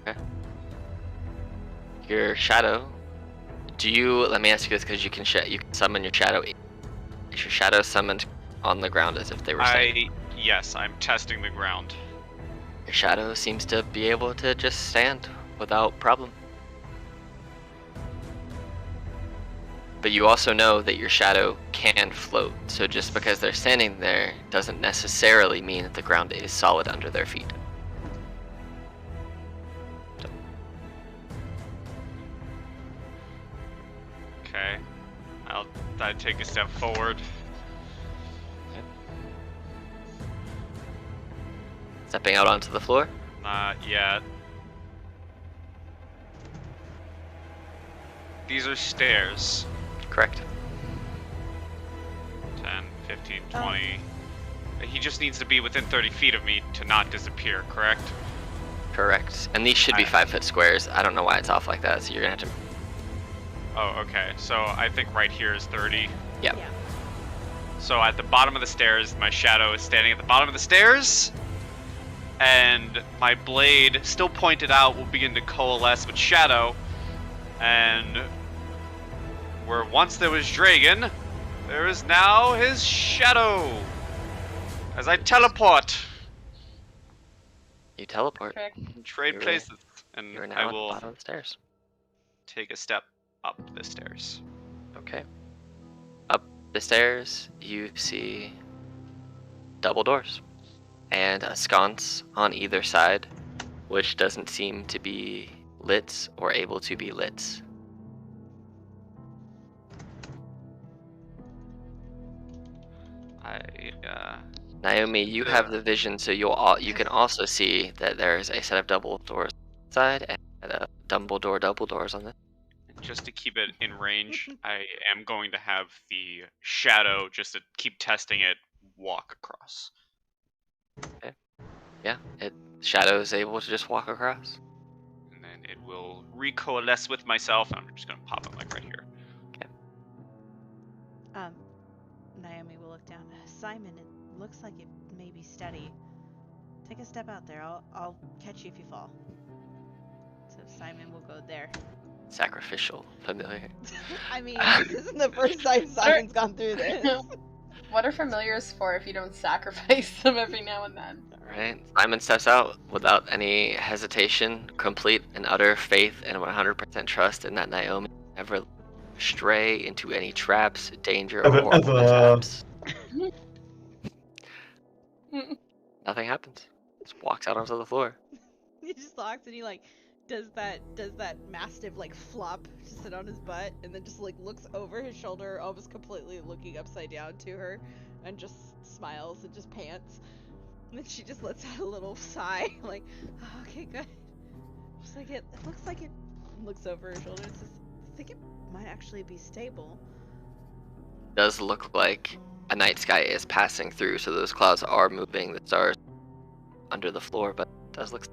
Okay. Your shadow. Let me ask you this, because you can summon your shadow Is your shadow summoned on the ground as if they were standing? Yes, I'm testing the ground. Your shadow seems to be able to just stand without problem. But you also know that your shadow can float, so just because they're standing there doesn't necessarily mean that the ground is solid under their feet. Okay. I'd take a step forward. Stepping out onto the floor? Not yet. These are stairs. Correct. 10, 15, 20. He just needs to be within 30 feet of me to not disappear, correct? Correct. And these should be 5-foot squares. I don't know why it's off like that, so you're gonna have to... Oh, okay. So I think right here is 30. Yep. Yeah. So at the bottom of the stairs, my shadow is standing at the bottom of the stairs. And my blade, still pointed out, will begin to coalesce with shadow. And where once there was Dragon, there is now his shadow. As I teleport. You teleport. Correct. Trade You're places. And You're now I at the will bottom of the stairs. take a step up the stairs. Okay. Up the stairs, you see double doors and a sconce on either side, which doesn't seem to be lit or able to be lit. Naomi, you have the vision, so you can also see that there's a set of double doors on the side and a double doors on this. Just to keep it in range, I am going to have the shadow, just to keep testing it, walk across. Yeah, shadow is able to just walk across. And then it will recoalesce with myself, and I'm just going to pop it like right here. Naomi will look down. Simon, it looks like it may be steady. Take a step out there. I'll catch you if you fall. So Simon will go there. Sacrificial familiar. I mean, this isn't the first time Simon's gone through this. What are familiars for if you don't sacrifice them every now and then? Alright, Simon steps out without any hesitation, complete and utter faith and 100% trust in that Naomi never stray into any traps, danger, or mishaps. Nothing happens. Just walks out onto the floor. He just walks and he does that mastiff flop to sit on his butt and then just looks over his shoulder, almost completely looking upside down to her, and just smiles and just pants. And then she just lets out a little sigh, oh, okay, good. Just it looks like it. Looks over her shoulder and says, I think it might actually be stable. Does look like a night sky is passing through, so those clouds are moving the stars under the floor, but it does look...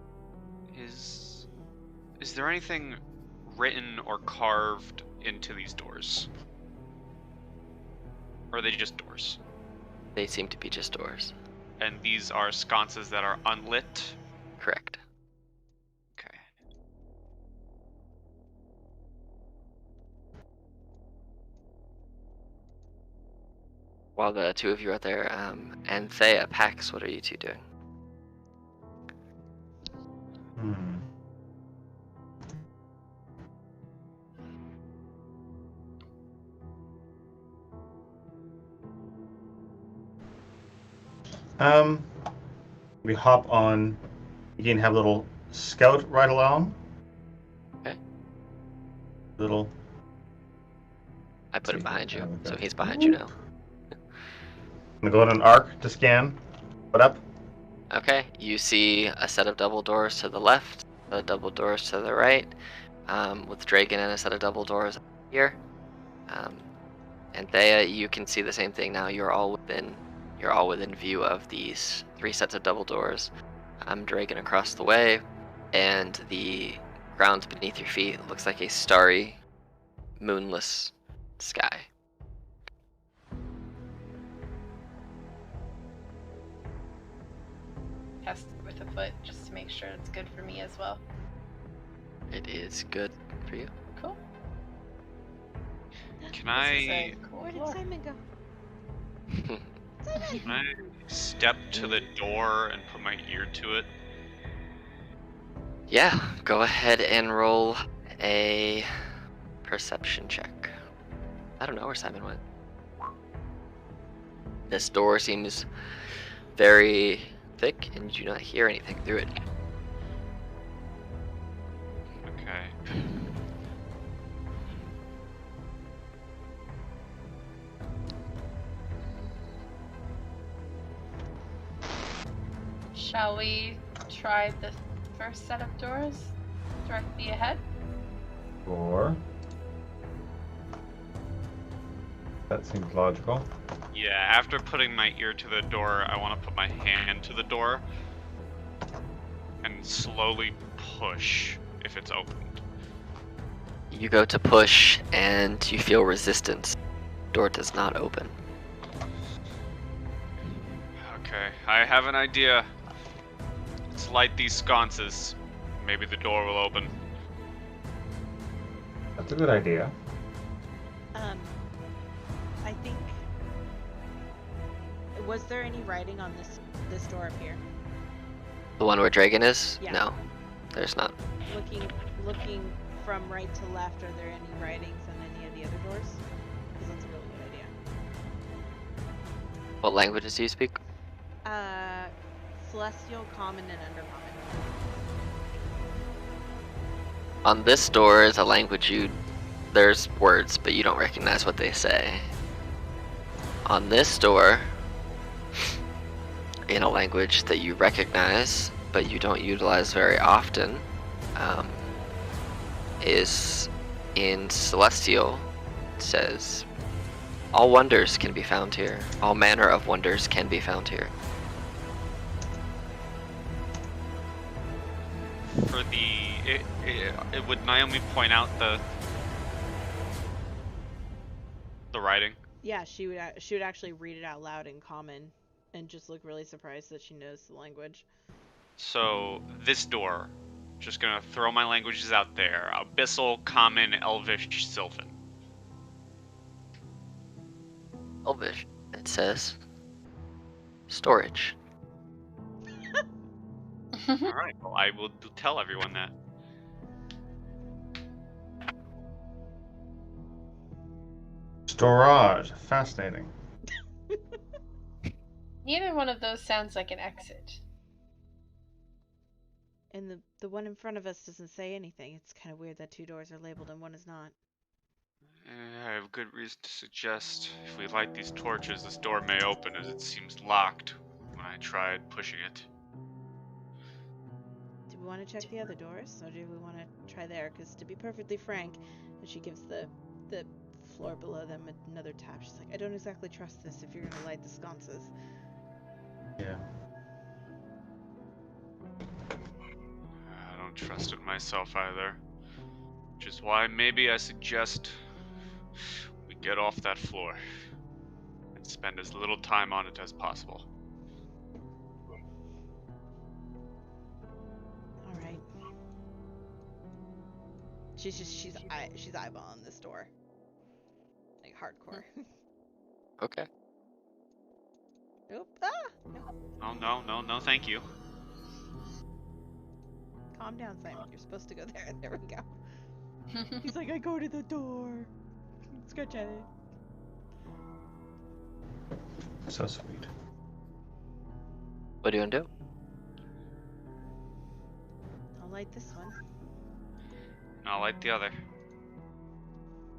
Is there anything written or carved into these doors? Or are they just doors? They seem to be just doors. And these are sconces that are unlit? Correct. Okay. While the two of you are there, Anthea, Pax, what are you two doing? We hop on. You can have a little scout ride along. Okay. Little. I put him behind you, so he's behind you now. I'm gonna go on an arc to scan. What up? Okay, you see a set of double doors to the left, a double doors to the right, with Dragon and a set of double doors here. Anthea, you can see the same thing now. You're all within view of these 3 sets of double doors. Dragon across the way, and the ground beneath your feet looks like a starry, moonless sky. Test with a foot just to make sure it's good for me as well. It is good for you. Cool. Can I... Where did Simon go? Can I step to the door and put my ear to it? Yeah, go ahead and roll a perception check. I don't know where Simon went. This door seems very thick, and you do not hear anything through it. Okay. Shall we try the first set of doors directly ahead? Or that seems logical. Yeah, after putting my ear to the door, I want to put my hand to the door and slowly push if it's opened. You go to push, and you feel resistance. Door does not open. Okay, I have an idea. Let's light these sconces. Maybe the door will open. That's a good idea. I think. Was there any writing on this door up here? The one where Dragon is? Yeah. No, there's not. Looking from right to left, are there any writings on any of the other doors? Because that's a really good idea. What languages do you speak? Celestial, Common, and Undercommon. On this door is a language there's words, but you don't recognize what they say. On this door, in a language that you recognize, but you don't utilize very often, is in Celestial. It says, all wonders can be found here. All manner of wonders can be found here. For would Naomi point out the writing? Yeah, she would actually read it out loud in Common, and just look really surprised that she knows the language. So this door, just gonna throw my languages out there: Abyssal, Common, Elvish, Sylvan. Elvish, it says, storage. All right, well, I will tell everyone that. Storage. Fascinating. Neither one of those sounds like an exit. And the one in front of us doesn't say anything. It's kind of weird that two doors are labeled and one is not. I have good reason to suggest if we light these torches, this door may open, as it seems locked when I tried pushing it. Do we want to check the other doors, or do we want to try there? Because to be perfectly frank, and she gives the floor below them another tap. She's like, I don't exactly trust this if you're gonna light the sconces. Yeah. I don't trust it myself either. Which is why maybe I suggest we get off that floor and spend as little time on it as possible. All right. She's eyeballing this door, like hardcore. Okay. Nope. Ah! Oh, no, thank you. Calm down, Simon. You're supposed to go there. There we go. He's like, I go to the door. Scratch at it. So sweet. What do you want to do? I'll light this one. And I'll light the other.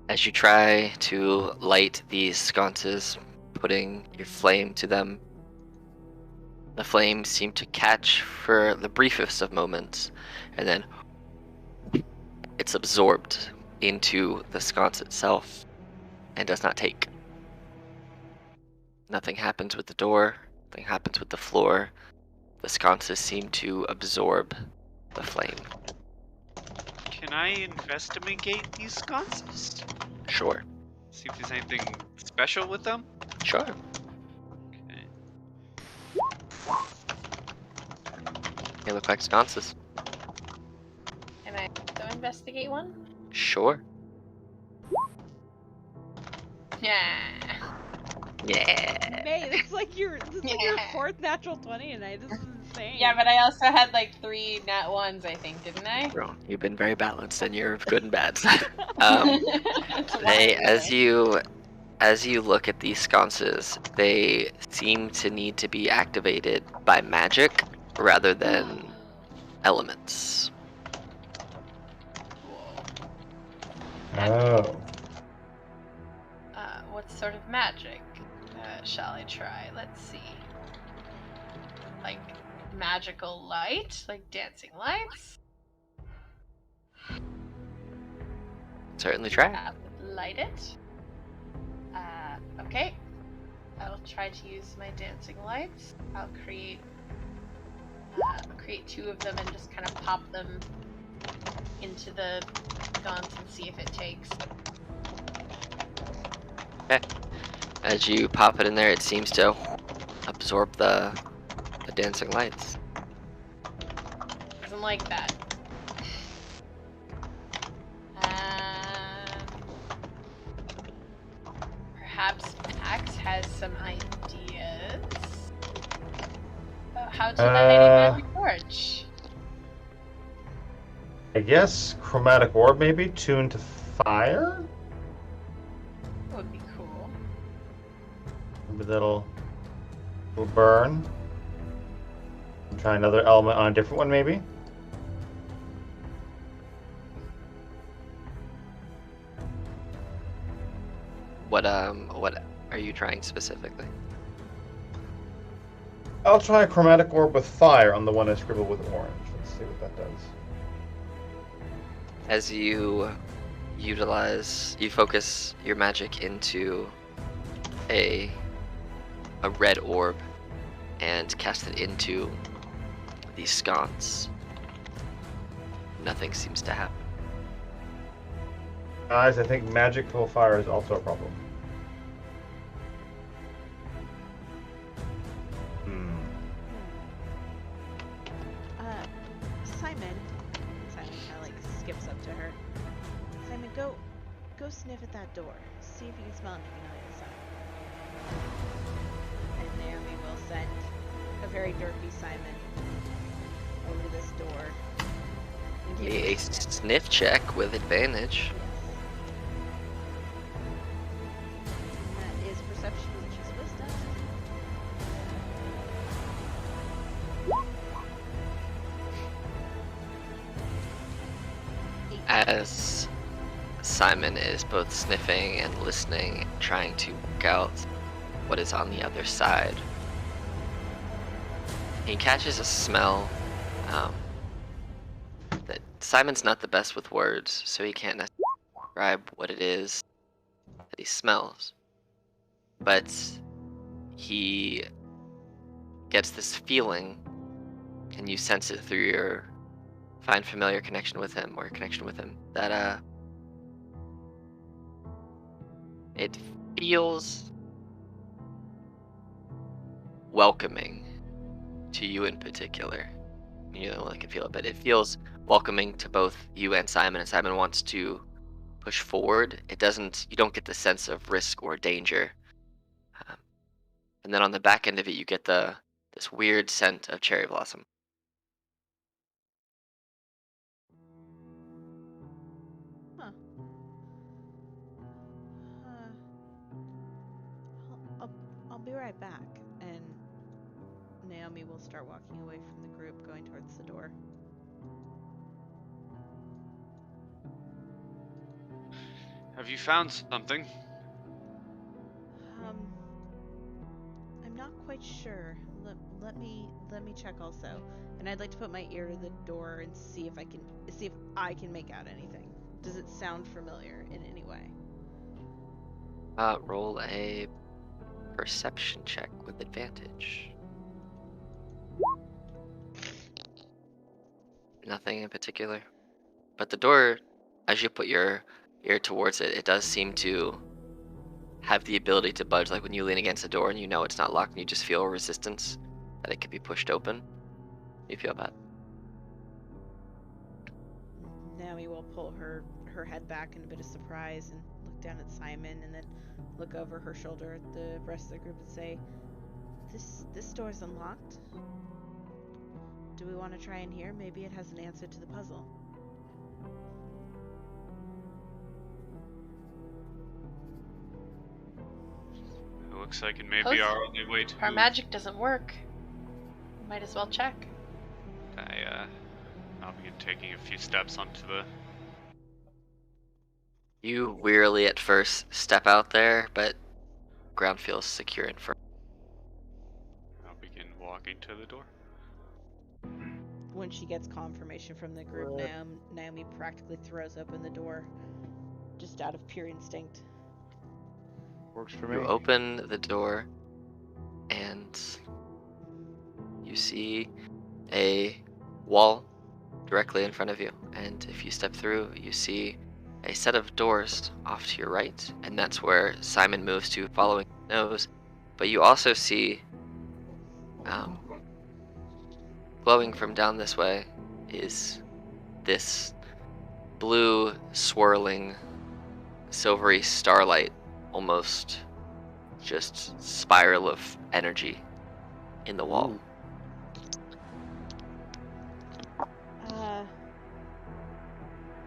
As you try to light these sconces, putting your flame to them, the flames seem to catch for the briefest of moments, and then it's absorbed into the sconce itself and does not take. Nothing happens with the door, nothing happens with the floor. The sconces seem to absorb the flame. Can I investigate these sconces? Sure. See if there's anything special with them? Sure. Okay. They look like sconces. Can I also investigate one? Sure. Yeah. Yeah. May, this is like your fourth natural 20 tonight. This is insane. Yeah, but I also had like 3 nat 1s, I think, didn't I? Bro, you've been very balanced, and you're good and bad. That's They, wild, as you look at these sconces, they seem to need to be activated by magic rather than elements. Oh. What sort of magic shall I try? Let's see. Like magical light? Like dancing lights? Certainly try. That would light it. Okay. I'll try to use my dancing lights. I'll create 2 of them and just kind of pop them into the sconce and see if it takes. Okay. As you pop it in there, it seems to absorb the dancing lights. Doesn't like that. Perhaps Max has some ideas about how to light a magic torch. I guess chromatic orb maybe tuned to fire. That would be cool. Maybe that'll will burn. Try another element on a different one maybe. What are you trying specifically? I'll try a chromatic orb with fire on the one I scribbled with orange. Let's see what that does. As you focus your magic into a red orb and cast it into the sconce, nothing seems to happen. Guys, I think magical fire is also a problem. Simon kind of like skips up to her. Simon, go sniff at that door. See if you can smell anything on the inside. And Naomi will send a very derpy Simon over to this door. And give A it a sniff. sniff check with advantage. That is perception, which is wisdom. As Simon is both sniffing and listening, trying to work out what is on the other side, he catches a smell that Simon's not the best with words, so he can't necessarily describe what it is that he smells. But he gets this feeling, and you sense it through your find familiar connection with him, or connection with him, that it feels welcoming to you in particular. You're the only one that can feel it, but it feels welcoming to both you and Simon wants to push forward. You don't get the sense of risk or danger. And then on the back end of it, you get this weird scent of cherry blossom. Huh. I'll be right back. And Naomi will start walking away from the group, going towards the door. Have you found something? I'm not quite sure. Let me check also. And I'd like to put my ear to the door and see if I can make out anything. Does it sound familiar in any way? Roll a perception check with advantage. Nothing in particular. But the door, as you put your ear towards it, it does seem to have the ability to budge. Like when you lean against the door and you know it's not locked and you just feel resistance that it could be pushed open. You feel that? Naomi will pull her head back in a bit of surprise and look down at Simon and then look over her shoulder at the rest of the group and say, This door's unlocked. Do we want to try in here? Maybe it has an answer to the puzzle. It looks like it may be our only way to Our move. magic doesn't work. Might as well check. I'll begin taking a few steps onto the... You wearily at first step out there, but ground feels secure and firm. I'll begin walking to the door. When she gets confirmation from the group, Naomi practically throws open the door just out of pure instinct. Works for me. You open the door, and you see a wall directly in front of you. And if you step through, you see a set of doors off to your right, and that's where Simon moves to, following his nose. But you also see, glowing from down this way, is this blue, swirling, silvery starlight, almost just spiral of energy in the wall.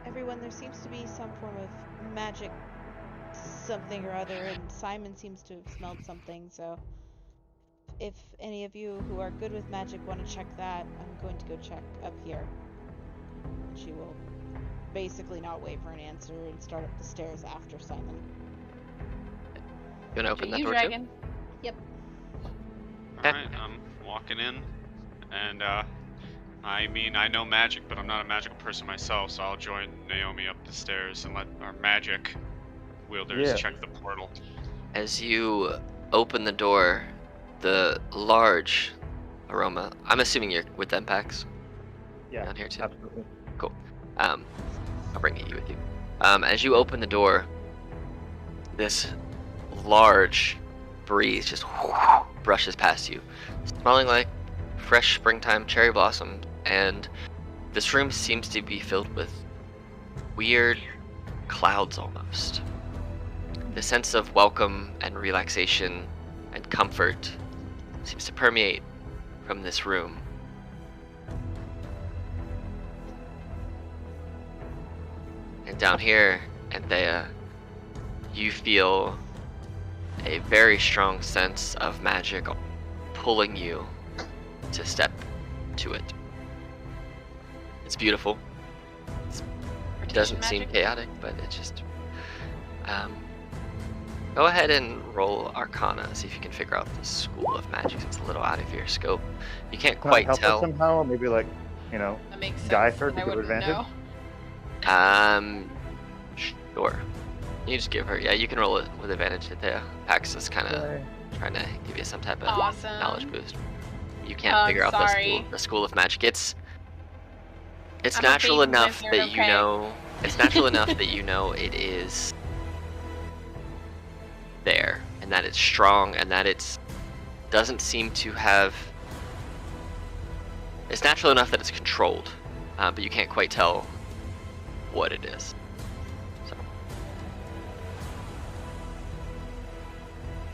Everyone, there seems to be some form of magic something or other, and Simon seems to have smelled something, so if any of you who are good with magic want to check that, I'm going to go check up here. She will basically not wait for an answer and start up the stairs after Simon. You want to open that You, door dragon. Yep. Alright, I'm walking in, and I mean, I know magic, but I'm not a magical person myself, so I'll join Naomi up the stairs and let our magic wielders check the portal. As you open the door, the large aroma, I'm assuming you're with them, Pax? Yeah, Down here too? absolutely. Cool. I'll bring you with you. As you open the door, this large breeze just brushes past you, smelling like fresh springtime cherry blossom, and this room seems to be filled with weird clouds almost. The sense of welcome and relaxation and comfort seems to permeate from this room. And down here, Anthea, you feel a very strong sense of magic pulling you to step to it. It's beautiful. It doesn't seem magic. chaotic, but it just... go ahead and roll Arcana, see if you can figure out the School of Magic. It's a little out of your scope. You can't Can I quite help us tell. somehow, or maybe like, That makes sense. Guy for it to I give wouldn't advantage? know. Sure. You just give her, yeah, you can roll it with advantage. Pax is kind of Okay. trying to give you some type of Awesome. knowledge boost. You can't figure out sorry. the school of magic. It's I'm a natural big enough wizard, that you okay? know. It's natural enough that you know it is there, and that it's strong, and that it's doesn't seem to have. It's natural enough that it's controlled, but you can't quite tell what it is. So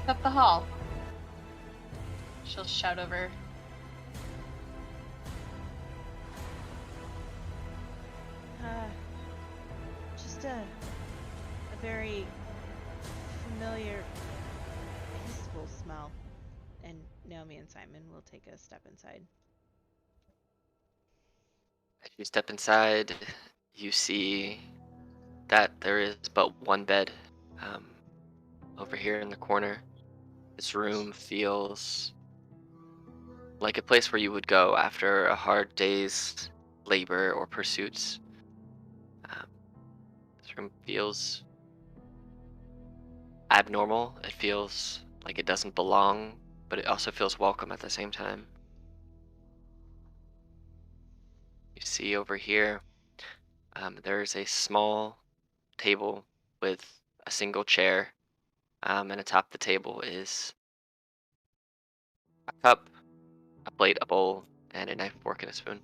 Up the hall. She'll shout over. Just a very familiar, peaceful smell. And Naomi and Simon will take a step inside. as you step inside, you see that there is but one bed over here in the corner. This room feels like a place where you would go after a hard day's labor or pursuits. This room feels abnormal. It feels like it doesn't belong, but it also feels welcome at the same time. You see over here, there's a small table with a single chair, and atop the table is a cup, a plate, a bowl, and a knife, fork, and a spoon.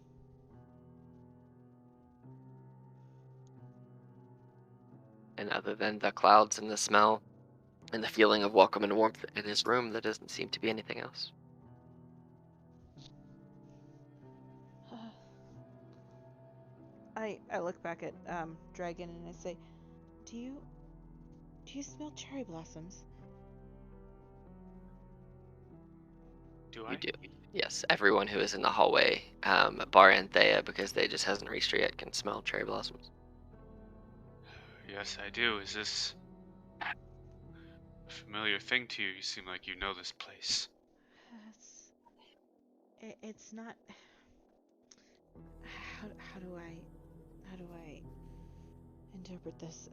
And other than the clouds and the smell and the feeling of welcome and warmth in his room, there doesn't seem to be anything else. I look back at Dragon and I say, do you smell cherry blossoms? Do I? You do. Yes, everyone who is in the hallway, bar Anthea, because they just hasn't reached her yet, can smell cherry blossoms. Yes, I do. Is this a familiar thing to you? You seem like you know this place. It's not. How do I interpret this?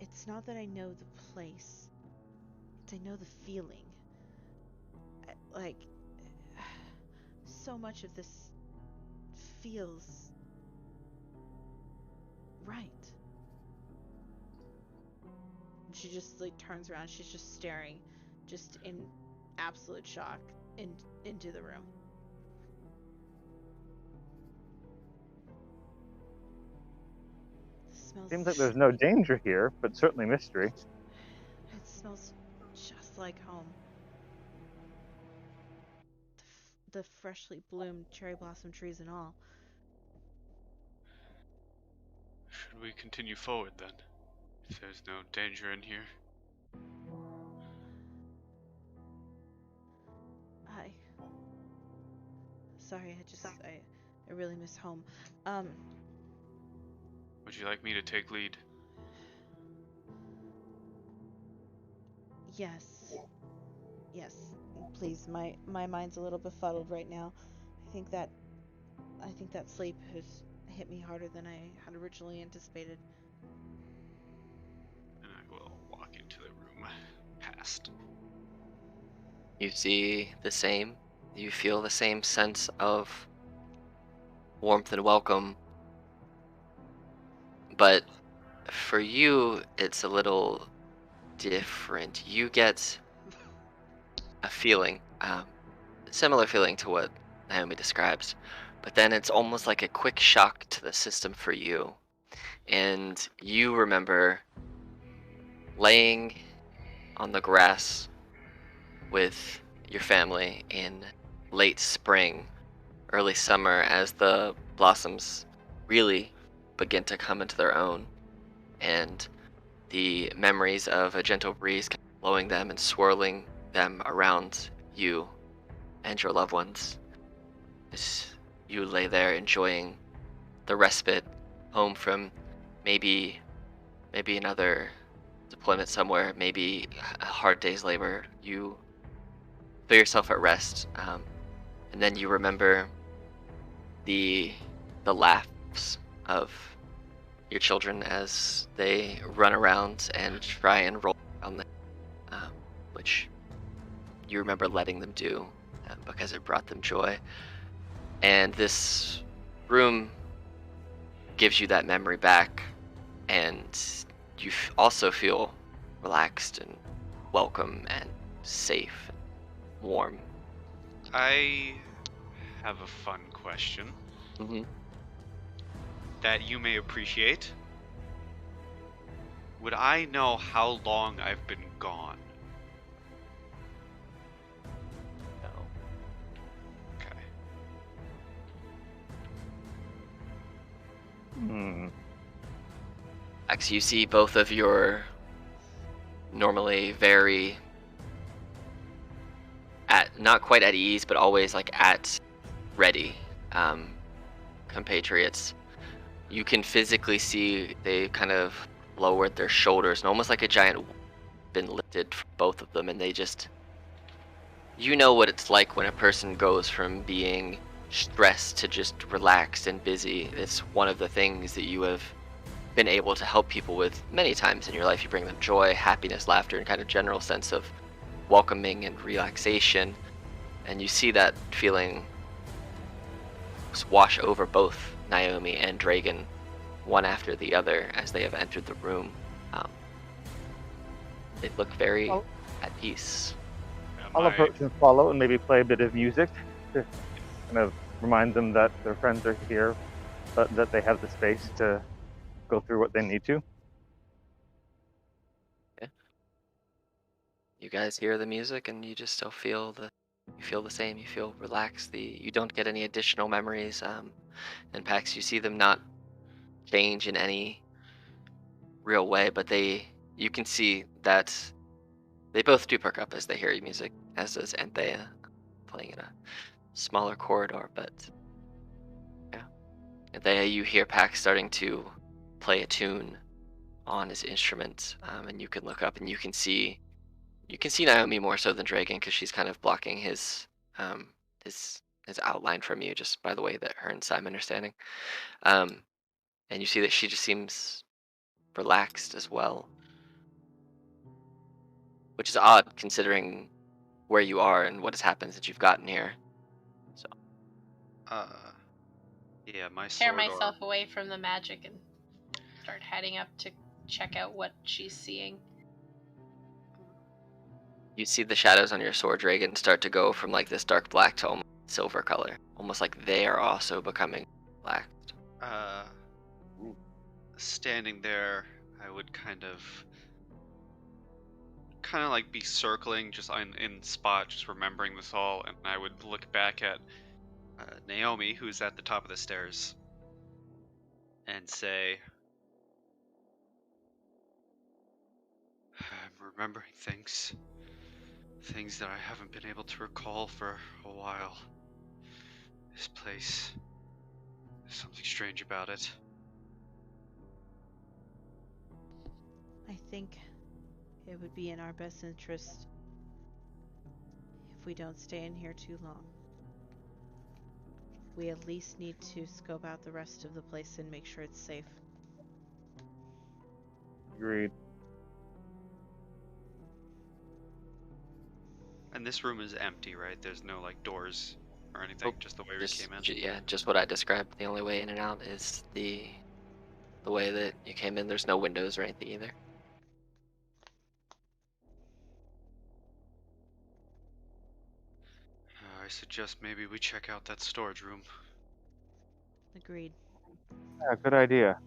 It's not that I know the place. It's I know the feeling. Like, so much of this feels right. And she just like turns around. She's just staring, just in absolute shock, into the room. Seems like there's no danger here, but certainly mystery. It smells just like home. The freshly bloomed cherry blossom trees and all. Should we continue forward then? If there's no danger in here. Sorry, I really miss home. Would you like me to take lead? Yes, please. My mind's a little befuddled right now. I think that sleep has hit me harder than I had originally anticipated. And I will walk into the room past. You see the same. You feel the same sense of warmth and welcome. But for you, it's a little different. You get a feeling, similar feeling to what Naomi describes, but then it's almost like a quick shock to the system for you. And you remember laying on the grass with your family in late spring, early summer, as the blossoms really begin to come into their own, and the memories of a gentle breeze blowing them and swirling them around you and your loved ones as you lay there enjoying the respite home from maybe another deployment somewhere, maybe a hard day's labor. You feel yourself at rest, and then you remember the laughs of your children as they run around and try and roll around them, which you remember letting them do because it brought them joy. And this room gives you that memory back, and you also feel relaxed and welcome and safe and warm. I have a fun question that you may appreciate. Would I know how long I've been gone? No. Okay. Actually, you see both of your normally very not quite at ease, but always like at ready compatriots. You can physically see they kind of lowered their shoulders, and almost like a giant been lifted for both of them, and they just, you know what it's like when a person goes from being stressed to just relaxed and busy. It's one of the things that you have been able to help people with many times in your life. You bring them joy, happiness, laughter, and kind of general sense of welcoming and relaxation, and you see that feeling wash over both Naomi and Dragon, one after the other, as they have entered the room. They look very at peace. I'll approach and follow and maybe play a bit of music to kind of remind them that their friends are here, but that they have the space to go through what they need to. You guys hear the music and you just still feel the same. You feel relaxed. You don't get any additional memories. And Pax, you see them not change in any real way, but you can see that they both do perk up as they hear your music, as does Anthea, playing in a smaller corridor. But yeah, Anthea, you hear Pax starting to play a tune on his instrument, and you can look up and you can see Naomi more so than Dragon, because she's kind of blocking his outline from you just by the way that her and Simon are standing. And you see that she just seems relaxed as well, which is odd considering where you are and what has happened since you've gotten here. So Yeah, my Tear sword myself arm. away from the magic and start heading up to check out what she's seeing. you see the shadows on your sword, Dragon, start to go from like this dark black to almost silver color, almost like they are also becoming black. Standing there, I would kind of like be circling just in spot, just remembering this all, and I would look back at Naomi, who's at the top of the stairs, and say, I'm remembering things that I haven't been able to recall for a while. This place, there's something strange about it. I think it would be in our best interest if we don't stay in here too long. We at least need to scope out the rest of the place and make sure it's safe. Agreed. And this room is empty, right? There's no like doors or anything, just the way we came in. Yeah, just what I described. The only way in and out is the way that you came in. There's no windows or anything either. I suggest maybe we check out that storage room. Agreed. Yeah, good idea.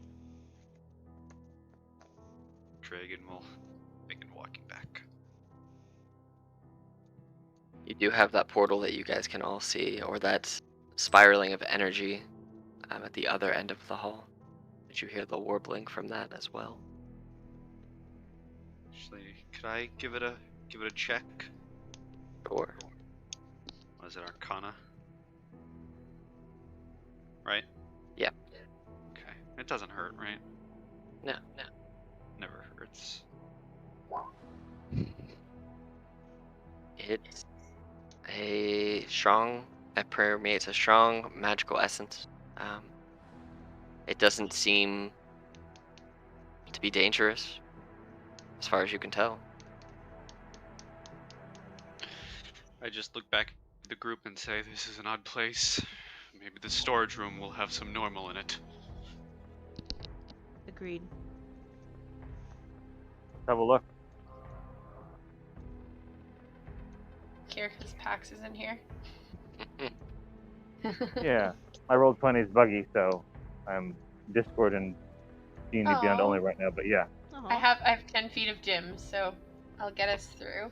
Dragon will begin walking back. You do have that portal that you guys can all see, or that spiraling of energy at the other end of the hall. Did you hear the warbling from that as well? Actually, could I give it a check? Or What is it, Arcana? Right? Yeah. Okay. It doesn't hurt, right? no. Never hurts. It's it permeates a strong magical essence. It doesn't seem to be dangerous, as far as you can tell. I just look back at the group and say, this is an odd place. Maybe the storage room will have some normal in it. Agreed. Have a look. Kirkus Pax is in here. Yeah, I rolled 20's buggy, so I'm Discord and D&D Beyond Aw. only right now. But yeah, I have 10 feet of dim, so I'll get us through.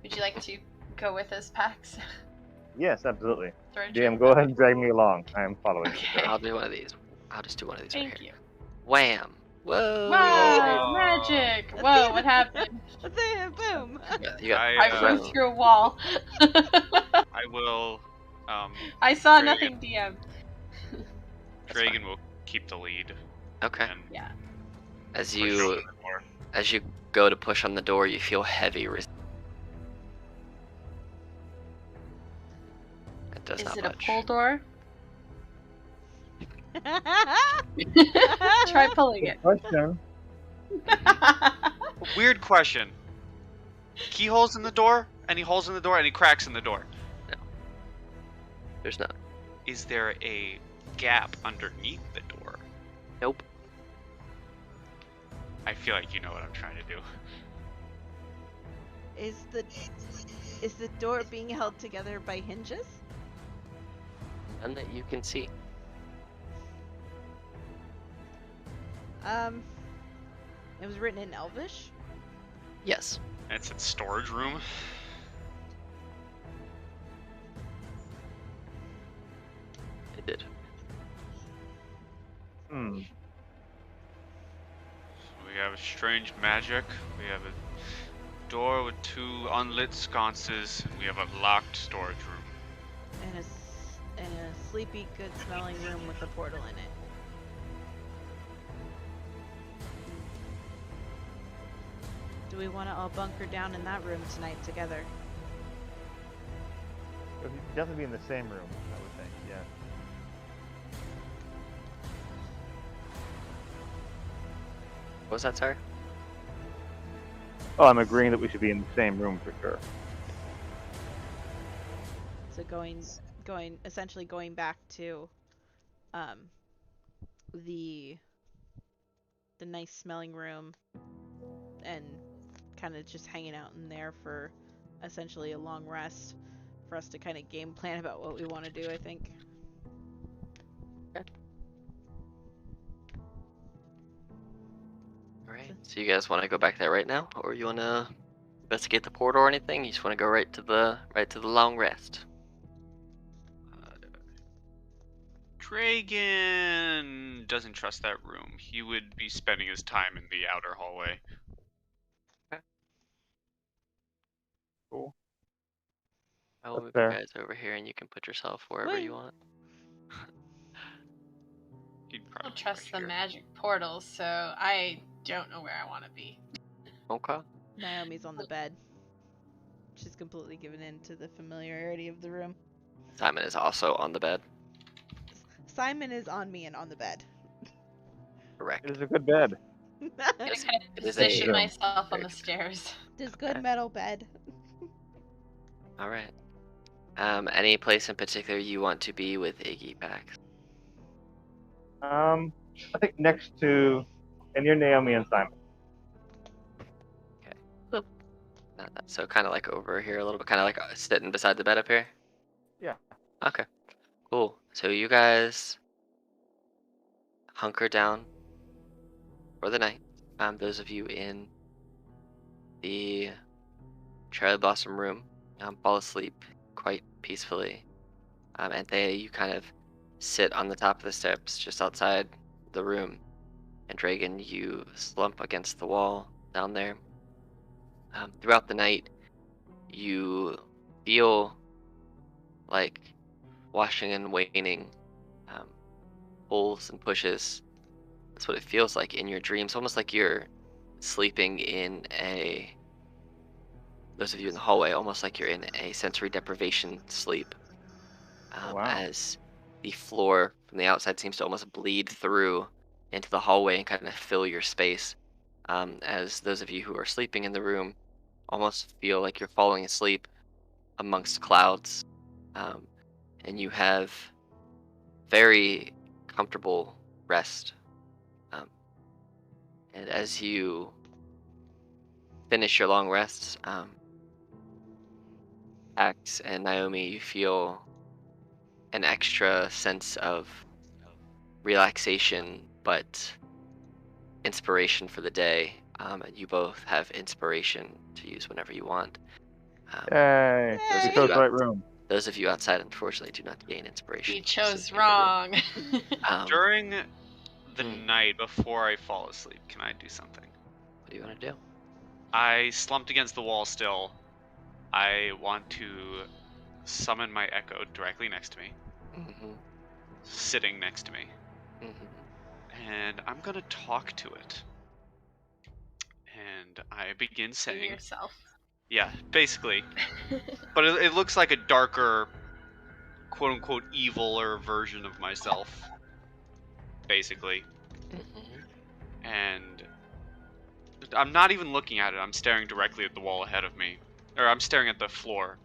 Would you like to go with us, Pax? yes, absolutely. Storage DM, room? go ahead and drag me along. I am following. Okay. I'll do one of these. I'll just do one of these Thank right here. you. Wham! Whoa! Wow, magic! Whoa, what happened? There, boom! You got I, I flew through a wall. I will. I saw Dragon. nothing, DM. Dragon will keep the lead. Okay. And Yeah. As push you open the door. As you go to push on the door, you feel heavy. It does Is not it a budge. pull door? Try pulling it. Question. Weird question. Keyholes in the door? Any holes in the door? Any cracks in the door? There's not. Is there a gap underneath the door? Nope. I feel like you know what I'm trying to do. Is the door being held together by hinges? None that you can see. It was written in Elvish. Yes. It's in storage room. It did. Hmm. So we have a strange magic. We have a door with 2 unlit sconces. And we have a locked storage room. And a sleepy, good-smelling room with a portal in it. Do we want to all bunker down in that room tonight together? It would definitely be in the same room, I would think. Yeah. What was that, sorry? Oh, I'm agreeing that we should be in the same room for sure. So essentially going back to, the nice smelling room, and kind of just hanging out in there for essentially a long rest for us to kind of game plan about what we want to do, I think. Alright, so you guys want to go back there right now? Or you want to investigate the portal or anything? You just want to go right to the long rest? Dragon doesn't trust that room. He would be spending his time in the outer hallway. Cool. I'll That's move fair. you guys over here and you can put yourself wherever Wait. you want. He'd I probably don't trust the here. magic portals, so I don't know where I want to be. Okay. Naomi's on the bed. She's completely given in to the familiarity of the room. Simon is also on the bed. Simon is on me and on the bed. Correct. It is a good bed. I'm gonna kind of It is position a- myself on very the stairs. This good Okay. metal bed. Alright. Any place in particular you want to be with Iggy Pax? I think next to, and you're Naomi and Simon. So kind of like over here a little bit, kind of like sitting beside the bed up here? Yeah. Okay. Cool. So you guys hunker down for the night. Those of you in the cherry blossom room fall asleep quite peacefully. And you kind of sit on the top of the steps just outside the room. And Dragon, you slump against the wall down there. Throughout the night, you feel like washing and waning, pulls and pushes. That's what it feels like in your dreams, almost like you're sleeping in those of you in the hallway, almost like you're in a sensory deprivation sleep. Wow. As the floor from the outside seems to almost bleed through into the hallway and kind of fill your space. As those of you who are sleeping in the room almost feel like you're falling asleep amongst clouds. And you have very comfortable rest. And as you finish your long rests, Axe and Naomi, you feel an extra sense of relaxation, but inspiration for the day. And you both have inspiration to use whenever you want. Yay. Those We of chose you the right room. Those of you outside, unfortunately, do not gain inspiration. You chose Just in the room. wrong. During the Hmm. night before I fall asleep, can I do something? What do you want to do? I slumped against the wall still. I want to summon my echo directly next to me, Mm-hmm. sitting next to me, Mm-hmm. and I'm gonna talk to it. And I begin To saying, yourself. yeah, basically. But it looks like a darker, quote-unquote, eviler version of myself, basically. Mm-hmm. And I'm not even looking at it. I'm staring directly at the wall ahead of me. Or I'm staring at the floor.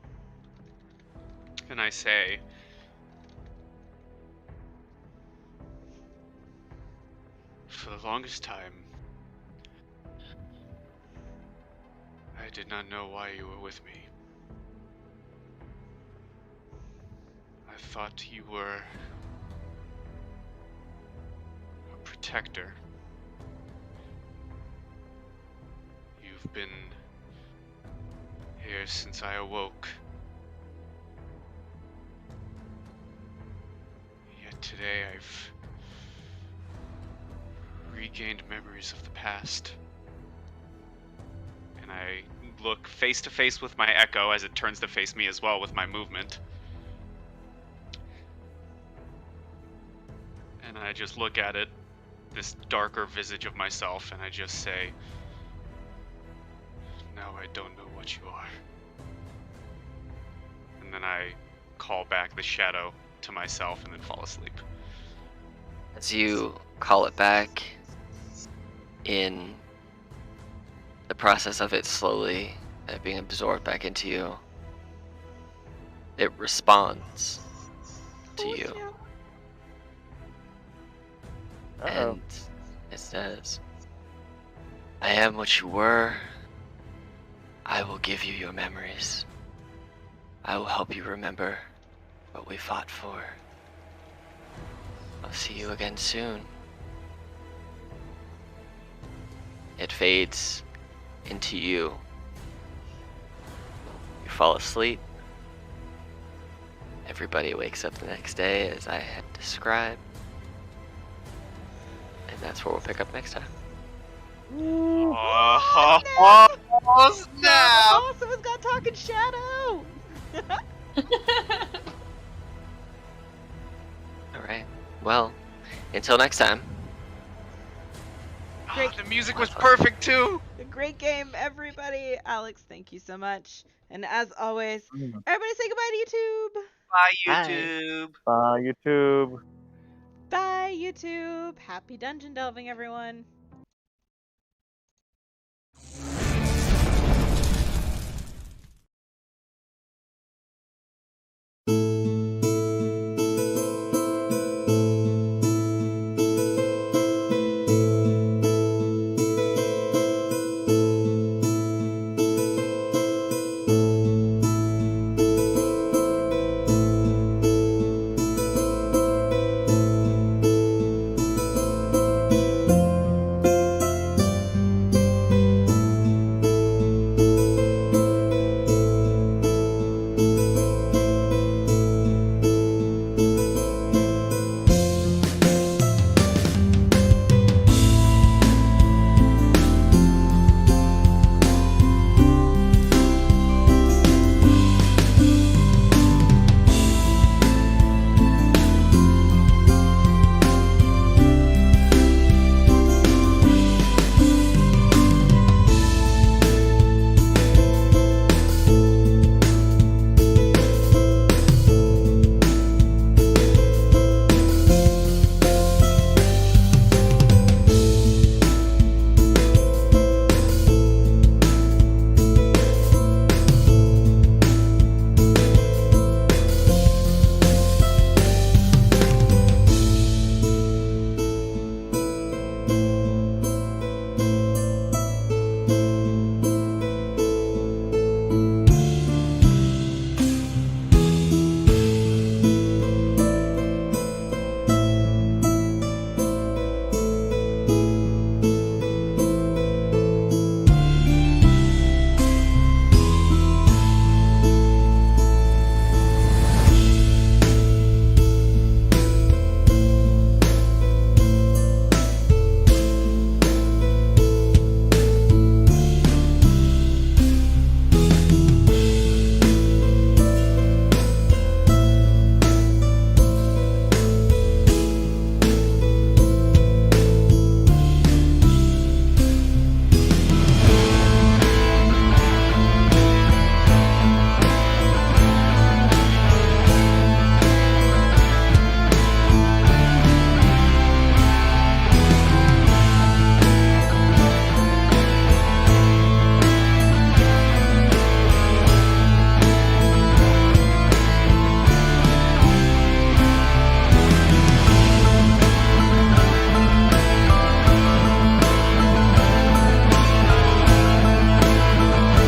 And I say, for the longest time, I did not know why you were with me. I thought you were a protector. You've been here since I awoke. Yet today I've regained memories of the past. And I look face to face with my echo as it turns to face me as well with my movement. And I just look at it, this darker visage of myself, and I just say, now I don't know what you are. And then I call back the shadow to myself and then fall asleep. As you call it back, in the process of it slowly being absorbed back into you, it responds to you. Uh-oh. And it says, I am what you were. I will give you your memories. I will help you remember what we fought for. I'll see you again soon. It fades into you. You fall asleep. Everybody wakes up the next day as I had described. And that's where we'll pick up next time. Oh, snap! Oh, someone's got talking shadow! Alright. Well, until next time. Great. The music was perfect too! A great game, everybody! Alex, thank you so much. And as always, everybody say goodbye to YouTube! Bye, YouTube! Bye, YouTube. Bye, YouTube! Happy dungeon delving, everyone!